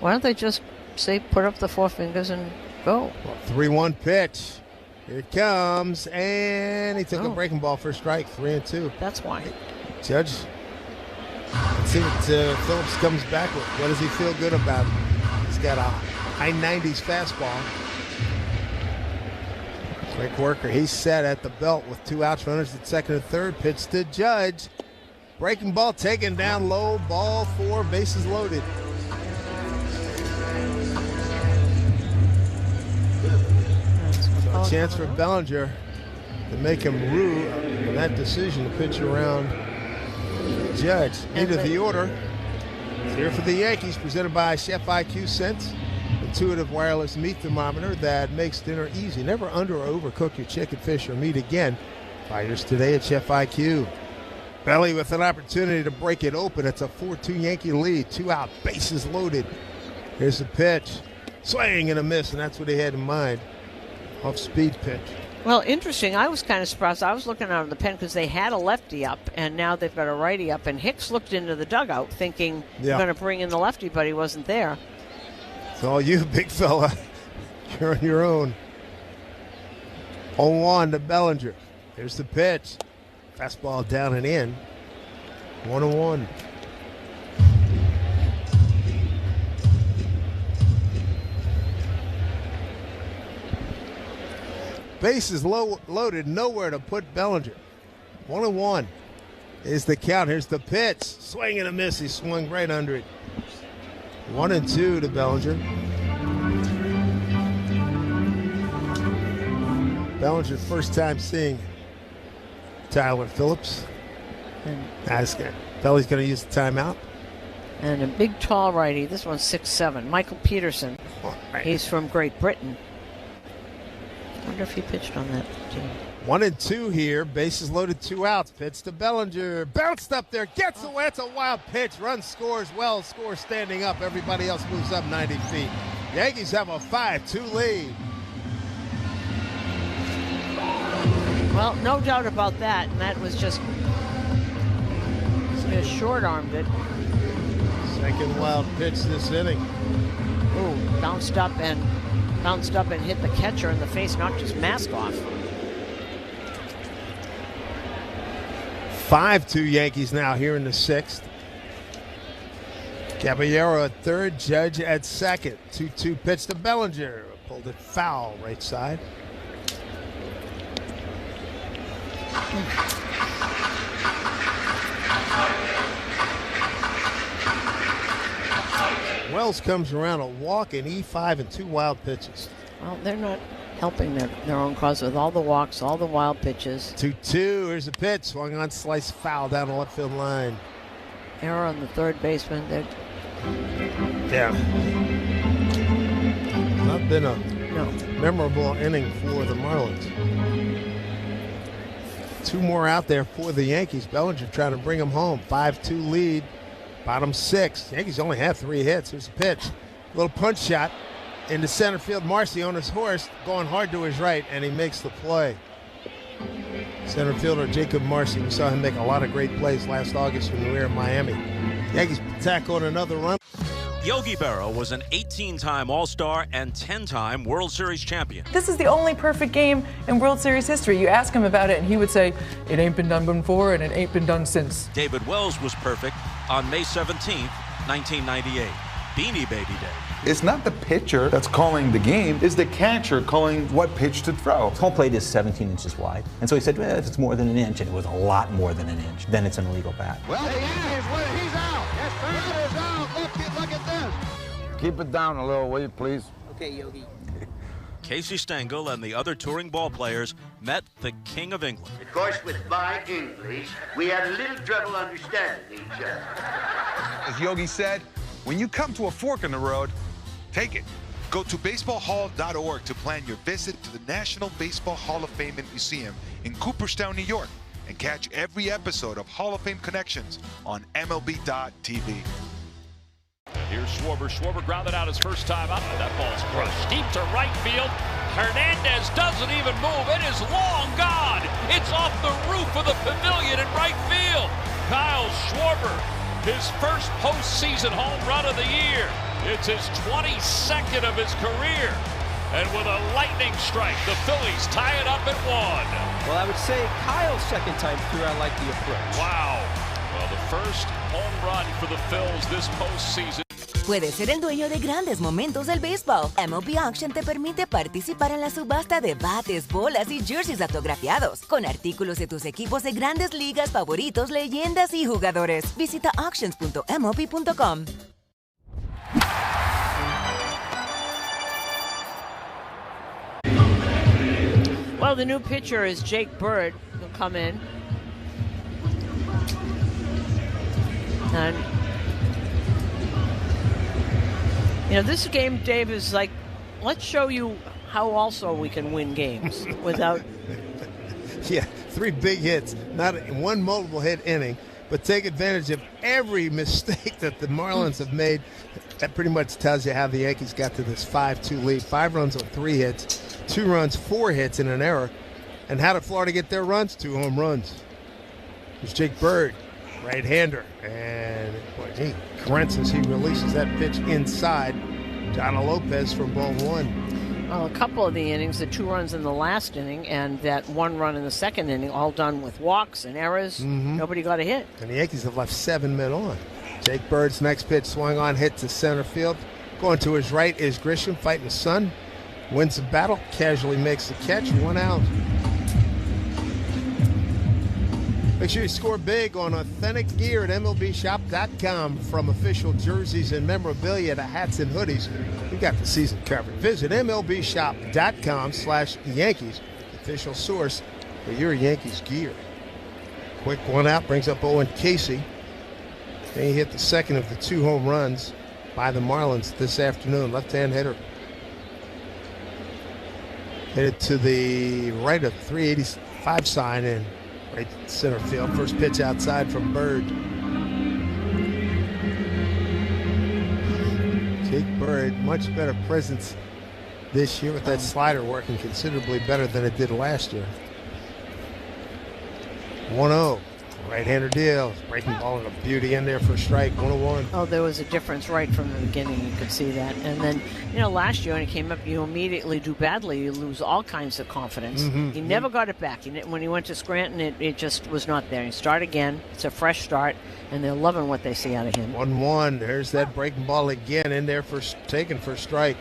Why don't they just say put up the four fingers and go? 3-1 pitch. Here it comes, and he took a breaking ball for a strike. 3-2. That's why. Judge. Let's see what Phillips comes back with. What does he feel good about? He's got a high 90s fastball. Quick worker. He's set at the belt with 2 outs, runners at second and third. Pitch to Judge. Breaking ball taken down low. Ball 4, bases loaded. So a chance for Bellinger to make him rue that decision to pitch around Judge. Into the order. It's here for the Yankees, presented by Chef IQ Sense. Intuitive wireless meat thermometer that makes dinner easy. Never under or overcook your chicken, fish, or meat again. Buy yours today at Chef IQ. Belly with an opportunity to break it open. It's a 4-2 Yankee lead. 2 out, bases loaded. Here's the pitch. Swing and a miss, and that's what he had in mind. Off-speed pitch. Well, interesting. I was kind of surprised. I was looking out of the pen because they had a lefty up, and now they've got a righty up. And Hicks looked into the dugout thinking they're going to bring in the lefty, but he wasn't there. It's all you, big fella. You're on your own. 0-1 to Bellinger. Here's the pitch. Fastball down and in. 1-1. Bases loaded, nowhere to put Bellinger. 1-1 is the count. Here's the pitch. Swing and a miss. He swung right under it. 1-2 to Bellinger. Bellinger, first time seeing Tyler Phillips. Belly's going to use the timeout. And a big, tall righty. This one's 6'7". Michael Peterson. He's from Great Britain. I wonder if he pitched on that team. 1-2 here. Bases loaded, 2 outs. Pitch to Bellinger. Bounced up there. Gets away. It's a wild pitch. Run scores. Wells scores standing up. Everybody else moves up 90 feet. Yankees have a 5-2 lead. Well, no doubt about that. And that was just short-armed it. Second wild pitch this inning. Ooh, bounced up and hit the catcher in the face, knocked his mask off. 5-2 Yankees now here in the 6th. Caballero at third, Judge at second. 2-2 pitch to Bellinger. Pulled it foul right side. Wells comes around a walk, an E5, and 2 wild pitches. Well, they're not helping their own cause with all the walks, all the wild pitches. 2-2. Here's a pitch. Swung on, slice foul down the left field line. Error on the third baseman. Yeah. Not been a memorable inning for the Marlins. 2 more out there for the Yankees. Bellinger trying to bring them home. 5-2 lead. Bottom 6. Yankees only have 3 hits. Here's a pitch. Little punch shot into center field. Marcy on his horse, going hard to his right, and he makes the play. Center fielder Jacob Marcy. We saw him make a lot of great plays last August when we were in Miami. Yankees tack on another run. Yogi Berra was an 18-time All-Star and 10-time World Series champion. This is the only perfect game in World Series history. You ask him about it, and he would say, it ain't been done before, and it ain't been done since. David Wells was perfect on May 17th, 1998, Beanie Baby Day. It's not the pitcher that's calling the game, it's the catcher calling what pitch to throw. Home plate is 17 inches wide. And so he said, well, if it's more than an inch, and it was a lot more than an inch, then it's an illegal bat. Well, he's out. Yes, Brad is out. Look at this. Keep it down a little, will you, please? Okay, Yogi. Casey Stengel and the other touring ball players met the King of England. Of course, with my English, we had a little trouble understanding each other. As Yogi said, when you come to a fork in the road, take it. Go to baseballhall.org to plan your visit to the National Baseball Hall of Fame and Museum in Cooperstown, New York, and catch every episode of Hall of Fame Connections on MLB.tv. Here's Schwarber. Schwarber grounded out his first time up, and that ball's crushed deep to right field. Hernandez doesn't even move. It is long gone. It's off the roof of the pavilion in right field. Kyle Schwarber, his first postseason home run of the year. It's his 22nd of his career. And with a lightning strike, the Phillies tie it up at 1. Well, I would say Kyle's second time through, I like the approach. Wow. Well, the first home run for the Phils this postseason. Puedes ser el dueño de grandes momentos del béisbol. MLB Auction te permite participar en la subasta de bates, bolas y jerseys autografiados, con artículos de tus equipos de grandes ligas favoritos, leyendas y jugadores. Visita auctions.mlb.com. Well, the new pitcher is Jake Bird. He'll come in. And, you know, this game, Dave, is like, let's show you how also we can win games without... Yeah, 3 big hits, not one multiple hit inning, but take advantage of every mistake that the Marlins have made. That pretty much tells you how the Yankees got to this 5-2 lead. 5 runs on 3 hits, 2 runs, 4 hits, and an error. And how did Florida get their runs? 2 home runs. There's Jake Bird, right-hander. And boy, he grunts as he releases that pitch inside. Donald Lopez from ball 1. Well, a couple of the innings, the 2 runs in the last inning and that 1 run in the second inning, all done with walks and errors. Nobody got a hit. And the Yankees have left 7 men on. Jake Bird's next pitch swung on, hit to center field. Going to his right is Grisham fighting the sun. Wins the battle, casually makes the catch, 1 out. Make sure you score big on authentic gear at MLBshop.com. From official jerseys and memorabilia to hats and hoodies, we got the season covered. Visit MLBshop.com/Yankees, official source for your Yankees gear. Quick 1 out brings up Owen Casey. And he hit the second of the 2 home runs by the Marlins this afternoon. Left-hand hitter. Hit it to the right of 385 sign in right center field. First pitch outside from Bird. Jake Bird, much better presence this year with that slider working considerably better than it did last year. 1-0. Right-hander deal. Breaking ball and a beauty in there for a strike. 1-1. Oh, there was a difference right from the beginning. You could see that. And then, you know, last year when he came up, you immediately do badly. You lose all kinds of confidence. He never got it back. When he went to Scranton, it just was not there. He start again. It's a fresh start, and they're loving what they see out of him. 1-1. There's that breaking ball again in there for taken for a strike.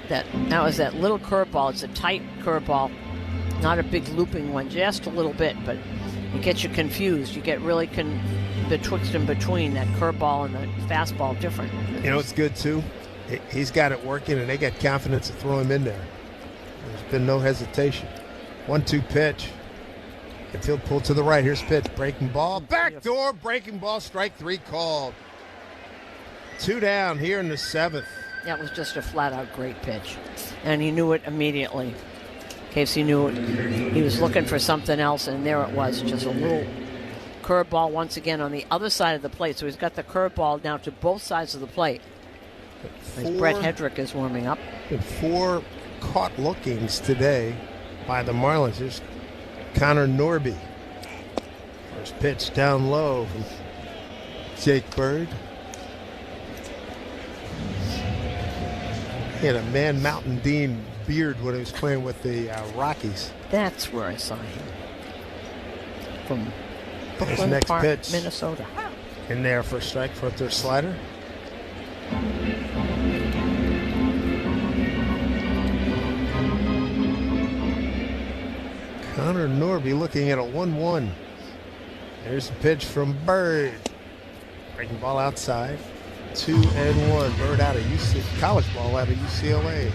That was that little curveball. It's a tight curveball, not a big looping one, just a little bit, but it gets you confused. You get really betwixt and between that curveball and the fastball different. You know, it's good, too. He's got it working, and they got confidence to throw him in there. There's been no hesitation. 1-2 pitch. Infield pull to the right. Here's pitch. Breaking ball. Backdoor breaking ball. Strike 3 called. 2 down here in the 7th. That was just a flat-out great pitch. And he knew it immediately. Casey knew it. He was looking for something else, and there it was, just a little curveball once again on the other side of the plate. So he's got the curveball now to both sides of the plate. As Brett Hedrick is warming up. 4 caught lookings today by the Marlins. Here's Connor Norby. First pitch down low from Jake Bird. He had a Man Mountain Dean beard when he was playing with the Rockies. That's where I saw him. From Brooklyn next Park, pitch. Minnesota. In there for a strike for their slider. Connor Norby looking at a 1-1. There's a pitch from Bird. Breaking ball outside. 2-1. Bird out of college ball out of UCLA.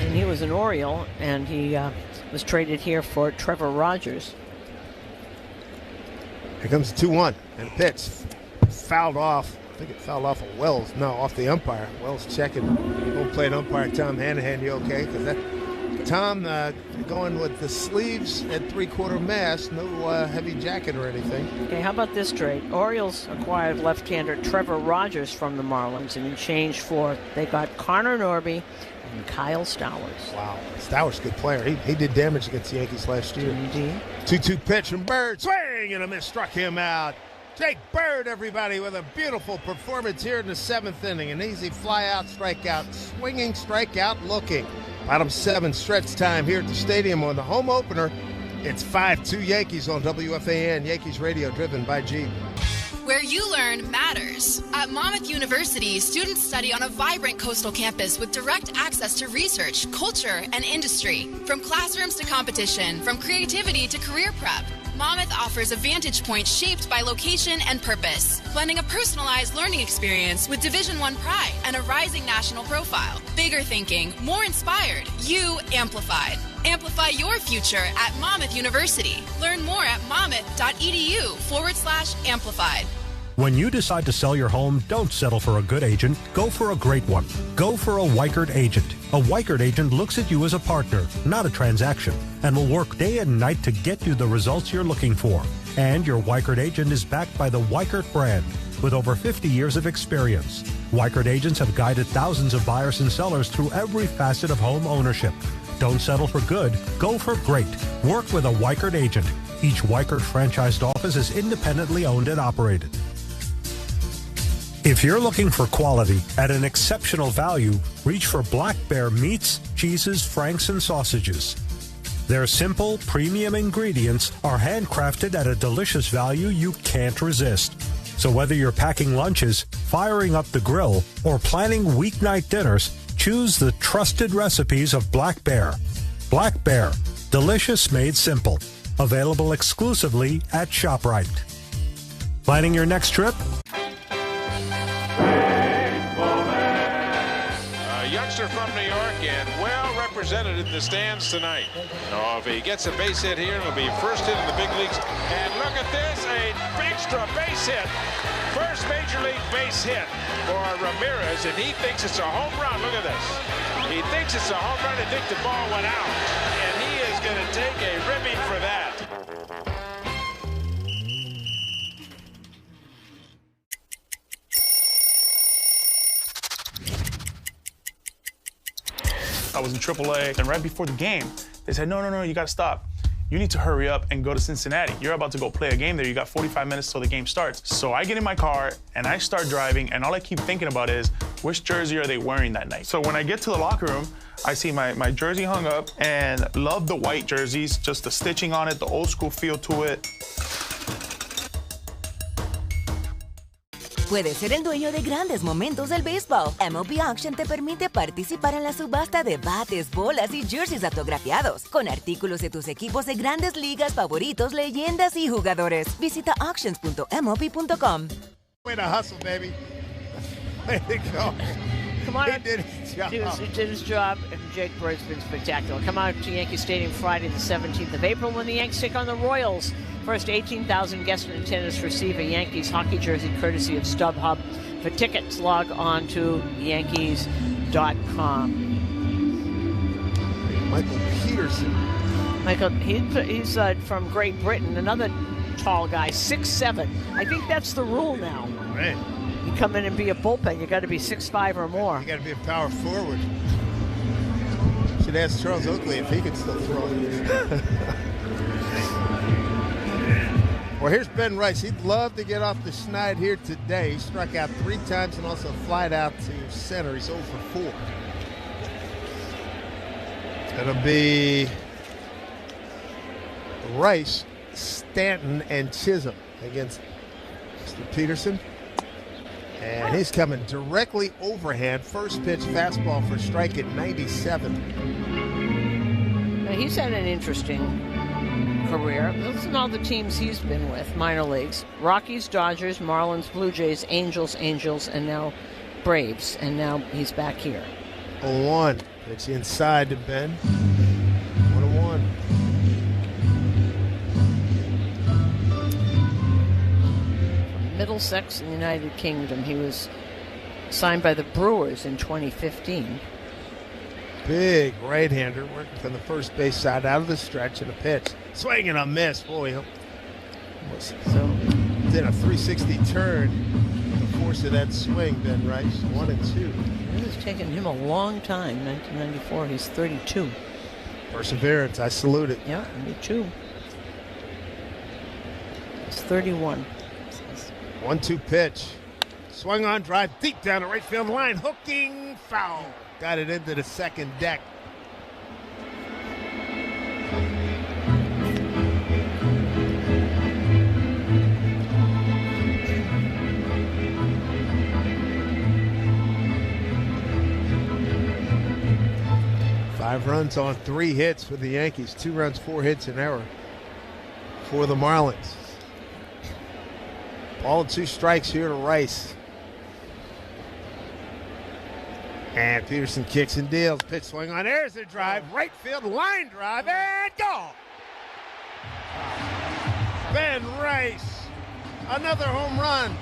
And he was an Oriole, and he was traded here for Trevor Rogers. Here comes 2-1, and a pitch fouled off. I think it fouled off of Wells. No, off the umpire. Wells checking. Home plate umpire Tom Hanahan, you okay? Because that Tom, going with the sleeves at 3/4 mast, no heavy jacket or anything. Okay, how about this trade? Orioles acquired left-hander Trevor Rogers from the Marlins, and in exchange for, they got Connor Norby and Kyle Stowers. Wow, Stowers, good player. He did damage against the Yankees last year. Indeed. 2-2 pitch from Bird, swing and a miss, struck him out. Jake Bird, everybody, with a beautiful performance here in the 7th inning. An easy fly-out, strikeout, swinging, strikeout, looking. Bottom 7 stretch time here at the stadium on the home opener. It's 5-2 Yankees on WFAN, Yankees Radio, driven by Jeep. Where you learn matters. At Monmouth University, students study on a vibrant coastal campus with direct access to research, culture, and industry. From classrooms to competition, from creativity to career prep, Monmouth offers a vantage point shaped by location and purpose, blending a personalized learning experience with Division I pride and a rising national profile. Bigger thinking, more inspired, you amplified. Amplify your future at Monmouth University. Learn more at monmouth.edu/amplified. When you decide to sell your home, don't settle for a good agent. Go for a great one. Go for a Weichert agent. A Weichert agent looks at you as a partner, not a transaction, and will work day and night to get you the results you're looking for. And your Weichert agent is backed by the Weichert brand with over 50 years of experience. Weichert agents have guided thousands of buyers and sellers through every facet of home ownership. Don't settle for good. Go for great. Work with a Weichert agent. Each Weichert franchised office is independently owned and operated. If you're looking for quality at an exceptional value, reach for Black Bear meats, cheeses, franks, and sausages. Their simple, premium ingredients are handcrafted at a delicious value you can't resist. So whether you're packing lunches, firing up the grill, or planning weeknight dinners, choose the trusted recipes of Black Bear. Black Bear, delicious made simple. Available exclusively at ShopRite. Planning your next trip? Youngster from New York and well represented in the stands tonight. If he gets a base hit here, it'll be first hit in the big leagues. And look at this, an extra base hit. First major league base hit for Ramirez, and he thinks it's a home run. Look at this. He thinks it's a home run. He thinks the ball went out, and he is going to take a ribbing for that. I was in AAA, and right before the game, they said, no, you gotta stop. You need to hurry up and go to Cincinnati. You're about to go play a game there. You got 45 minutes till the game starts. So I get in my car, and I start driving, and all I keep thinking about is, which jersey are they wearing that night? So when I get to the locker room, I see my jersey hung up, and love the white jerseys, just the stitching on it, the old school feel to it. Puedes ser el dueño de grandes momentos del béisbol. MLB Auction te permite participar en la subasta de bates, bolas y jerseys autografiados, con artículos de tus equipos de grandes ligas favoritos, leyendas y jugadores. Visita auctions.mlb.com. Way to hustle, baby. Way to go. Come on. He did his job. He did his job, and Jake Bird's been spectacular. Come out to Yankee Stadium Friday the 17th of April when the Yankees take on the Royals. First 18,000 guests in attendance receive a Yankees hockey jersey courtesy of StubHub. For tickets, log on to Yankees.com. Michael Peterson. He's from Great Britain, another tall guy, 6'7". I think that's the rule now. Right. You come in and be a bullpen, you got to be 6'5" or more. You got to be a power forward. Should ask Charles Oakley if he could still throw. Well, here's Ben Rice. He'd love to get off the schneid here today. He struck out 3 times and also flied out to center. He's 0 for 4. It'll be Rice, Stanton, and Chisholm against Mr. Peterson. And he's coming directly overhand. First pitch fastball for strike at 97. Now, he's had an interesting career. Listen to all the teams he's been with, minor leagues. Rockies, Dodgers, Marlins, Blue Jays, Angels, and now Braves. And now he's back here. 0-1. It's inside to Ben. 1-1. Middlesex in the United Kingdom. He was signed by the Brewers in 2015. Big right-hander working from the first base side out of the stretch and a pitch. Swing and a miss. Boy, did a 360 turn. The force of that swing, Ben Rice. 1-2. It has taken him a long time. 1994. He's 32. Perseverance. I salute it. Yeah, me too. It's 31. 1-2 pitch. Swung on, drive deep down the right field line. Hooking foul. Got it into the second deck. Five runs on 3 hits for the Yankees. 2 runs, 4 hits, an error for the Marlins. Ball and 2 strikes here to Rice. And Peterson kicks and deals. Pitch swing on. There's a drive. Right field line drive and go. Ben Rice. Another home run.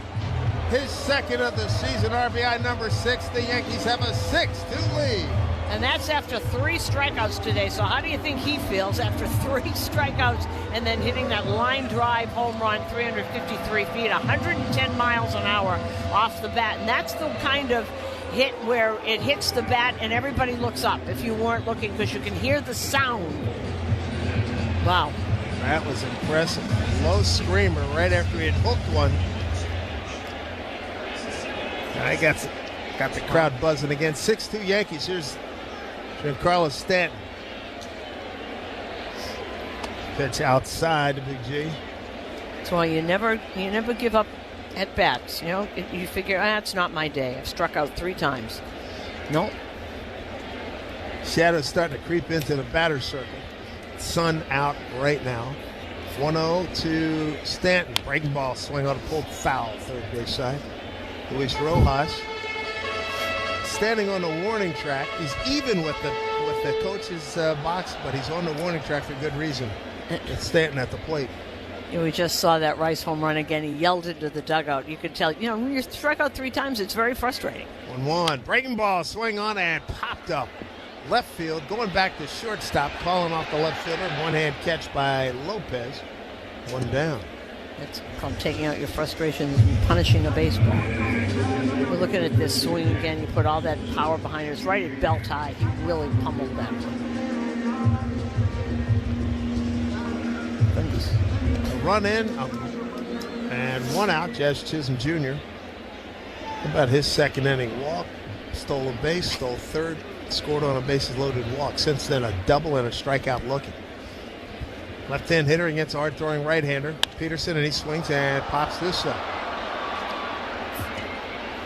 His second of the season. RBI number 6. The Yankees have a 6-2 lead. And that's after 3 strikeouts today. So how do you think he feels after 3 strikeouts and then hitting that line drive home run, 353 feet, 110 miles an hour off the bat? And that's the kind of hit where it hits the bat and everybody looks up if you weren't looking, because you can hear the sound. Wow. That was impressive. Low screamer right after he had hooked one. I got the crowd buzzing again. 6-2 Yankees. Here's Giancarlo Stanton. Pitch outside to Big G. That's why you never give up at bats. You know, you figure, it's not my day. I've struck out 3 times. Nope. Shadow's starting to creep into the batter's circle. Sun out right now. 1-0 to Stanton. Breaking ball, swing on a pulled foul, third base side. Luis Rojas standing on the warning track. He's even with the coach's box, but he's on the warning track for good reason. It's Stanton at the plate. We just saw that Rice home run again. He yelled into the dugout. You could tell, when you strike out 3 times, it's very frustrating. 1-1. Breaking ball, swing on and popped up. Left field, going back to shortstop, calling off the left fielder. One-hand catch by Lopez. 1 down. That's called taking out your frustrations and punishing a baseball. We're looking at this swing again. You put all that power behind it. It's right at belt high. He really pummeled that one. A run in and 1 out. Jazz Chisholm Jr. How about his second inning walk? Stole a base, stole third, scored on a bases loaded walk. Since then, a double and a strikeout looking. Left-hand hitter against a hard-throwing right-hander. Peterson, and he swings and pops this up.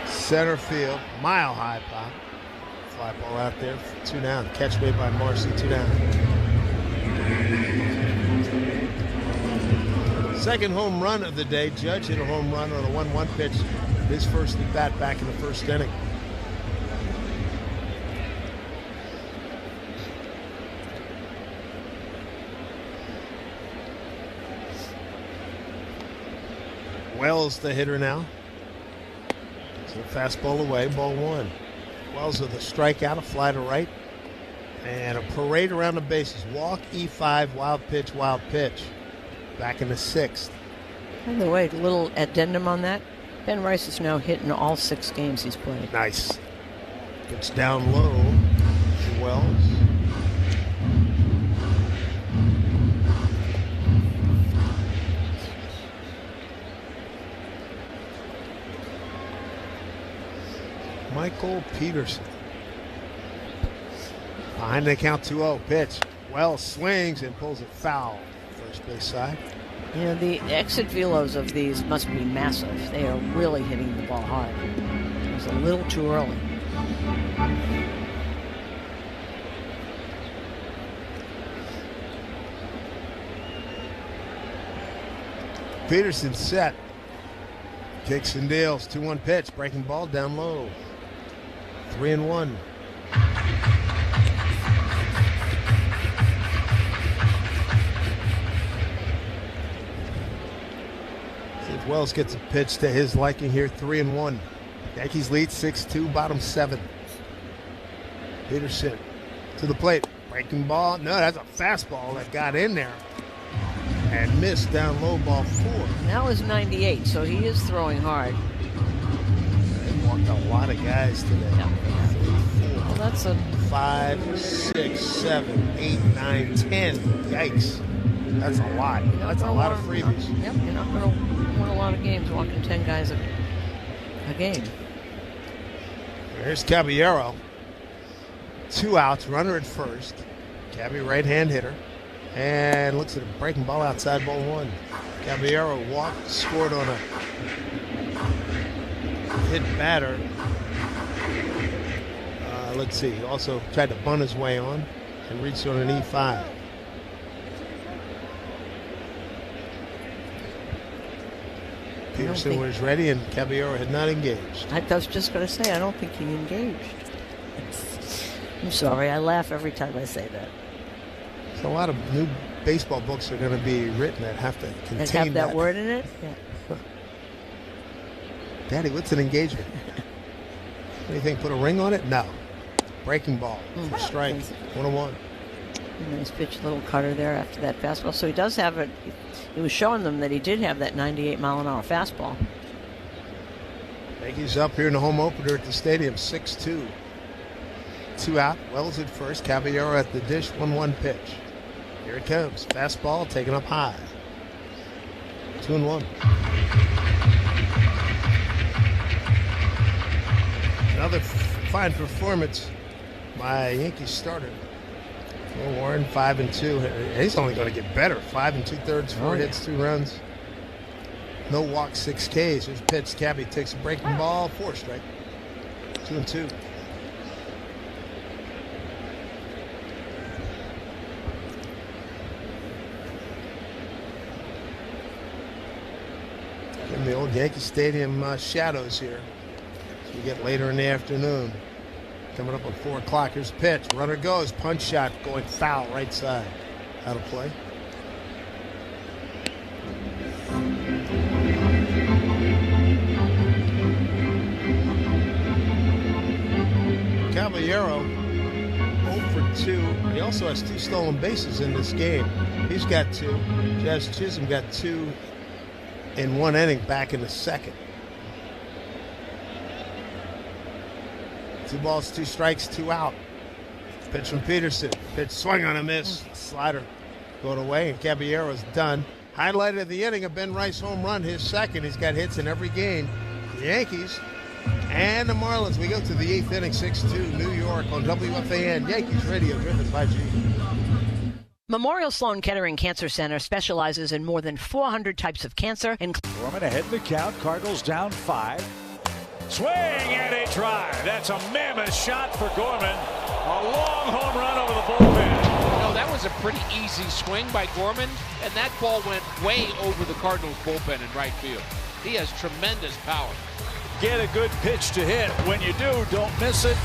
Center field, mile-high pop. Fly ball out there, 2 down. Catch made by Marcy, 2 down. Second home run of the day. Judge hit a home run on a 1-1 pitch. His first at bat back in the first inning. Wells the hitter now. So fastball away, ball 1. Wells with a strikeout, a fly to right, and a parade around the bases. Walk, E5, wild pitch, back in the 6th. By the way, a little addendum on that. Ben Rice is now hit in all 6 games he's played. Nice. Pitch down low to Wells. Michael Peterson. Behind the count, 2-0. Pitch. Wells swings and pulls it foul. First base side. The exit velos of these must be massive. They are really hitting the ball hard. It was a little too early. Peterson set. Kicks and deals. 2-1 pitch. Breaking ball down low. 3-1. See if Wells gets a pitch to his liking here. 3-1. Yankees lead 6-2, bottom 7. Peterson to the plate. Breaking ball. No, that's a fastball that got in there and missed down low, ball 4. That was 98, so he is throwing hard. They walked a lot of guys today. Yeah. 4. Well, that's a 5, 6, 7, 8, 9, 10. Yikes. That's a lot. That's a lot of freebies. Yep, you're not going to win a lot of games walking 10 guys a game. Here's Caballero. 2 outs, runner at first. Cabby, right-hand hitter. And looks at a breaking ball outside, ball 1. Caballero walked, scored on a hit batter. Let's see. He also tried to bunt his way on and reached on an E5. Peterson was ready, and Caballero had not engaged. I was just going to say, I don't think he engaged. I'm sorry, I laugh every time I say that. So a lot of new baseball books are going to be written that have to contain that word in it? Yeah. Daddy, what's an engagement? Anything, put a ring on it? No. Breaking ball for strike, 1-1. Nice pitch, little cutter there after that fastball. So he does have it. He was showing them that he did have that 98-mile-an-hour fastball. Yankees up here in the home opener at the stadium, 6-2. 2 out, Wells at first, Caballero at the dish, 1-1 pitch. Here it comes, fastball taken up high. 2-1. Another fine performance by Yankees starter. Warren, 5-2. He's only going to get better. 5 2/3, 4 hits, 2 runs. No walk, 6 Ks. Here's pitch. Cabby takes a breaking ball, 4 strike. 2-2. In the old Yankee Stadium shadows here. So we get later in the afternoon. Coming up at 4 o'clock. Here's a pitch. Runner goes. Punch shot going foul right side. Out of play. Caballero 0 for 2. He also has 2 stolen bases in this game. He's got 2. Jazz Chisholm got 2 in 1 inning back in the second. 2 balls, 2 strikes, 2 out. Pitch from Peterson. Pitch swing on a miss. Slider going away, and Caballero's done. Highlight of the inning, a Ben Rice home run, his second. He's got hits in every game. The Yankees and the Marlins. We go to the 8th inning, 6-2, New York on WFAN. Yankees radio, driven by G. Memorial Sloan Kettering Cancer Center specializes in more than 400 types of cancer. Gorman ahead in the count. Cardinals down 5. Swing and a drive. That's a mammoth shot for Gorman. A long home run over the bullpen. No, that was a pretty easy swing by Gorman, and that ball went way over the Cardinals bullpen in right field. He has tremendous power. Get a good pitch to hit. When you do, don't miss it.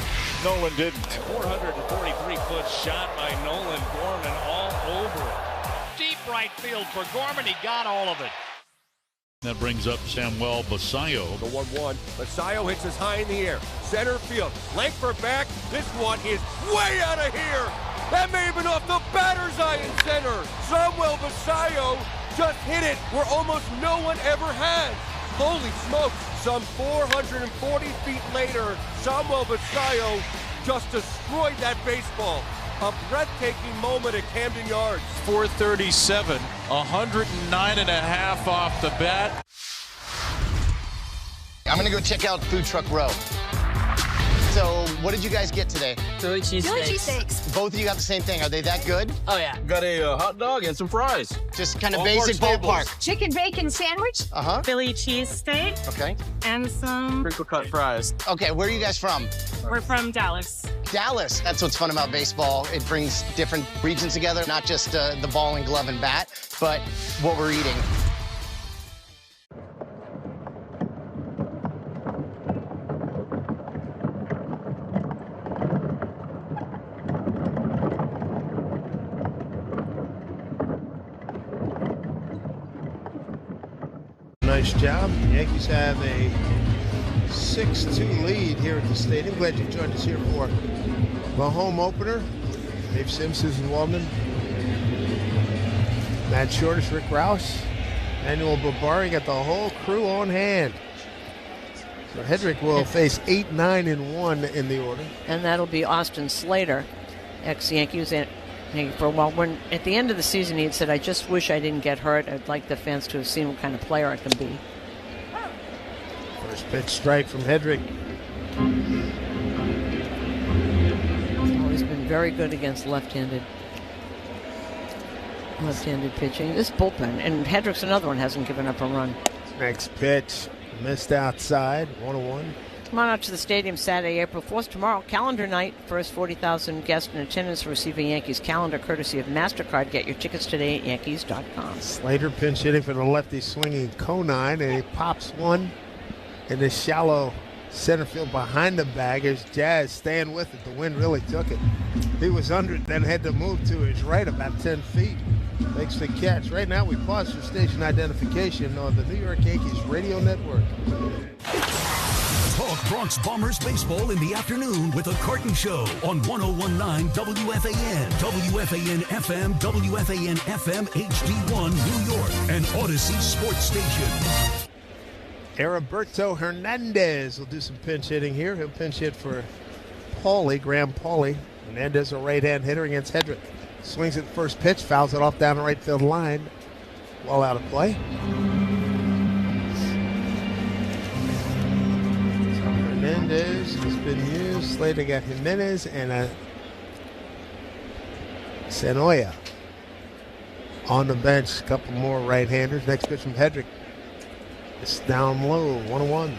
Nolan didn't. 443-foot shot by Nolan Gorman all over it. Deep right field for Gorman. He got all of it. That brings up Samuel Basayo. The 1-1. Basayo hits us high in the air. Center field. Langford back. This one is way out of here. That may have been off the batter's eye in center. Samuel Basayo just hit it where almost no one ever has. Holy smokes. Some 440 feet later, Samuel Basayo just destroyed that baseball. A breathtaking moment at Camden Yards. 437, 109.5 off the bat. I'm gonna go check out Food Truck Row. So, what did you guys get today? Philly cheesesteaks. Both of you got the same thing. Are they that good? Oh, yeah. Got a hot dog and some fries. Just kind of basic ballpark. Chicken bacon sandwich. Uh-huh. Philly cheesesteak. Okay. And some crinkle cut fries. Okay, where are you guys from? We're from Dallas. Dallas. That's what's fun about baseball. It brings different regions together, not just the ball and glove and bat, but what we're eating. Nice job. The Yankees have a 6-2 lead here at the stadium. Glad you joined us here for the home opener. Dave Sims, Susan Waldman, Matt Shortish, Rick Rouse, Manuel Barbari, got the whole crew on hand. So Hedrick will face 8, 9, and 1 in the order. And that'll be Austin Slater, ex-Yankees. For a while, when at the end of the season he had said, "I just wish I didn't get hurt. I'd like the fans to have seen what kind of player I can be." First pitch strike from Hedrick. Always been very good against left-handed pitching. This bullpen, and Hedrick's another one, hasn't given up a run. Next pitch, missed outside, 1-1. Come on out to the stadium Saturday, April 4th. Tomorrow, calendar night. First 40,000 guests in attendance to receive a Yankees calendar courtesy of MasterCard. Get your tickets today at Yankees.com. Slater pinch hitting for the lefty swinging Conine, and he pops one in the shallow center field behind the bag as Jazz staying with it. The wind really took it. He was under it, then had to move to his right about 10 feet. Makes the catch. Right now we pause for station identification on the New York Yankees radio network. Talk Bronx Bombers baseball in the afternoon with a Carton Show on 101.9 WFAN, WFAN FM, WFAN FM HD1 New York, and Odyssey Sports Station. Heriberto Hernandez will do some pinch hitting here. He'll pinch hit for Paulie, Graham Paulie. Hernandez, a right-hand hitter against Hedrick. Swings at the first pitch, fouls it off down the right field line. Well out of play. Hernandez has been used. Slater got Jimenez and a Sanoya on the bench. A couple more right-handers. Next pitch from Hedrick. It's down low, 1-1.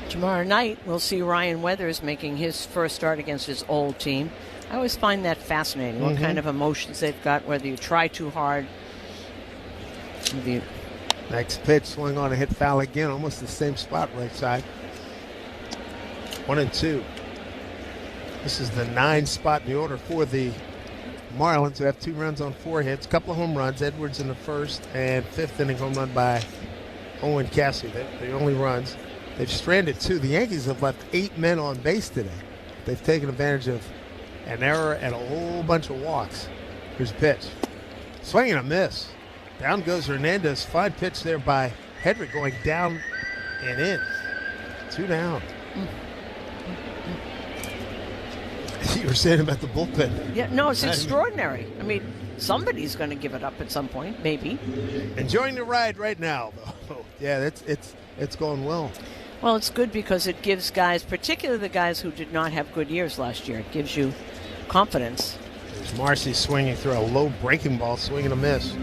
Tomorrow night, we'll see Ryan Weathers making his first start against his old team. I always find that fascinating, what kind of emotions they've got, whether you try too hard. Next pitch, swing on a hit foul again, almost the same spot right side. 1-2. This is the 9 spot in the order for the Marlins, who have 2 runs on 4 hits, a couple of home runs. Edwards in the first and 5th inning home run by Owen Cassidy. The only runs. They've stranded 2. The Yankees have left 8 men on base today. They've taken advantage of an error and a whole bunch of walks. Here's a pitch. Swing and a miss. Down goes Hernandez. Fine pitch there by Hedrick, going down and in. 2 down. You were saying about the bullpen. Yeah, no, it's extraordinary. I mean, somebody's going to give it up at some point, maybe. Enjoying the ride right now, though. Yeah, it's going well. Well, it's good because it gives guys, particularly the guys who did not have good years last year, it gives you confidence. There's Marcy swinging through a low breaking ball, swing and a miss.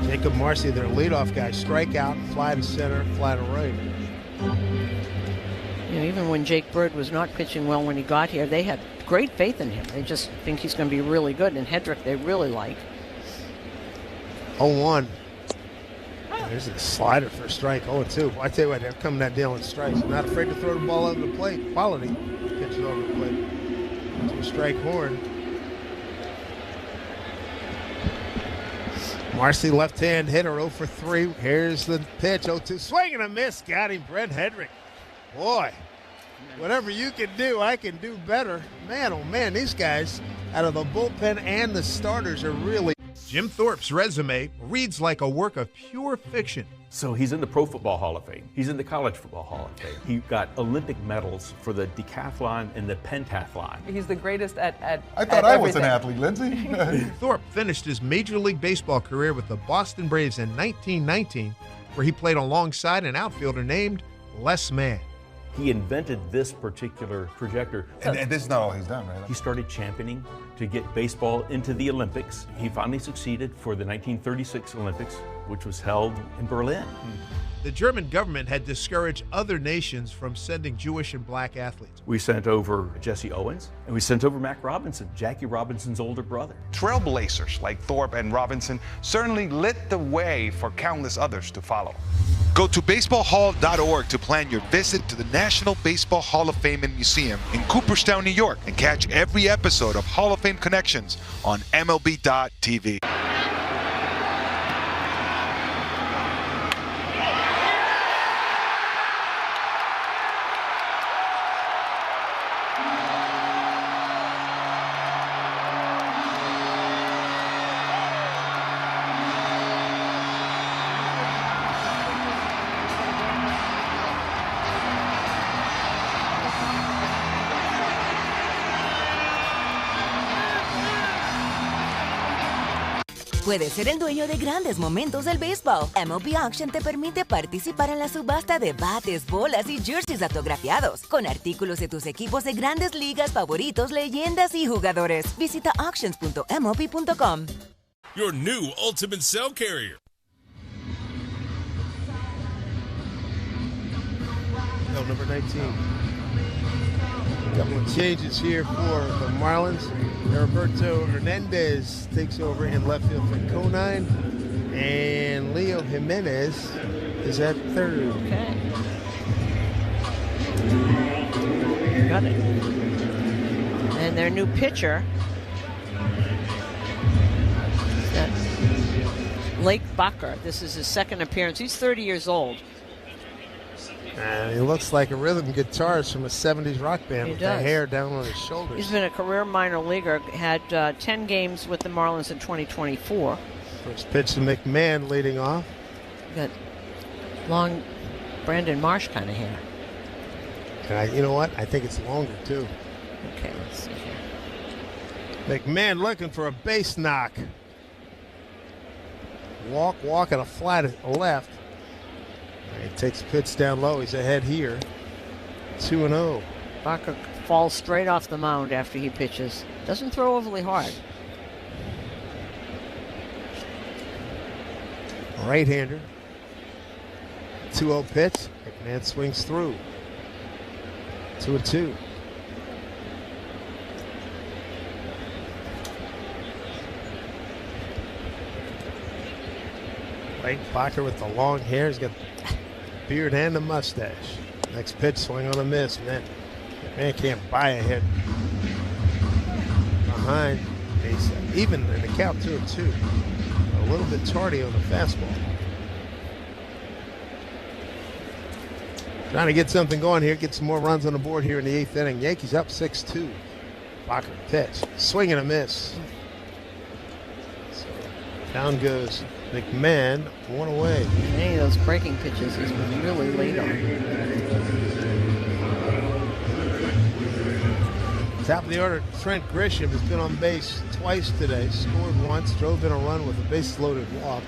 Jacob Marcy, their leadoff guy, strike out, fly to center, fly to right. You know, even when Jake Bird was not pitching well when he got here, they had great faith in him. They just think he's going to be really good, and Hedrick they really like. 0-1. There's a slider for a strike, 0-2. I tell you what, they're coming that deal in strikes. Not afraid to throw the ball over the plate. Quality. Pitch it over the plate. To a strike horn. Marcy, left-hand hitter, 0 for 3. Here's the pitch, 0-2. Swing and a miss. Got him, Brent Hedrick. Boy, whatever you can do, I can do better. Man, oh man, these guys out of the bullpen and the starters are really... Jim Thorpe's resume reads like a work of pure fiction. So he's in the Pro Football Hall of Fame. He's in the College Football Hall of Fame. He got Olympic medals for the decathlon and the pentathlon. He's the greatest at I thought I was an athlete, Lindsay. Thorpe finished his Major League Baseball career with the Boston Braves in 1919, where he played alongside an outfielder named Les Mann. He invented this particular projector. And this is not all he's done, right? He started championing to get baseball into the Olympics. He finally succeeded for the 1936 Olympics, which was held in Berlin. The German government had discouraged other nations from sending Jewish and black athletes. We sent over Jesse Owens, and we sent over Mac Robinson, Jackie Robinson's older brother. Trailblazers like Thorpe and Robinson certainly lit the way for countless others to follow. Go to baseballhall.org to plan your visit to the National Baseball Hall of Fame and Museum in Cooperstown, New York, and catch every episode of Hall of Fame Connections on MLB.tv. puedes ser el dueño de grandes momentos del béisbol. MLB Auction te permite participar en la subasta de bates, bolas y jerseys autografiados, con artículos de tus equipos de grandes ligas favoritos, leyendas y jugadores. Visita auctions.mlb.com. Your new ultimate cell carrier. Number 19. A couple of changes here for the Marlins. Roberto Hernandez takes over in left field for Conine, and Leo Jimenez is at third. Okay. Got it. And their new pitcher, Lake Bacher. This is his second appearance. He's 30 years old. And he looks like a rhythm guitarist from a 70s rock band with the hair down on his shoulders. He's been a career minor leaguer, had 10 games with the Marlins in 2024. First pitch to McMahon leading off. Got long Brandon Marsh kind of hair. And you know what? I think it's longer, too. Okay, let's see here. McMahon looking for a base knock. Walk, and a flat left. He takes a pitch down low. He's ahead here. 2-0. Bacher falls straight off the mound after he pitches. Doesn't throw overly hard. Right-hander. 2-0 pitch. McMahon swings through. 2-2. Right, Bacher with the long hair. He's got beard and a mustache. Next pitch, swing on a miss. Man can't buy a hit. Behind, he's even in the count 2-2. A little bit tardy on the fastball. Trying to get something going here, get some more runs on the board here in the 8th inning. Yankees up 6-2. Bacher pitch, swing and a miss. So down goes McMahon, one away. Any of those breaking pitches he's been really late on. Top of the order, Trent Grisham has been on base twice today. Scored once, drove in a run with a base-loaded walk.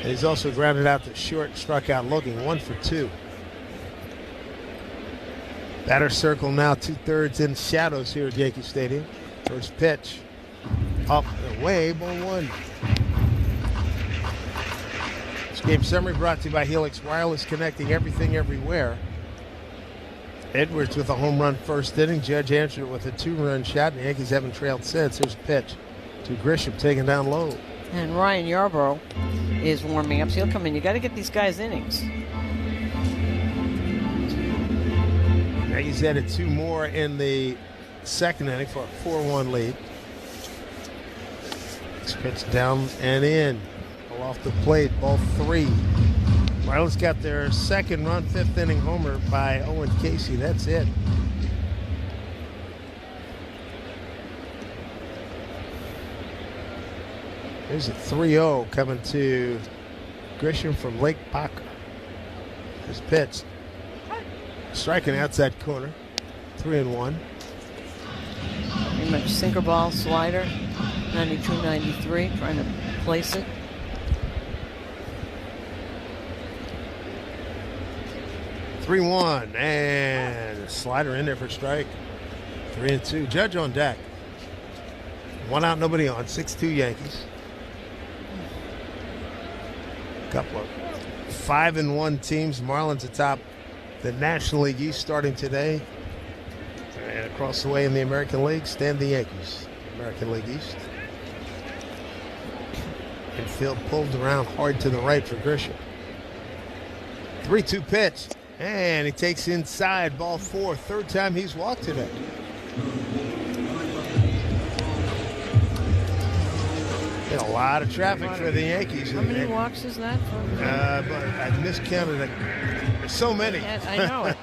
And he's also grounded out to short, struck out looking, 1 for 2. Batter circle now 2/3 in shadows here at Yankee Stadium. First pitch, up and away, ball 1. Game summary brought to you by Helix Wireless, connecting everything everywhere. Edwards with a home run first inning. Judge answered with a 2-run shot, and the Yankees haven't trailed since. Here's a pitch to Grisham, taken down low. And Ryan Yarbrough is warming up, so he'll come in. You got to get these guys innings. Yankees added 2 more in the second inning for a 4-1 lead. Next pitch down and in. Off the plate, ball 3. Marlins got their second run, 5th inning homer by Owen Casey. That's it. There's a 3-0 coming to Grisham from Lake Bacher. His pitch. Striking outside corner. 3-1. Pretty much sinker ball, slider. 92-93, trying to place it. 3-1, and a slider in there for strike. 3-2. Judge on deck. 1 out, nobody on. 6-2 Yankees. Couple of 5-1 teams. Marlins atop the National League East starting today. And across the way in the American League stand the Yankees. American League East. Infield pulled around hard to the right for Grisham. 3-2 pitch. And he takes inside, ball 4. 3rd time he's walked today. Been a lot of traffic for the Yankees. How many walks is that? But I miscounted it. There's so many. I know it.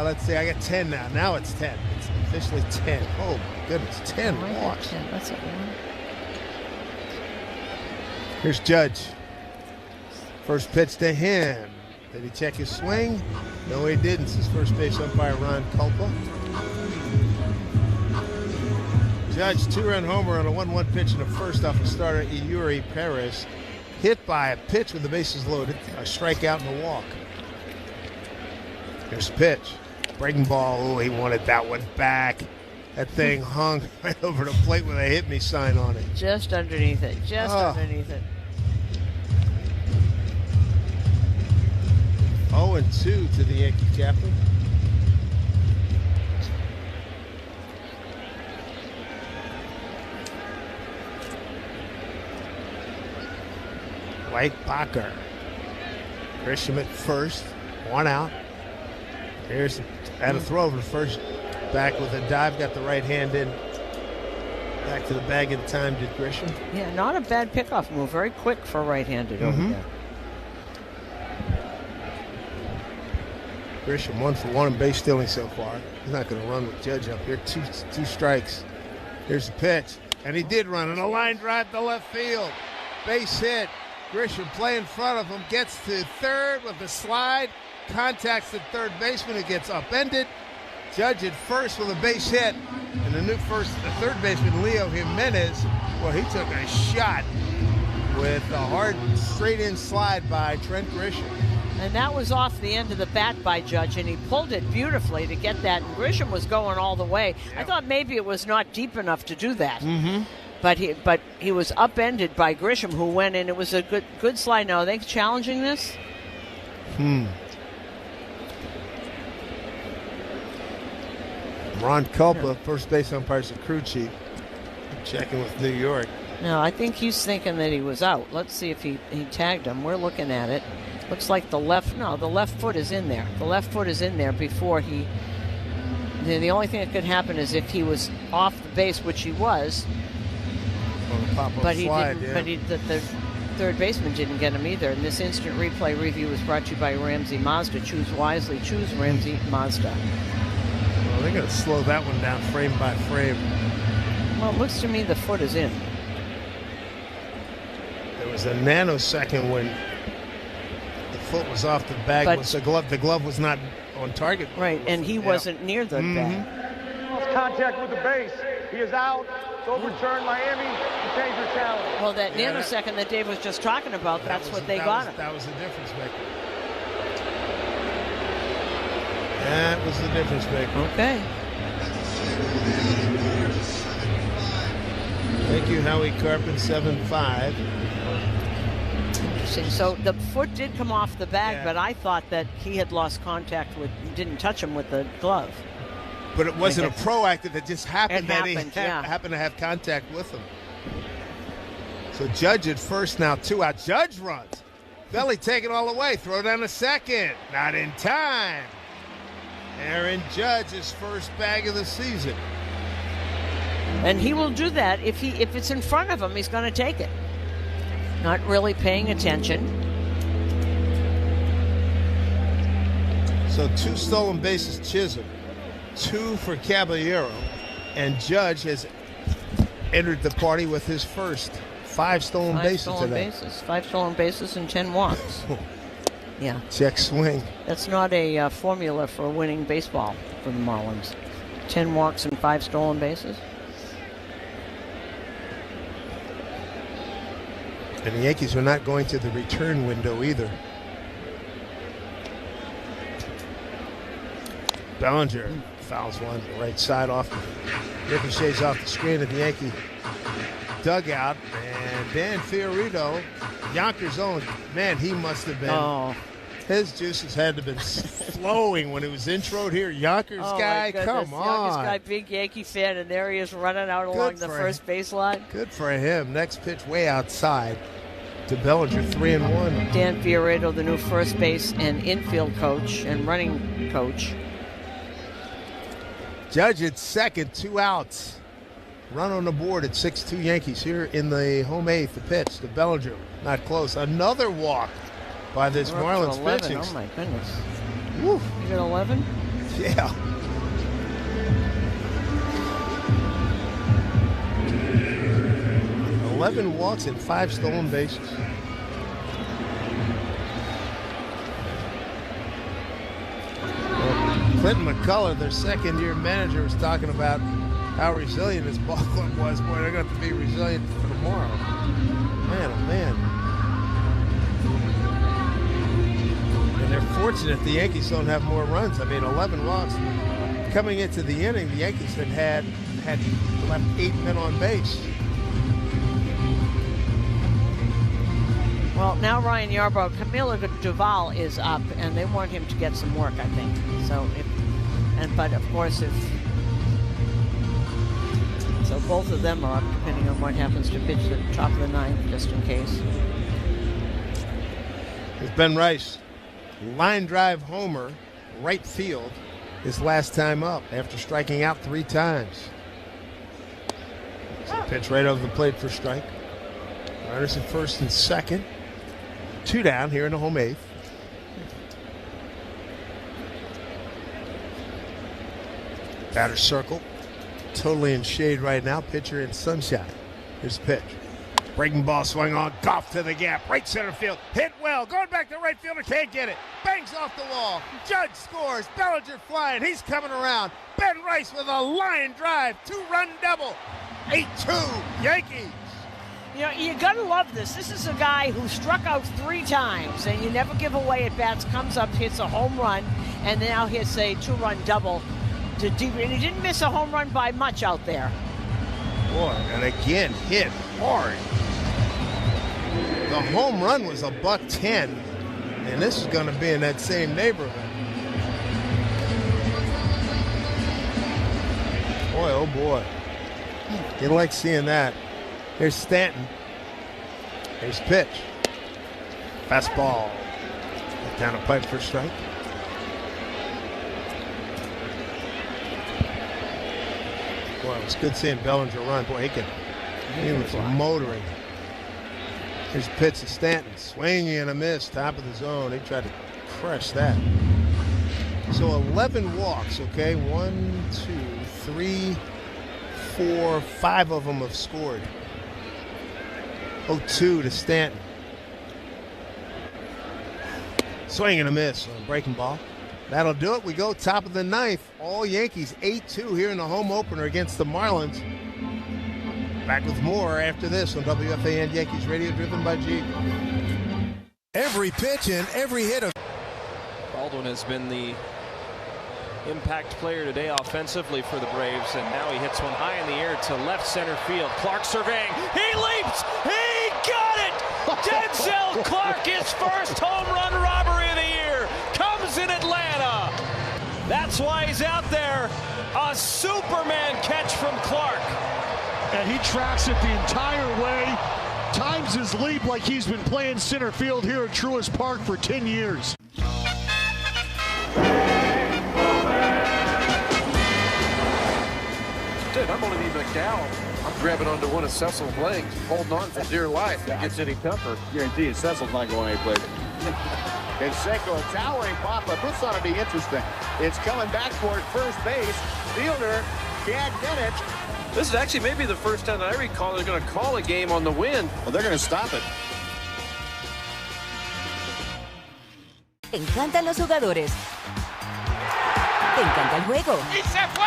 Let's see, I got 10 now. Now it's 10. It's officially 10. Oh, my goodness, 10 walks. 10. That's it. Here's Judge. First pitch to him. Did he check his swing? No, he didn't. His first base umpire, Ron Culpa. Judge, 2-run homer on a 1-1 pitch in the first off a starter, Yuri Perez. Hit by a pitch with the bases loaded, a strikeout and a walk. Here's the pitch. Breaking ball. Oh, he wanted that one back. That thing hung right over the plate with a hit me sign on it. Just underneath it. Just underneath it. 0-2 to the Yankee captain. White Bacher. Grisham at first. 1 out. Here's a throw over to first. Back with a dive. Got the right hand in. Back to the bag in time, did Grisham. Yeah, not a bad pickoff move. Very quick for right-handed over there. Grisham 1 for 1 in base stealing so far. He's not going to run with Judge up here. Two strikes. Here's the pitch. And he did run on a line drive to left field. Base hit. Grisham play in front of him. Gets to third with a slide. Contacts the third baseman who gets upended. Judge at first with a base hit. And the third baseman, Leo Jimenez, well, he took a shot with a hard straight-in slide by Trent Grisham. And that was off the end of the bat by Judge, and he pulled it beautifully to get that. And Grisham was going all the way. Yep. I thought maybe it was not deep enough to do that. But he was upended by Grisham, who went in. It was a good slide. Now, are they challenging this? Ron Culpa, first base umpire, a crew chief, checking with New York. No, I think he's thinking that he was out. Let's see if he tagged him. We're looking at it. Looks like the left foot is in there. The left foot is in there before he. The only thing that could happen is if he was off the base, which he was. But he didn't. Yeah. But the third baseman didn't get him either. And this instant replay review was brought to you by Ramsey Mazda. Choose wisely. Choose Ramsey Mazda. Well, they're going to slow that one down frame by frame. Well, it looks to me the foot is in. There was a nanosecond when the foot was off the bag. Once the glove was not on target. Right, and he wasn't near the bag. Lost contact with the base. He is out. It's overturned. Miami, you change your challenge. Well, that nanosecond that Dave was just talking about, that's what they got him. That was the difference maker. That was the difference maker. Okay. Thank you, Howie Carpin, 7-5. Interesting. So the foot did come off the bag, but I thought that he had lost contact with, didn't touch him with the glove. But it wasn't a proactive. It just happened that he happened to have contact with him. So Judge at first, now 2 out. Judge runs. Belly taken all the way. Throw down to second. Not in time. Aaron Judge's first bag of the season. And he will do that if it's in front of him, he's going to take it. Not really paying attention. So 2 stolen bases, Chisholm. 2 for Caballero. And Judge has entered the party with his first 5 stolen bases today. 5 stolen bases and 10 walks. Yeah. Check swing. That's not a formula for winning baseball for the Marlins. 10 walks and 5 stolen bases. And the Yankees are not going to the return window either. Bellinger fouls one, right side off. Ricochets off the screen of the Yankee dugout. And Dan Fiorito, Yonkers' own, man, he must have been. Oh. His juices had to have been flowing when he was introed here. Yonkers guy, come on. Yonkers guy, big Yankee fan, and there he is running out along the first baseline. Good for him. Next pitch way outside to Bellinger, 3-1. Dan Fiorito, the new first base and infield coach and running coach. Judge at second, 2 outs. Run on the board at 6-2 Yankees here in the home 8th. The pitch to Bellinger, not close. Another walk by this Marlins pitching. Oh, my goodness. Woo. You got 11? Yeah. $11 walks and 5 stolen bases. Well, Clinton McCullough, their second-year manager, was talking about how resilient this ball club was. Boy, they're going to have to be resilient for tomorrow. Man, oh man. And they're fortunate the Yankees don't have more runs. I mean, 11 walks. Coming into the inning, the Yankees had left 8 men on base. Well, now Ryan Yarbrough, Camilo Duval is up, and they want him to get some work, I think. So, but of course, so both of them are up, depending on what happens to pitch the top of the ninth, just in case. It's Ben Rice, line drive homer, right field, his last time up after striking out 3 times. So pitch right over the plate for strike. Runners at first and second. 2 down here in the home 8th. Batter circle. Totally in shade right now. Pitcher in sunshine. Here's the pitch. Breaking ball swung on. Golf to the gap. Right center field. Hit well. Going back to right fielder. Can't get it. Bangs off the wall. Judge scores. Bellinger flying. He's coming around. Ben Rice with a line drive. 2-run double. 8-2 Yankees. You know, you got to love this. This is a guy who struck out 3 times, and you never give away at bats, comes up, hits a home run, and now hits a 2-run double to deep. And he didn't miss a home run by much out there. Boy, and again, hit hard. The home run was $110, and this is going to be in that same neighborhood. Boy, oh boy. You like seeing that. Here's Stanton. Here's pitch. Fastball. Down a pipe for strike. Boy, it was good seeing Bellinger run. Boy, he was motoring. Here's a pitch to Stanton. Swinging and a miss. Top of the zone. He tried to crush that. So 11 walks, okay? 1, 2, 3, 4, 5 of them have scored. 0-2 to Stanton. Swing and a miss on a breaking ball. That'll do it. We go top of the ninth. All Yankees 8-2 here in the home opener against the Marlins. Back with more after this on WFAN Yankees Radio, driven by G. Every pitch and every hit of Baldwin has been the impact player today offensively for the Braves, and now he hits one high in the air to left center field. Clark surveying. He leaps. He got it. Denzel Clark, his first home run robbery of the year, comes in Atlanta. That's why he's out there. A Superman catch from Clark. And he tracks it the entire way. Times his leap like he's been playing center field here at Truist Park for 10 years. I'm going to need McDowell. I'm grabbing onto one of Cecil's legs, holding on for dear life. If it gets any tougher, guarantee you Cecil's not going anyplace. And Seiko, a towering pop-up. This ought to be interesting. It's coming back toward first base. Fielder can't get it. This is actually maybe the first time that I recall they're going to call a game on the wind. Well, they're going to stop it. Te encantan los jugadores. Te encanta el juego. ¡Y se fue!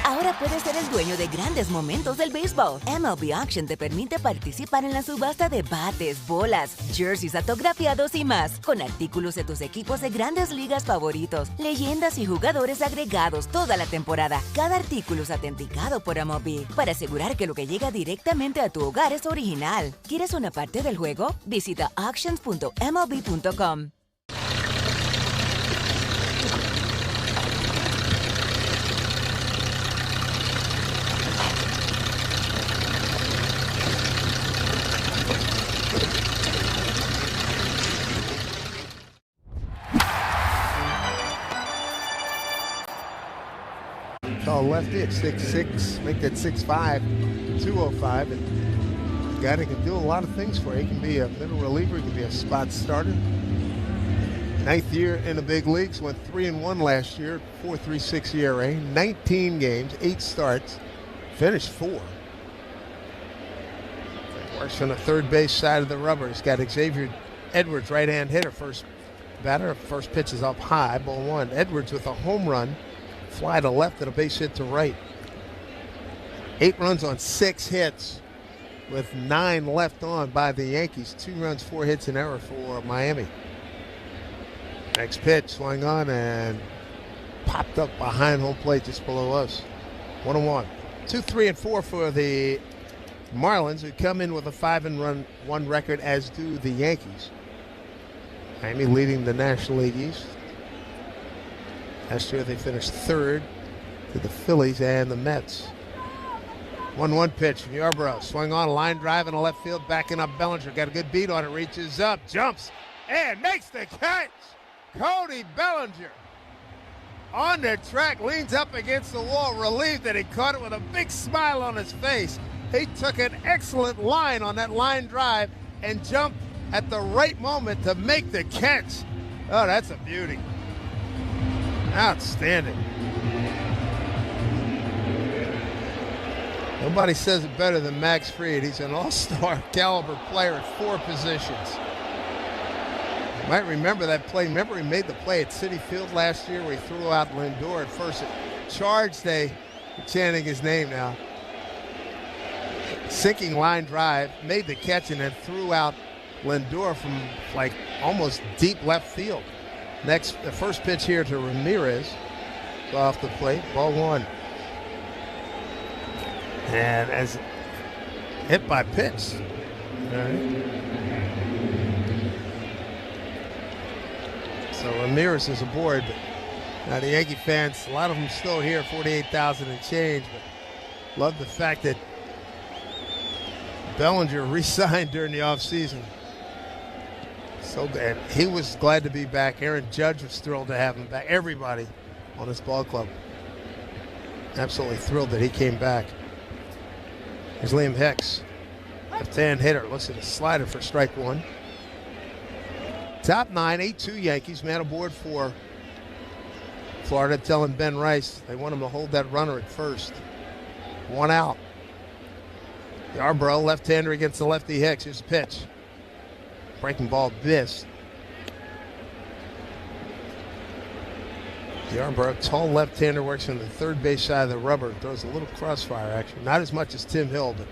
Ahora puedes ser el dueño de grandes momentos del béisbol. MLB Auction te permite participar en la subasta de bates, bolas, jerseys autografiados y más, con artículos de tus equipos de grandes ligas favoritos, leyendas y jugadores agregados toda la temporada. Cada artículo es autenticado por MLB para asegurar que lo que llega directamente a tu hogar es original. ¿Quieres una parte del juego? Visita auctions.mlb.com. Call lefty at 6'6", make that 6'5", 205. And a guy that can do a lot of things for you. He can be a middle reliever. He can be a spot starter. 9th year in the big leagues. Went 3-1 last year. 4.36 ERA. 19 games, 8 starts. Finished 4. Works on the third base side of the rubber. He's got Xavier Edwards, right-hand hitter, first batter. First pitch is up high, ball 1. Edwards with a home run. Fly to left and a base hit to right. 8 runs on 6 hits with 9 left on by the Yankees. 2 runs, 4 hits, and error for Miami. Next pitch, swung on and popped up behind home plate just below us. 1-1. 2, 3, and 4 for the Marlins, who come in with a 5-1 record, as do the Yankees. Miami leading the National League East. Last year they finished 3rd to the Phillies and the Mets. 1-1 pitch from Yarbrough. Swung on, a line drive in the left field, backing up Bellinger. Got a good beat on it, reaches up, jumps, and makes the catch. Cody Bellinger on the track, leans up against the wall, relieved that he caught it with a big smile on his face. He took an excellent line on that line drive and jumped at the right moment to make the catch. Oh, that's a beauty. Outstanding. Nobody says it better than Max Fried. He's an all-star caliber player at 4 positions. You might remember that play. Remember he made the play at Citi Field last year where he threw out Lindor at first. Charge Day, chanting his name now. Sinking line drive, made the catch, and then threw out Lindor from like almost deep left field. Next, the first pitch here to Ramirez. Off the plate, ball 1. And as hit by pitch. All right. So Ramirez is aboard. Now the Yankee fans, a lot of them still here, 48,000 and change, but love the fact that Bellinger re-signed during the offseason. So good. He was glad to be back. Aaron Judge was thrilled to have him back. Everybody on this ball club absolutely thrilled that he came back. Here's Liam Hicks. Left-hand hitter. Looks at a slider for strike 1. Top 9, 8-2 Yankees. Man aboard for Florida, telling Ben Rice they want him to hold that runner at first. 1 out. Yarbrough, left-hander against the lefty Hicks. Here's the pitch. Breaking ball missed. Yarbrough, tall left-hander, works on the third base side of the rubber. Throws a little crossfire action. Not as much as Tim Hill, but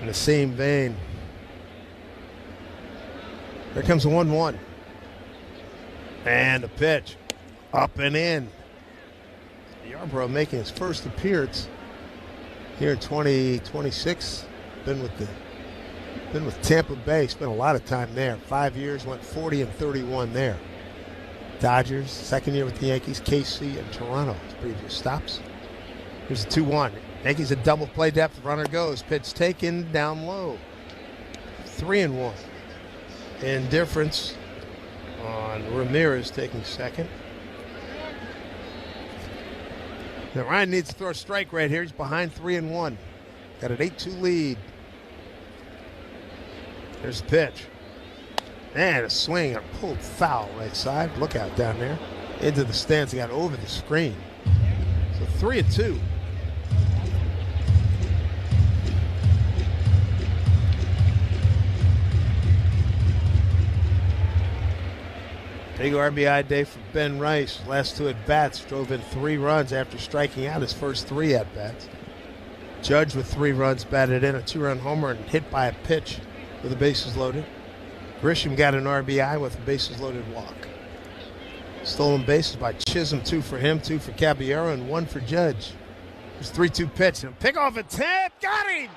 in the same vein. Here comes a 1-1. And a pitch. Up and in. Yarbrough making his first appearance here in 2026. Been with Tampa Bay. Spent a lot of time there. 5 years, went 40-31 there. Dodgers, second year with the Yankees, KC, and Toronto. His previous stops. Here's a 2-1. Yankees a double play depth. Runner goes. Pitch taken down low. 3-1. Indifference on Ramirez taking second. Now Ryan needs to throw a strike right here. He's behind 3-1. Got an 8-2 lead. There's the pitch. And a swing, a pulled foul right side. Look out down there. Into the stands. He got over the screen. So 3-2. Big RBI day for Ben Rice. Last 2 at-bats, drove in 3 runs after striking out his first 3 at-bats. Judge with 3 runs, batted in a 2-run homer and hit by a pitch with the bases loaded. Grisham got an RBI with a bases loaded walk. Stolen bases by Chisholm, 2 for him, 2 for Caballero, and 1 for Judge. There's 3-2 pitch, and a pick-off attempt, got him!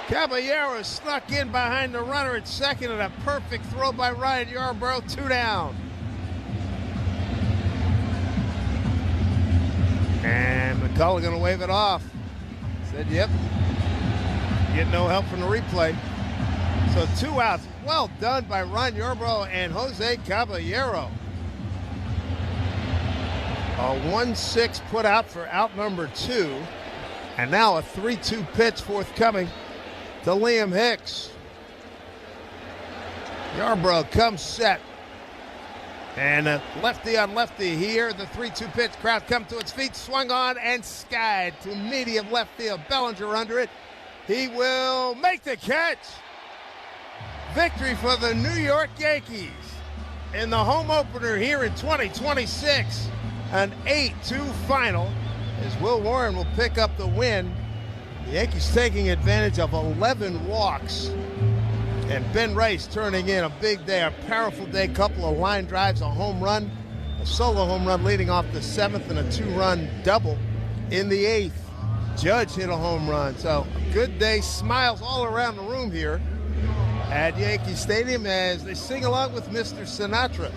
Caballero snuck in behind the runner at second, and a perfect throw by Ryan Yarbrough, 2 down. And McCullough going to wave it off. Said, yep. Get no help from the replay. So 2 outs. Well done by Ryan Yarbrough and Jose Caballero. A 1-6 put out for out number 2. And now a 3-2 pitch forthcoming to Liam Hicks. Yarbrough comes set. And a lefty on lefty here. The 3-2 pitch. Crowd come to its feet. Swung on and skied to medium left field. Bellinger under it. He will make the catch. Victory for the New York Yankees in the home opener here in 2026 An 8-2 final as Will Warren will pick up the win. The Yankees taking advantage of 11 walks. And Ben Rice turning in a big day, a powerful day, couple of line drives, a home run, a solo home run leading off the 7th, and a 2-run double in the 8th. Judge hit a home run. So good day, smiles all around the room here at Yankee Stadium as they sing along with Mr. Sinatra.